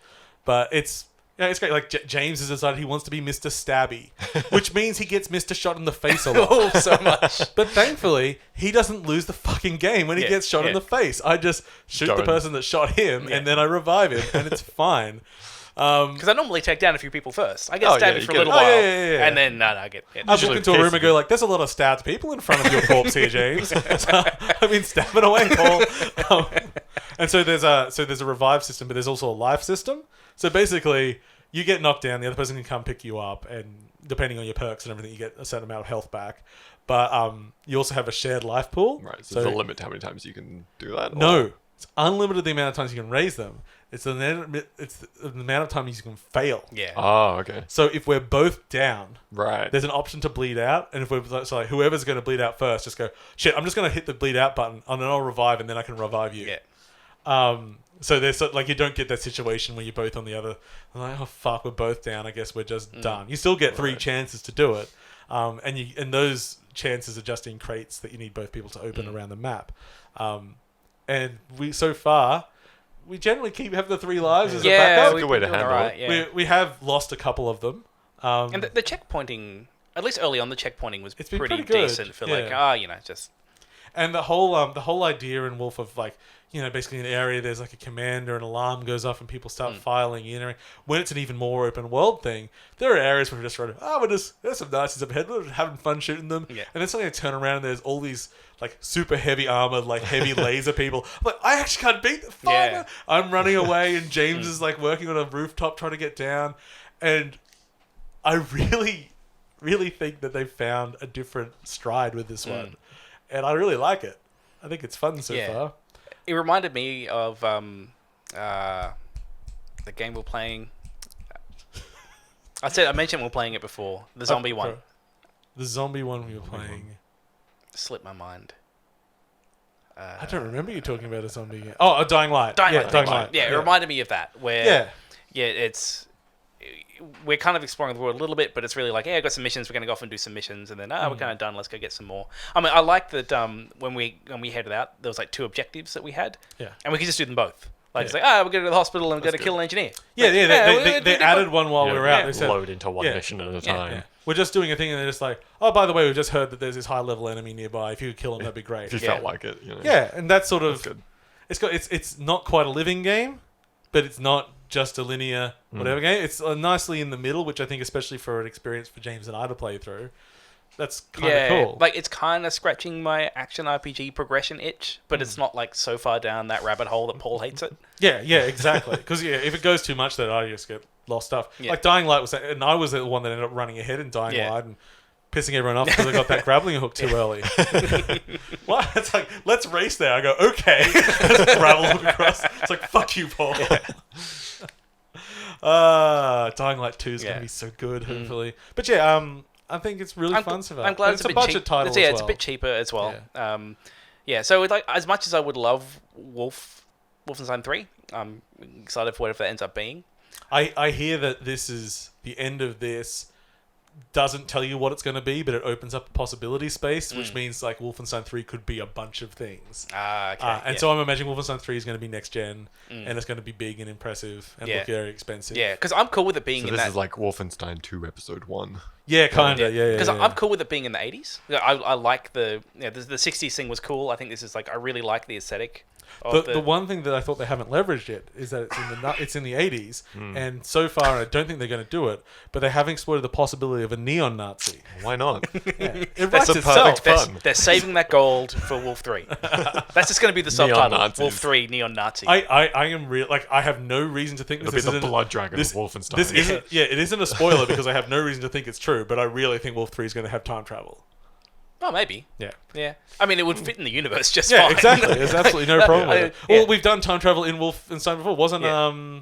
but it's great. Like James has decided he wants to be Mr. Stabby, which means he gets Mr. Shot in the face a lot. Oh, so much. But thankfully, he doesn't lose the fucking game when he gets shot in the face. I just shoot the person that shot him, and then I revive him, and it's fine. Because I normally take down a few people first. I get stabbed for a little while, and then I get. I walk into a room and go like, "There's a lot of stabbed people in front of your corpse here, James." So, I've been stabbing away, Paul. And so there's a revive system, but there's also a life system. So basically, you get knocked down, the other person can come pick you up, and depending on your perks and everything, you get a certain amount of health back. But you also have a shared life pool. Right. So there's a limit to how many times you can do that. No, it's unlimited the amount of times you can raise them. It's the amount of times you can fail. Yeah. Oh, okay. So if we're both down, Right. there's an option to bleed out, and if we're so like whoever's going to bleed out first, just go shit. I'm just going to hit the bleed out button, and then I'll revive, and then I can revive you. Yeah. So there's like you don't get that situation where you're both on the other. Like, oh fuck, we're both down. I guess we're just done. You still get 3 chances to do it, and those chances are just in crates that you need both people to open around the map. And we so far. We generally have the 3 lives as a backup. That's a good way to handle it. Yeah. We have lost a couple of them. And the checkpointing, at least early on, the checkpointing was It's been pretty good. decent for just... And the whole idea in Wolf of like, basically an area there's like a commander, an alarm goes off and people start filing in. When it's an even more open world thing, there are areas where we're just running, there's some Nazis up ahead, we're having fun shooting them. Yeah. And then suddenly I turn around and there's all these like super heavy armored, like heavy laser people. I'm like, I actually can't beat the fire. Yeah. I'm running away and James is like working on a rooftop trying to get down. And I really, really think that they've found a different stride with this one. And I really like it. I think it's fun so far. It reminded me of the game we're playing. I mentioned we're playing it before. The zombie one. The zombie one we were playing. Slipped my mind. I don't remember you talking about a zombie game. Oh, a Dying Light. Dying Light. Light. Yeah, it reminded me of that. Where it's... We're kind of exploring the world a little bit, but it's really like, I got some missions. We're going to go off and do some missions, and then we're kind of done. Let's go get some more. I mean, I like that when we headed out, there was like 2 objectives that we had, and we could just do them both. Like it's like, we're going to the hospital and we're going to kill an engineer. They added one while we were out. They said, load into one mission at a time. Yeah. We're just doing a thing, and they're just like, oh, by the way, we've just heard that there's this high level enemy nearby. If you could kill him, that'd be great. If you felt like it, Yeah, and that's sort of that's good. It's not quite a living game, but it's not just a linear whatever game. It's nicely in the middle, which I think, especially for an experience for James and I to play through, that's kind of cool. Like it's kind of scratching my action RPG progression itch, but it's not like so far down that rabbit hole that Paul hates it. Yeah, exactly. Because if it goes too much, then I just get lost stuff. Yeah. Like Dying Light and I was the one that ended up running ahead in Dying Light and pissing everyone off because I got that grappling hook too early. What? It's like, let's race there. I go, okay. Just gravel hook across. It's like, fuck you, Paul. Dying Light 2 is going to be so good, hopefully. But I think it's really fun so far. I'm glad it's a budget title as well. It's a bit cheaper as well. So like, as much as I would love Wolfenstein 3, I'm excited for whatever that ends up being. I hear that this is the end of this. Doesn't tell you what it's going to be, but it opens up a possibility space, which means like Wolfenstein 3 could be a bunch of things. So I'm imagining Wolfenstein 3 is going to be next gen, and it's going to be big and impressive and look very expensive. Yeah, because I'm cool with it being this is like Wolfenstein 2 Episode 1. Yeah, kind of. Yeah. Because I'm cool with it being in the 80s. I like the 60s thing was cool. I think this is like, I really like the aesthetic. The one thing that I thought they haven't leveraged yet is that it's in the 80s, and so far I don't think they're going to do it, but they have explored the possibility of a neon Nazi. Why not? It writes itself. They're saving that gold for Wolf 3. That's just going to be the subtitle. Wolf 3 Neon Nazi. I am real. Like, I have no reason to think this is the blood dragon of Wolfenstein. This isn't. Yeah, it isn't a spoiler because I have no reason to think it's true, but I really think Wolf 3 is going to have time travel. Oh, maybe. Yeah. Yeah. I mean, it would fit in the universe just Yeah, fine. exactly. There's absolutely no problem with it. Yeah. Well, we've done time travel in Wolfenstein before. Wasn't Yeah.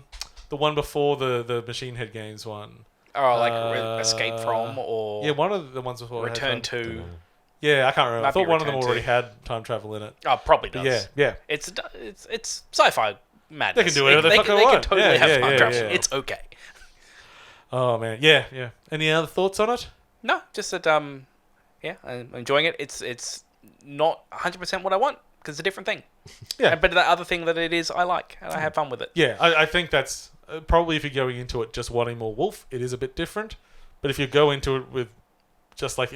the one before the Machine Head Games one? Or like Escape From, or Yeah, one of the ones before. Return had to. Yeah, I can't remember. I Might be thought one of them Return already to. had time travel in it. Oh, probably But does. yeah. It's sci-fi madness. They can do whatever they fucking They want. can totally Yeah, have yeah, time yeah, travel. yeah. It's okay. Oh man, yeah. Any other thoughts on it? No, just that I'm enjoying it. It's not 100% what I want because it's a different thing. Yeah. But the other thing that it is, I like and I have fun with it. Yeah, I think that's probably if you're going into it just wanting more Wolf, it is a bit different. But if you go into it with just like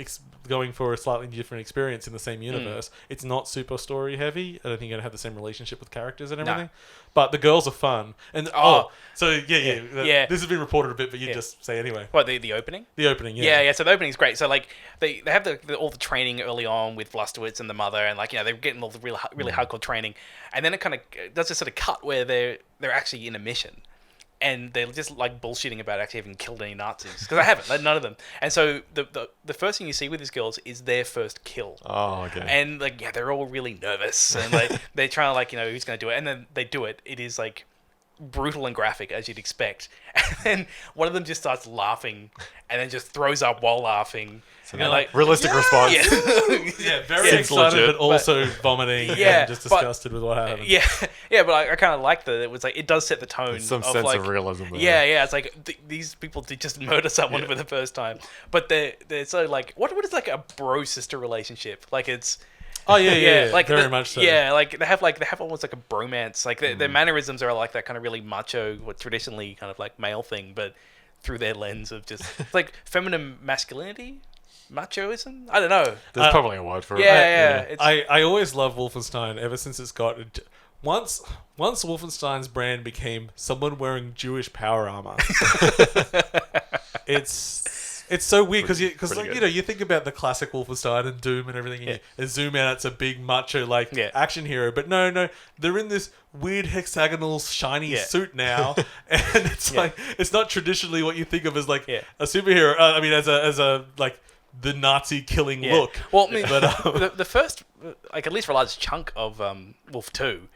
going for a slightly different experience in the same universe, it's not super story heavy. I don't think you're going to have the same relationship with characters and everything. No. But the girls are fun. And so Yeah. this has been reported a bit, but you just say anyway. What, the opening? The opening, yeah. Yeah. So the opening's great. So like they have all the training early on with Blustowitz and the mother, and like they're getting all the really hardcore training, and then it kind of does this sort of cut where they're actually in a mission. And they're just like bullshitting about actually having killed any Nazis because I haven't, none of them. And so the first thing you see with these girls is their first kill. Oh, okay. And like they're all really nervous and like they're trying to like who's gonna do it, and then they do it. It is like brutal and graphic as you'd expect. And then one of them just starts laughing and then just throws up while laughing. So and like realistic response. Yeah, very Seems excited, legit. but also vomiting Yeah, and just disgusted with what happened. Yeah, but I kind of like that. It was like it does set the tone. There's some of sense like, of realism there. Yeah. It's like these people did just murder someone for the first time, but they're so like what is like a bro sister relationship? Like it's. Oh yeah, like very much so. Yeah, like they have almost like a bromance. Like their mannerisms are like that kind of really macho, or traditionally kind of like male thing, but through their lens of just it's like feminine masculinity, machoism. I don't know. There's probably a word for it. Yeah. It's, I always love Wolfenstein ever since it's got once Wolfenstein's brand became someone wearing Jewish power armor. It's so weird because Pretty good. you think about the classic Wolfenstein and Doom and everything, and you zoom out, it's a big macho action hero, but no, they're in this weird hexagonal shiny suit now, and it's like it's not traditionally what you think of as like a superhero. I mean, as a like the Nazi killing look. Well, I mean, but the first like at least for a large chunk of Wolf 2.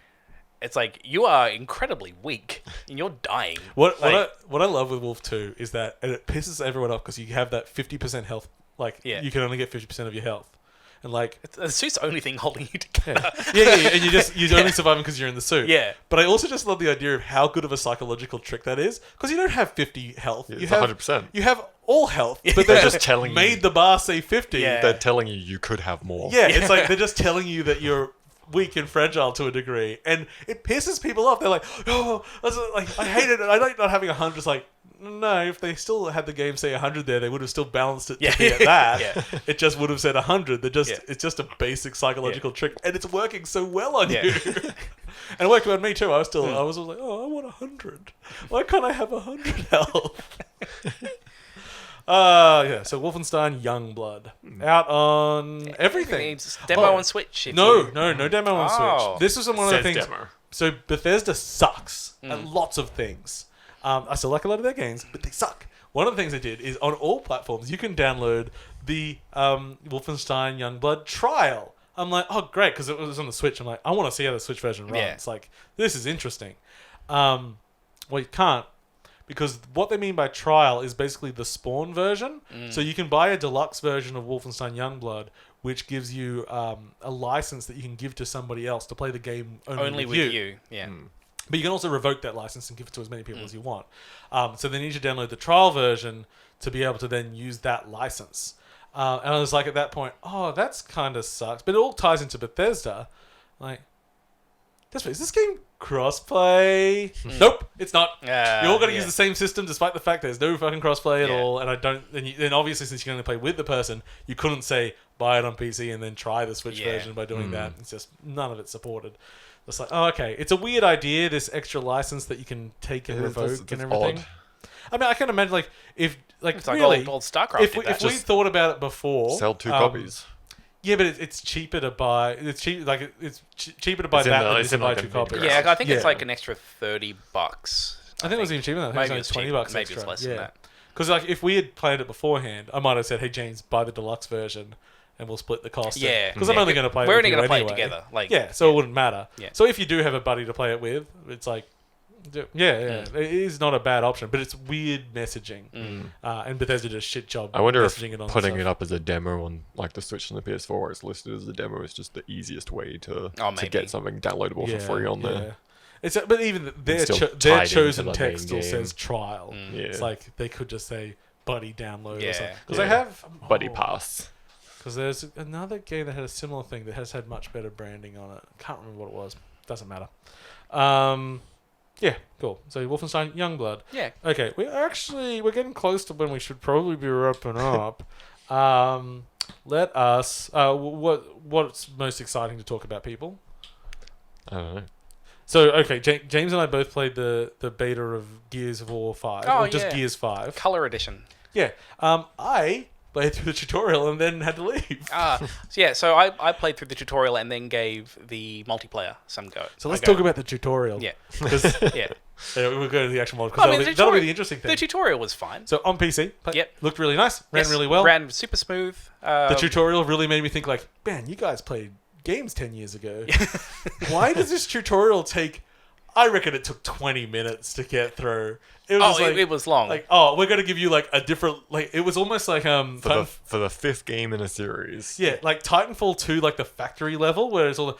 It's like you are incredibly weak and you're dying. What I love with Wolf 2 is that, and it pisses everyone off because you have that 50% health. Like you can only get 50% of your health, and like the suit's the only thing holding you together. and you're only surviving because you're in the suit. Yeah. But I also just love the idea of how good of a psychological trick that is because you don't have 50 health. It's You have 100%. You have all health, but they're just telling you. made the bar say 50. Yeah. They're telling you could have more. Yeah, it's like they're just telling you that you're weak and fragile to a degree, and it pisses people off. They're like, "Oh, I hate it. I like not having 100." It's like, no, if they still had the game say 100 there, they would have still balanced it to be at that. It just would have said 100. It's just a basic psychological trick, and it's working so well on you. And it worked on me too. I was like, oh, I want 100. Why can't I have 100 health? So Wolfenstein Youngblood out on everything. It's demo on Switch. No demo on Oh. Switch. This was one of the Says things. demo. So Bethesda sucks at lots of things. I still like a lot of their games, but they suck. One of the things they did is on all platforms you can download the Wolfenstein Youngblood trial. I'm like, oh great, because it was on the Switch. I'm like, I want to see how the Switch version runs. Yeah. Like, this is interesting. Well, you can't. Because what they mean by trial is basically the spawn version. So you can buy a deluxe version of Wolfenstein Youngblood, which gives you a license that you can give to somebody else to play the game only with you. Yeah. But you can also revoke that license and give it to as many people as you want. So they need to download the trial version to be able to then use that license. And I was like, at that point, oh, that's kind of sucks. But it all ties into Bethesda. Like, is this game crossplay? Nope, it's not. You're all going to use the same system, despite the fact there's no fucking crossplay at all. And I don't. Then obviously, since you can only play with the person, you couldn't say buy it on PC and then try the Switch version by doing that. It's just none of it's supported. It's like, oh, okay, it's a weird idea. This extra license that you can take and revoke and everything. Odd. I mean, I can imagine if It's like really, old StarCraft. if we thought about it before, Sell 2 copies. Yeah, but it's cheaper to buy. It's cheap. Like it's cheaper to buy It's in that the- than it it's is to in buy like 2 a copies. mid-range. Yeah, I think it's Yeah. like an extra $30. I think it was even cheaper than that. I think Maybe it was only $20 maybe extra. it's less than that. Because like if we had played it beforehand, I might have said, "Hey James, buy the deluxe version," and we'll split the cost. Yeah. Because I'm only going to play. We're it only going to play it together. So it wouldn't matter. Yeah. So if you do have a buddy to play it with, it's like, it is not a bad option, but it's weird messaging. And Bethesda did a shit job. I wonder if messaging putting it up as a demo on like the Switch and the PS4 where it's listed as a demo is just the easiest way to get something downloadable for free on there. But even their chosen text still says trial. It's like they could just say buddy download or something. Because they have buddy pass. Because there's another game that had a similar thing that has had much better branding on it. Can't remember what it was. Doesn't matter. Yeah, cool. So Wolfenstein Youngblood. Yeah. Okay, we're getting close to when we should probably be wrapping up. Let us. What's most exciting to talk about, people? I don't know. So okay, James and I both played the beta of Gears of War 5, or just Gears 5. Color edition. Yeah. I played through the tutorial and then had to leave. So I played through the tutorial and then gave the multiplayer some go. So let's talk about the tutorial. Yeah. We'll go to the actual mod because that'll be the interesting thing. The tutorial was fine. So on PC, looked really nice, ran really well. Ran super smooth. The tutorial really made me think like, man, you guys played games 10 years ago. Why does this tutorial take... I reckon it took 20 minutes to get through. It was long. Like, we're going to give you like a different... Like, it was almost like... For the fifth game in a series. Yeah, like Titanfall 2, like the factory level, where it's all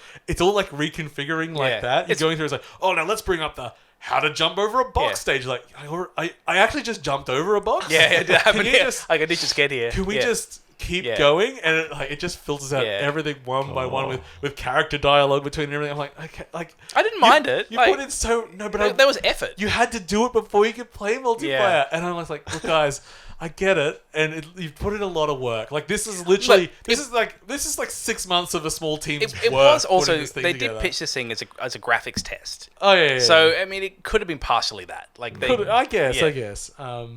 like reconfiguring like that. You're going through, it's like, now let's bring up the how to jump over a box stage. Like, I actually just jumped over a box. Yeah, it happened. I got just scared here. Can we just keep going? And it just filters out everything one by one with character dialogue between everything. I'm like, okay, like I didn't mind it. You put in there was effort. You had to do it before you could play multiplayer, and I was like, look, guys. I get it, and you've put in a lot of work. Like this is literally this is like 6 months of a small team's work. It was also they did pitch this thing as a graphics test. Oh yeah. So I mean, it could have been partially that. Like I guess. I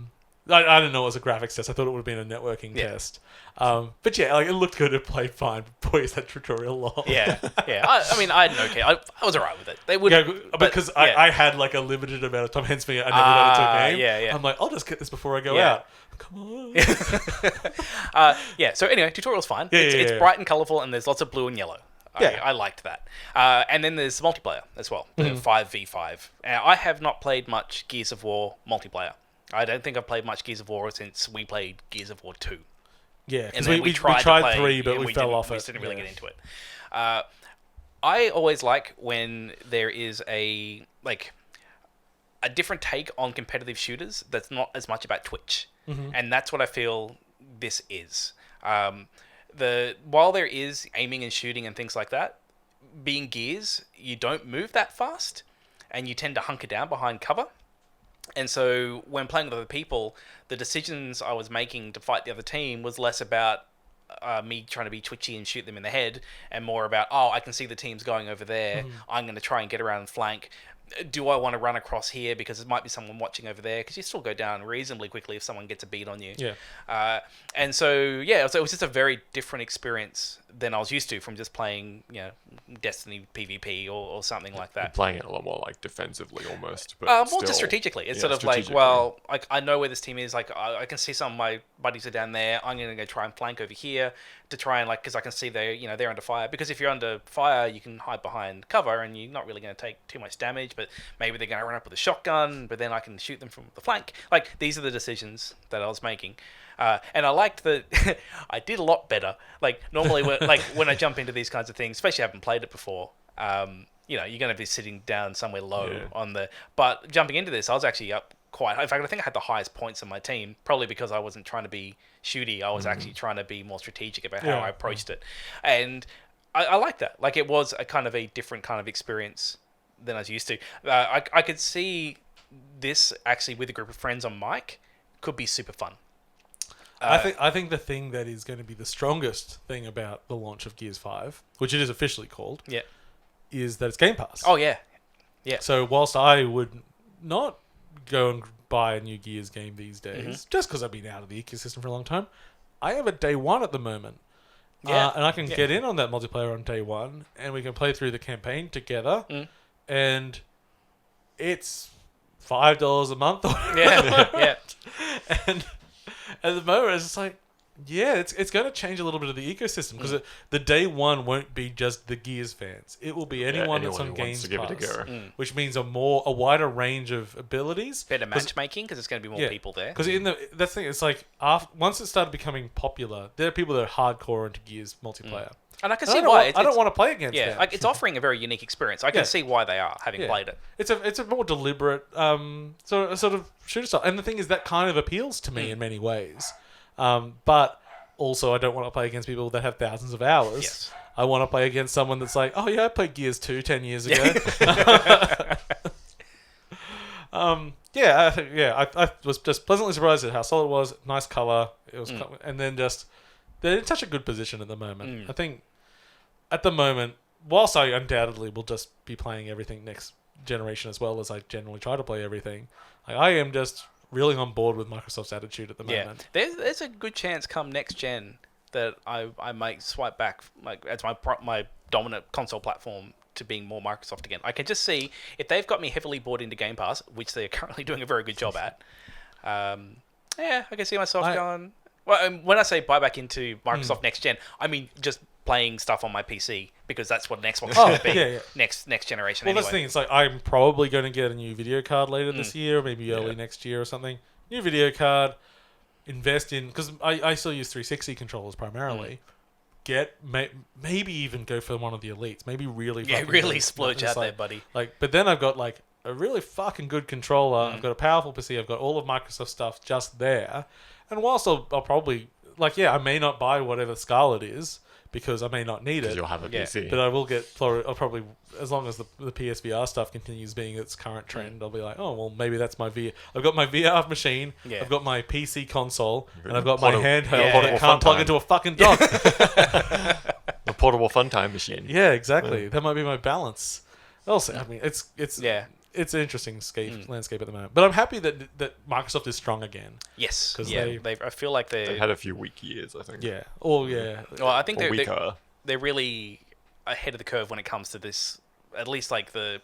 didn't know it was a graphics test. I thought it would have been a networking test. But yeah, like it looked good. It played fine. But boy, is that tutorial long. Yeah. I mean, I didn't I was alright with it. They would because I had like a limited amount of time. Hence me, I never got into a game. Yeah. I'm like, I'll just get this before I go out. Come on. So anyway, tutorial's fine. It's bright and colourful, and there's lots of blue and yellow. I liked that. And then there's multiplayer as well, the 5v5. I have not played much Gears of War multiplayer. I don't think I've played much Gears of War since we played Gears of War 2. Yeah, because we tried 3, but we fell off it. We didn't really get into it. I always like when there is a different take on competitive shooters that's not as much about Twitch. And that's what I feel this is. While there is aiming and shooting and things like that, being Gears, you don't move that fast, and you tend to hunker down behind cover. And so when playing with other people, the decisions I was making to fight the other team was less about me trying to be twitchy and shoot them in the head, and more about, I can see the team's going over there. I'm going to try and get around and flank. Do I want to run across here because there might be someone watching over there? Because you still go down reasonably quickly if someone gets a beat on you. Yeah. And so it was just a very different experience than I was used to from just playing, Destiny PvP or something like that. You're playing it a lot more like defensively almost, but more just strategically. It's sort of like, I know where this team is. Like I can see some of my buddies are down there. I'm going to go try and flank over here to try and because I can see they're under fire. Because if you're under fire, you can hide behind cover and you're not really going to take too much damage. But maybe they're going to run up with a shotgun. But then I can shoot them from the flank. Like these are the decisions that I was making. And I liked that I did a lot better. Like normally, when I jump into these kinds of things, especially I haven't played it before, you're going to be sitting down somewhere low on the. But jumping into this, I was actually up quite. In fact, I think I had the highest points on my team, probably because I wasn't trying to be shooty. I was actually trying to be more strategic about how I approached it, and I like that. Like it was a kind of a different kind of experience than I was used to. I could see this actually with a group of friends on mic could be super fun. I think the thing that is going to be the strongest thing about the launch of Gears 5, which it is officially called, is that it's Game Pass. Oh, yeah. So whilst I would not go and buy a new Gears game these days, just because I've been out of the ecosystem for a long time, I have a day one at the moment. Yeah. And I can get in on that multiplayer on day one, and we can play through the campaign together, and it's $5 a month. Yeah. And at the moment, it's just like, Yeah, it's going to change a little bit of the ecosystem because the day one won't be just the Gears fans. It will be anyone that's on who wants Games to give it a Pass, go. which means a wider range of abilities. Better matchmaking because there's going to be more people there. Because that's the thing. It's like once it started becoming popular, there are people that are hardcore into Gears multiplayer. And I can see why. I don't want to play against them. Like, it's offering a very unique experience. I can see why they are, having played it. It's a more deliberate sort of shooter style. And the thing is, that kind of appeals to me in many ways. But also, I don't want to play against people that have thousands of hours. Yes. I want to play against someone that's like, oh yeah, I played Gears 2 10 years ago. I was just pleasantly surprised at how solid it was. Nice color. It was, and then just they're in such a good position at the moment. I think at the moment, whilst I undoubtedly will just be playing everything next generation as well as I generally try to play everything, I am just really on board with Microsoft's attitude at the moment. There's a good chance come next gen that I might swipe back as my dominant console platform to being more Microsoft again. I can just see if they've got me heavily bought into Game Pass, which they're currently doing a very good job at. I can see myself going. Well, when I say buy back into Microsoft next gen, I mean just playing stuff on my PC because that's what an Xbox is going to be next generation. Well, that's the thing. It's like I'm probably going to get a new video card later this year, maybe early next year or something. New video card, invest in because I still use 360 controllers primarily. Maybe even go for one of the elites. Maybe really splurge out there, buddy. But then I've got like a really fucking good controller. I've got a powerful PC. I've got all of Microsoft stuff just there. And whilst I'll probably I may not buy whatever Scarlet is because I may not need it. You'll have a PC. But I will get. I'll probably, as long as the PSVR stuff continues being its current trend, I'll be like, oh well, maybe that's my VR. I've got my VR machine. Yeah. I've got my PC console, and I've got my handheld that can't plug into a fucking dock. The portable fun time machine. Yeah, exactly. That might be my balance. Also, I mean, it's an interesting landscape at the moment. But I'm happy that Microsoft is strong again. Yes. Because I feel like they've had a few weak years, I think. Yeah. Oh, yeah. Well, I think they're really ahead of the curve when it comes to this. At least like the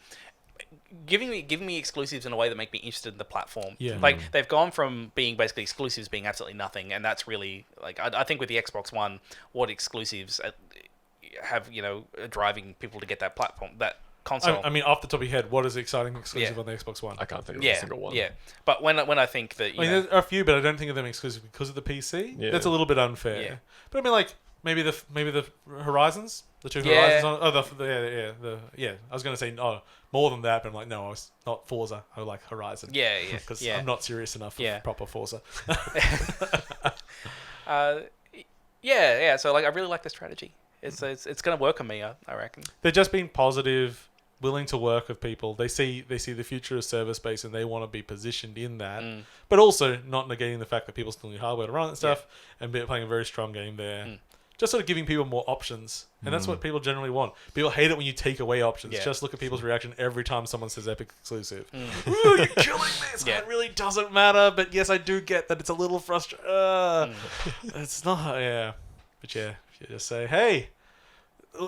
giving me exclusives in a way that make me interested in the platform. Yeah. Like they've gone from being basically exclusives being absolutely nothing, and that's really like I think with the Xbox One, what exclusives have driving people to get that platform console. I mean, off the top of your head, what is the exciting exclusive on the Xbox One? I can't think of a single one. Yeah, but when I think that there are a few, but I don't think of them exclusive because of the PC. Yeah. That's a little bit unfair. Yeah. But I mean, like maybe the Horizons, the two Horizons. I was going to say more than that, but I'm like, no, I was not Forza. I like Horizon. Yeah. Because I'm not serious enough for proper Forza. So like, I really like the strategy. It's going to work on me, I reckon. They're just being positive, willing to work with people. They see the future of service based and they want to be positioned in that, but also not negating the fact that people still need hardware to run it and stuff, and playing a very strong game there. Just sort of giving people more options, and that's what people generally want. People hate it when you take away options. Just look at people's reaction every time someone says Epic exclusive. Ooh, you're killing me. It really doesn't matter, but yes, I do get that it's a little frustrating. It's not, but you just say, hey.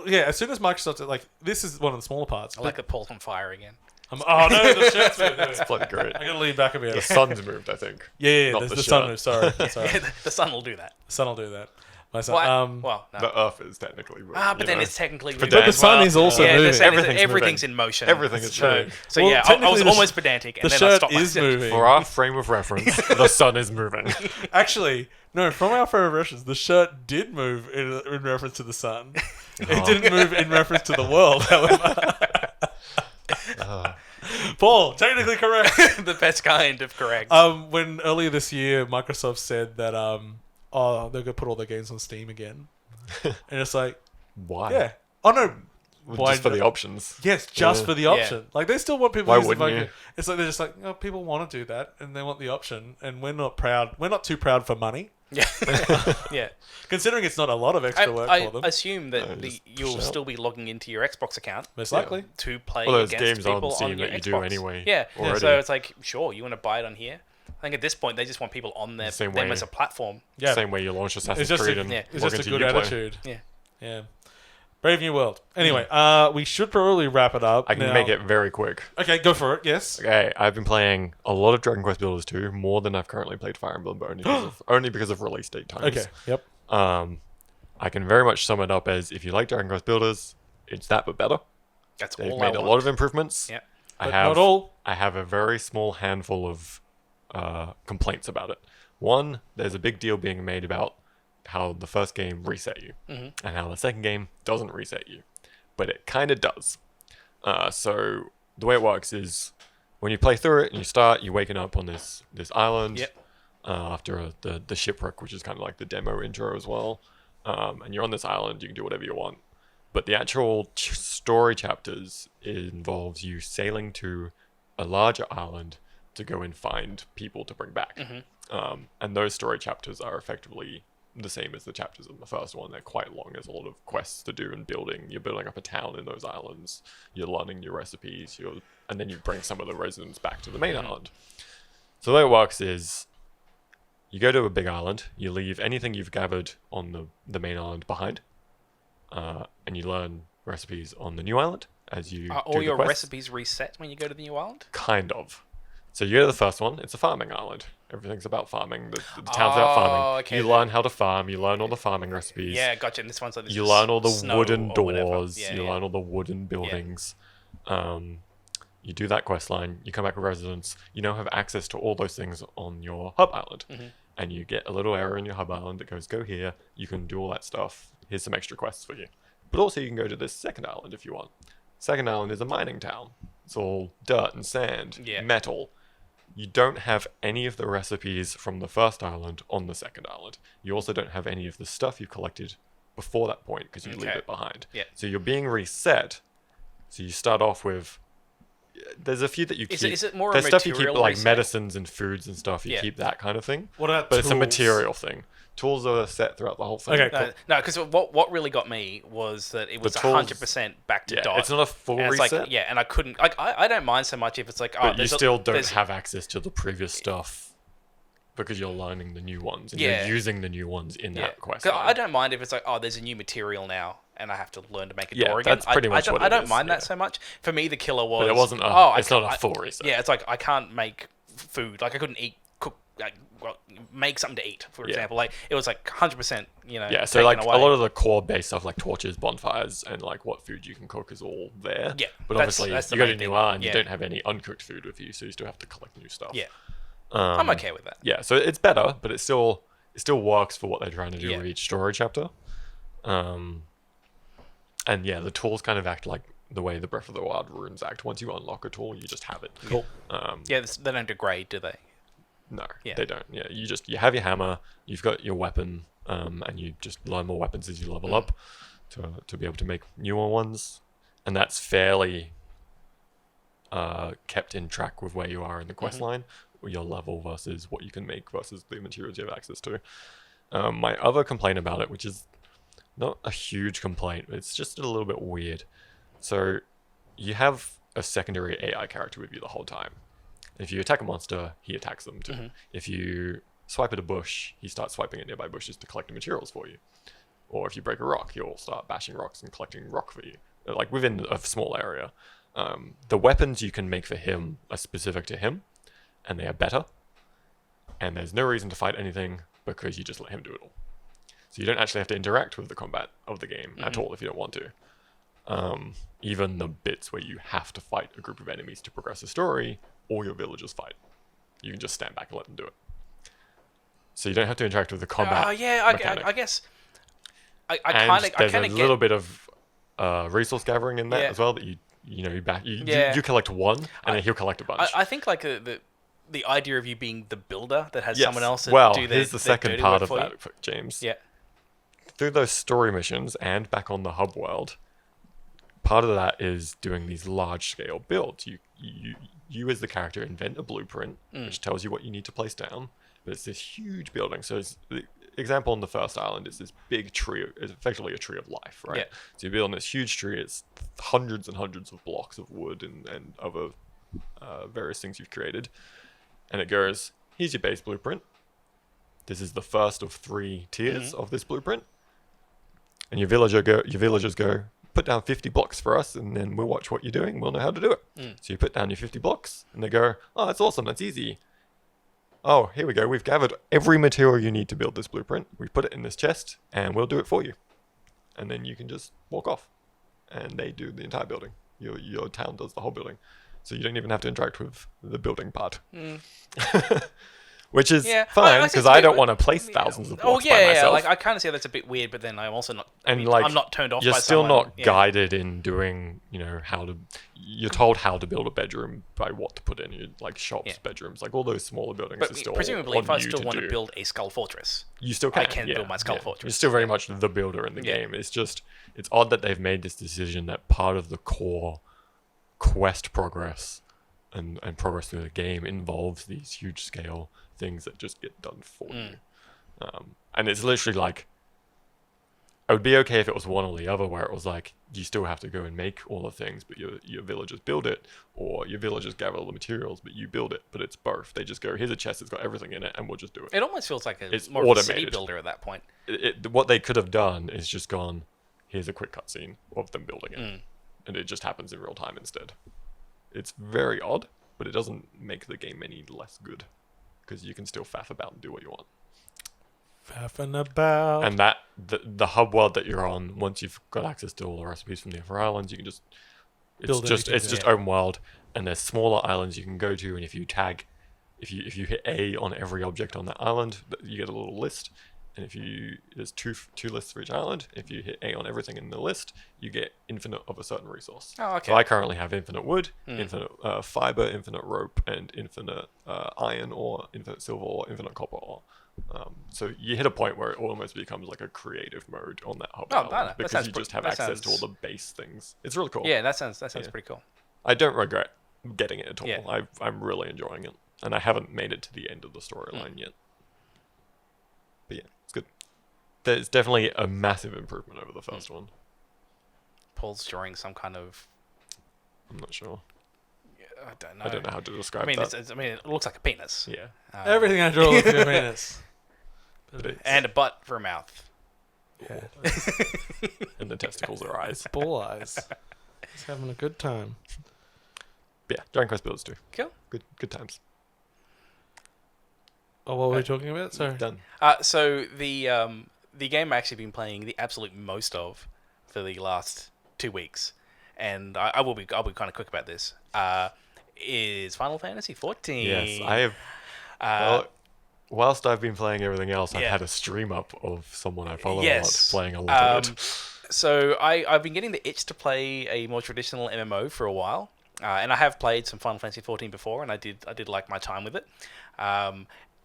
As soon as Microsoft, like, this is one of the smaller parts. I like the Paul's on fire again. Oh no, the shirt's moved. It's bloody great. I gotta lean back a bit. The sun's moved, I think. Yeah, the sun moved. Sorry. The sun will do that. The sun will do that. My son, no. The Earth is technically moving. But then it's technically moving. But the sun is also moving. Everything's in motion. Everything is moving. So I was almost pedantic, and then I stopped myself. The shirt is moving. For our frame of reference, the sun is moving. Actually, no, from our frame of reference, the shirt did move in reference to the sun. It didn't move in reference to the world, however. Paul, technically correct. The best kind of correct. When earlier this year, Microsoft said that they're going to put all their games on Steam again. And it's like... Why? Yeah. Oh, no. Why just for the options. Yes, just for the option. Yeah. Like, they still want people to use the fucking... It's like, they're just like, people want to do that, and they want the option, and we're not proud. We're not too proud for money. Yeah. Yeah. Considering it's not a lot of extra work for them. I assume that you'll still be logging into your Xbox account. Most likely. To play against games people on your that you Xbox. do anyway. Yeah. Already. So it's like, sure, you want to buy it on here? I think at this point, they just want people on them as a platform. Yeah. Same way you launch Assassin's Creed and it's just a good attitude. Yeah. Yeah. Brave New World. Anyway, we should probably wrap it up. I can make it very quick. Okay, go for it. Yes. Okay, I've been playing a lot of Dragon Quest Builders 2, more than I've currently played Fire Emblem, but only because of release date times. Okay. Yep. I can very much sum it up as if you like Dragon Quest Builders, it's that but better. That's They've all made I a want. lot of improvements. Yeah. But not all. I have a very small handful of complaints about it. One, there's a big deal being made about how the first game reset you, and how the second game doesn't reset you. But it kind of does. So the way it works is when you play through it and you start, you're waking up on this island. Yep. After the shipwreck, which is kind of like the demo intro as well. And you're on this island, you can do whatever you want. But the actual story chapters involves you sailing to a larger island to go and find people to bring back. And those story chapters are effectively the same as the chapters in the first one. They're quite long. There's a lot of quests to do and building. You're building up a town in those islands. You're learning new recipes. And then you bring some of the residents back to the main island. So the way it works is you go to a big island. You leave anything you've gathered on the main island behind. And you learn recipes on the new island as you Are do all the your quests. recipes reset when you go to the new island? Kind of. So you go to the first one. It's a farming island. Everything's about farming. The town's about farming. Okay, You then. learn how to farm. You learn all the farming recipes. Yeah, gotcha. And this one's like this You is learn all the snow wooden or whatever. doors. Yeah, You yeah. learn all the wooden buildings. You do that quest line. You come back with residents. You now have access to all those things on your hub island. And you get a little area in your hub island that goes, go here. You can do all that stuff. Here's some extra quests for you. But also you can go to this second island if you want. Second island is a mining town. It's all dirt and sand, metal. You don't have any of the recipes from the first island on the second island. You also don't have any of the stuff you collected before that point because you leave it behind. Yeah. So you're being reset. So you start off with... There's a few that you keep. Is it more a There's stuff you keep material like reset? medicines and foods and stuff. You Yeah. keep that kind of thing. What about But it's a tools? material thing. Tools are set throughout the whole thing. Okay, cool. No, because what really got me was that it was tools- 100% back to Yeah, dot. it's not a full and it's reset. like, yeah, and I couldn't... Like, I don't mind so much if it's like... But you still don't there's- have access to the previous stuff because you're learning the new ones and Yeah. you're using the new ones in that quest. 'Cause line. I don't mind if it's like, there's a new material now and I have to learn to make a Yeah, door again. that's pretty much what I it don't is, mind that yeah. so much. For me, the killer was... But it wasn't. It's not a full reset. Yeah, it's like I can't make food. Like I couldn't make something to eat, for Yeah. example. Like it was like 100%, Yeah, so taken like away. a lot of the core base stuff, like torches, bonfires, and like what food you can cook is all there. Yeah, but that's obviously the you go to main New thing. Island, Yeah. you don't have any uncooked food with you, so you still have to collect new stuff. Yeah, I'm okay with that. Yeah, so it's better, but it still works for what they're trying to do Yeah. with each story chapter. And yeah, the tools kind of act like the way the Breath of the Wild runes act. Once you unlock a tool, you just have it. Cool. Yeah, they don't degrade, do they? No, Yeah. they don't. Yeah, you have your hammer, you've got your weapon, and you just learn more weapons as you level up to be able to make newer ones, and that's fairly kept in track with where you are in the quest line, your level versus what you can make versus the materials you have access to. My other complaint about it, which is not a huge complaint, but it's just a little bit weird. So you have a secondary AI character with you the whole time. If you attack a monster, he attacks them too. If you swipe at a bush, he starts swiping at nearby bushes to collect the materials for you. Or if you break a rock, he'll start bashing rocks and collecting rock for you, like within a small area. The weapons you can make for him are specific to him, and they are better. And there's no reason to fight anything because you just let him do it all. So you don't actually have to interact with the combat of the game at all if you don't want to. Even the bits where you have to fight a group of enemies to progress the story, all your villagers fight. You can just stand back and let them do it. So you don't have to interact with the combat. I guess. I And kind of there's a get. little bit of resource gathering in that Yeah. as well. That you collect one, and then he'll collect a bunch. I think like the idea of you being the builder that has Yes. someone else that Well, do here's the second dirty part work of for you. that, James. Yeah. Through those story missions and back on the hub world, part of that is doing these large-scale builds. You as the character invent a blueprint which tells you what you need to place down, but it's this huge building. So the example on the first island is this big tree. It's effectively a tree of life, right? Yeah. So you build this huge tree. It's hundreds and hundreds of blocks of wood and other various things you've created, and it goes, here's your base blueprint. This is the first of 3 tiers of this blueprint. And your villagers go, put down 50 blocks for us, and then we'll watch what you're doing. We'll know how to do it. So you put down your 50 blocks, and they go, oh, that's awesome. That's easy. Oh, here we go. We've gathered every material you need to build this blueprint. We've put it in this chest, and we'll do it for you. And then you can just walk off, and they do the entire building. Your town does the whole building. So you don't even have to interact with the building part. Which is fine, because I don't want to place thousands of blocks by myself. Like, I kind of see that's a bit weird, but then I'm also not... And like, I'm not turned off by you're still someone. not guided in doing, how to... You're told how to build a bedroom by what to put in. You like shops, bedrooms, like all those smaller buildings But are still presumably, on if I you still to want to do. build a skull fortress, You still can. I can build my skull fortress. You're still very much the builder in the game. It's just, it's odd that they've made this decision that part of the core quest progress and progress through the game involves these huge scale things that just get done for you. And it's literally like, it would be okay if it was one or the other, where it was like, you still have to go and make all the things, but your villagers build it, or your villagers gather all the materials, but you build it. But it's both. They just go, here's a chest that's got everything in it, and we'll just do it. It almost feels like It's more of a city automated. builder at that point. What they could have done is just gone, here's a quick cutscene of them building it. And it just happens in real time instead. It's very odd, but it doesn't make the game any less good, because you can still faff about and do what you want. Faffing about. And that the hub world that you're on, once you've got access to all the recipes from the other islands, you can just it's just open world, and there's smaller islands you can go to, and if you if you hit A on every object on that island, you get a little list. And there's two lists for each island. If you hit A on everything in the list, you get infinite of a certain resource. Oh, okay. So I currently have infinite wood, infinite fiber, infinite rope, and infinite iron ore, infinite silver ore, infinite copper ore. So you hit a point where it almost becomes like a creative mode on that hub island, because you just have access to all the base things. It's really cool. Yeah, that sounds pretty cool. I don't regret getting it at all. Yeah. I'm really enjoying it, and I haven't made it to the end of the storyline yet. But yeah, it's good. There's definitely a massive improvement over the first one. Paul's drawing some kind of... I'm not sure. I don't know. I don't know how to describe I mean, that. it looks like a penis. Yeah. Everything I draw looks like a penis. And a butt for a mouth. Yeah. And the testicles are eyes. Bull eyes. He's having a good time. But yeah, Dragon Quest Builders 2. Cool. Good times. Oh, what were we talking about? Sorry. Done. So the game I've actually been playing the absolute most of for the last 2 weeks, and I'll be kind of quick about this. Is Final Fantasy 14? Yes, I have. Well, whilst I've been playing everything else, I've Yeah. had a stream up of someone I follow Yes. playing a lot of it. So I've been getting the itch to play a more traditional MMO for a while, and I have played some Final Fantasy 14 before, and I did like my time with it.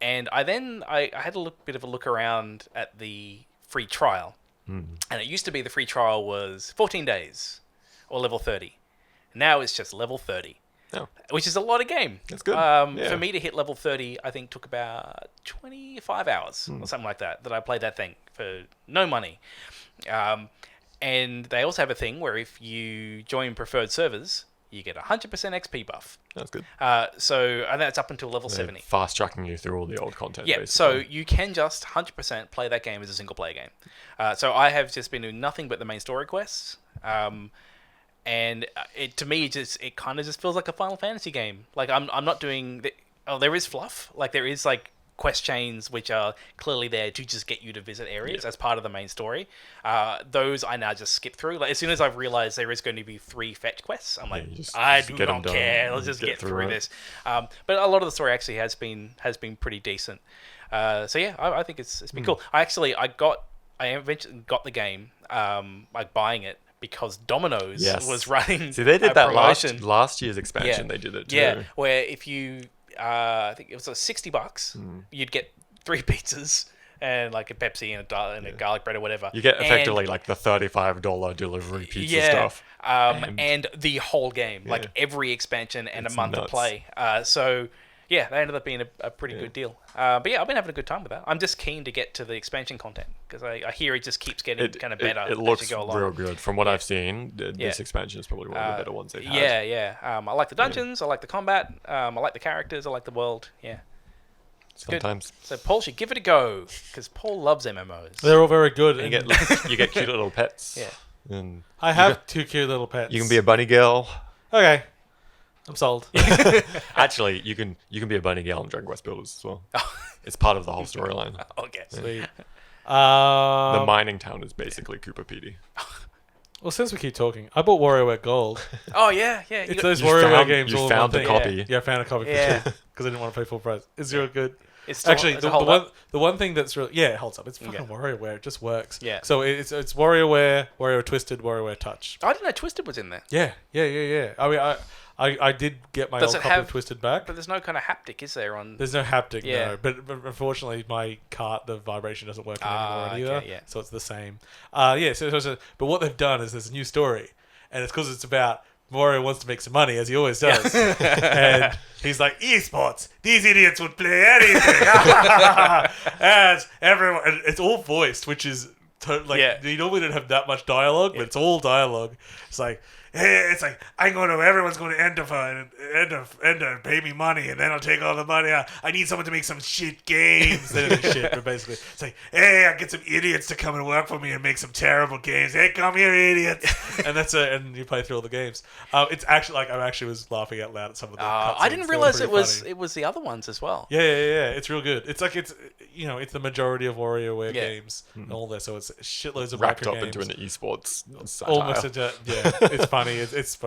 And I had a bit of a look around at the free trial, and it used to be the free trial was 14 days or level 30. Now it's just level 30. Oh. Which is a lot of game. That's good. For me to hit level 30, I think took about 25 hours or something like that I played that thing for no money. And they also have a thing where if you join preferred servers, you get 100% XP buff. That's good. And that's up until level 70. Fast tracking you through all the old content. Yeah, basically. so you can just 100% play that game as a single player game. So I have just been doing nothing but the main story quests. And it to me it kind of just feels like a Final Fantasy game. Like I'm not doing there is fluff. Like there is like quest chains which are clearly there to just get you to visit areas as part of the main story. Those I now just skip through. Like as soon as I've realized there is going to be 3 fetch quests, I'm like, I do not care. Let's just get through this. But a lot of the story actually has been pretty decent. So yeah, I think it's been cool. I eventually got the game, like buying it, because Domino's was running. See, they did a that promotion. last year's expansion. They did it too. Yeah, where if you, I think it was $60, you'd get 3 pizzas and like a Pepsi and a garlic bread or whatever. You get effectively like the $35 delivery pizza stuff. And the whole game, like every expansion and a month of play. So yeah, that ended up being a pretty good deal. But yeah, I've been having a good time with that. I'm just keen to get to the expansion content because I hear it just keeps getting kind of better. It looks as you go along. real good. From what I've seen, this expansion is probably one of the better ones they've had. Yeah. I like the dungeons. I like the combat. I like the characters. I like the world. Yeah. Sometimes. So Paul should give it a go because Paul loves MMOs. They're all very good. And you get cute little pets. Yeah. And I have 2 cute little pets. you can be a bunny girl. Okay. I'm sold. Actually, you can be a bunny girl in Dragon Quest Builders as well. It's part of the whole storyline. Okay. Sweet. The mining town is basically Cooper PD. Well, since we keep talking, I bought WarioWare Gold. Oh yeah, yeah. It's those WarioWare games. You all in found one the thing. copy. Yeah, I found a copy Yeah. for cheap because I didn't want to pay full price. Is zero good? It's still, Actually, does the it hold one up? the one thing that's really it holds up. It's fucking Yeah. WarioWare. It just works. Yeah. So it's WarioWare, WarioWare Twisted, WarioWare Touch. I didn't know Twisted was in there, Yeah. I mean, I did get my Does old it copy have- of Twisted back. but there's no kind of haptic, is there? On There's no haptic, Yeah. no. But unfortunately, my cart, the vibration doesn't work anymore either. okay, yeah. So it's the same. Yeah. But what they've done is there's a new story, and it's because it's about Wario wants to make some money, as he always does. And he's like, esports, these idiots would play anything. As everyone, and it's all voiced, which is you normally don't have that much dialogue, but it's all dialogue. It's like, hey, it's like everyone's going to enter, pay me money, and then I'll take all the money. I need someone to make some shit games. They don't do shit, but basically, it's like, hey, I get some idiots to come and work for me and make some terrible games. Hey, come here, idiots! And that's it. And you play through all the games. It's actually like I actually was laughing out loud at some of the. I didn't cutscenes. realize They were pretty funny. it was the other ones as well. Yeah. It's real good. It's like it's the majority of WarioWare games and all that. So it's shitloads of Wrapped micro up into games. an esports satire. Almost it's funny. It's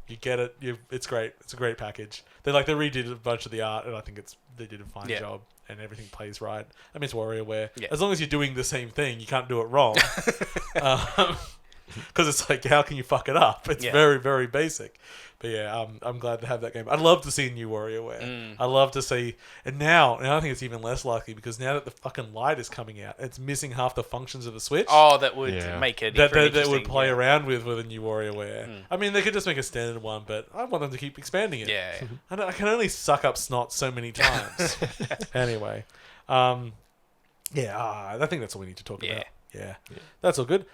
you get it. It's great. It's a great package. They redid a bunch of the art, and I think they did a fine job, and everything plays right. I mean, it's WarioWare. Yeah. As long as you're doing the same thing, you can't do it wrong. Because it's like, how can you fuck it up? It's very, very basic. But yeah, I'm glad to have that game. I'd love to see a new WarioWare. I'd love to see, and now I think it's even less likely because now that the fucking Lite is coming out, it's missing half the functions of the Switch. Oh, that would Yeah. make it That would play around with a new WarioWare. I mean, they could just make a standard one, but I want them to keep expanding it. Yeah. I can only suck up snot so many times. Anyway, I think that's all we need to talk about. Yeah, that's all good.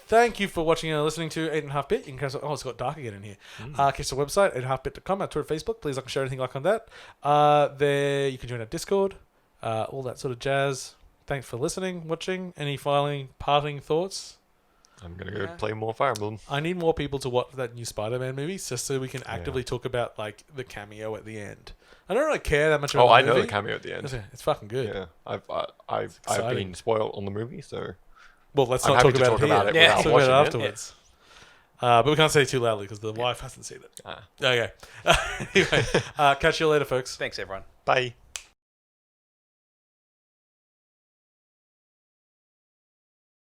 Thank you for watching and listening to 8.5bit. You can catch it's got dark again in here. Catch the website 8.5bit.com, our Twitter, Facebook. Please like and share anything like on that. There you can join our Discord, all that sort of jazz. Thanks for listening, watching. Any parting thoughts? I'm gonna go play more Fire Emblem. I need more people to watch that new Spider-Man movie just so we can actively talk about the cameo at the end. I don't really care that much about the movie. I know the cameo at the end. It's fucking good. Yeah, I've exciting. been spoiled on the movie, so Well, let's I'm not happy talk to about talk it here. about it Yeah. without Talk about it watching it. afterwards. But we can't say it too loudly because the wife hasn't seen it. Okay. Anyway, catch you later, folks. Thanks, everyone. Bye.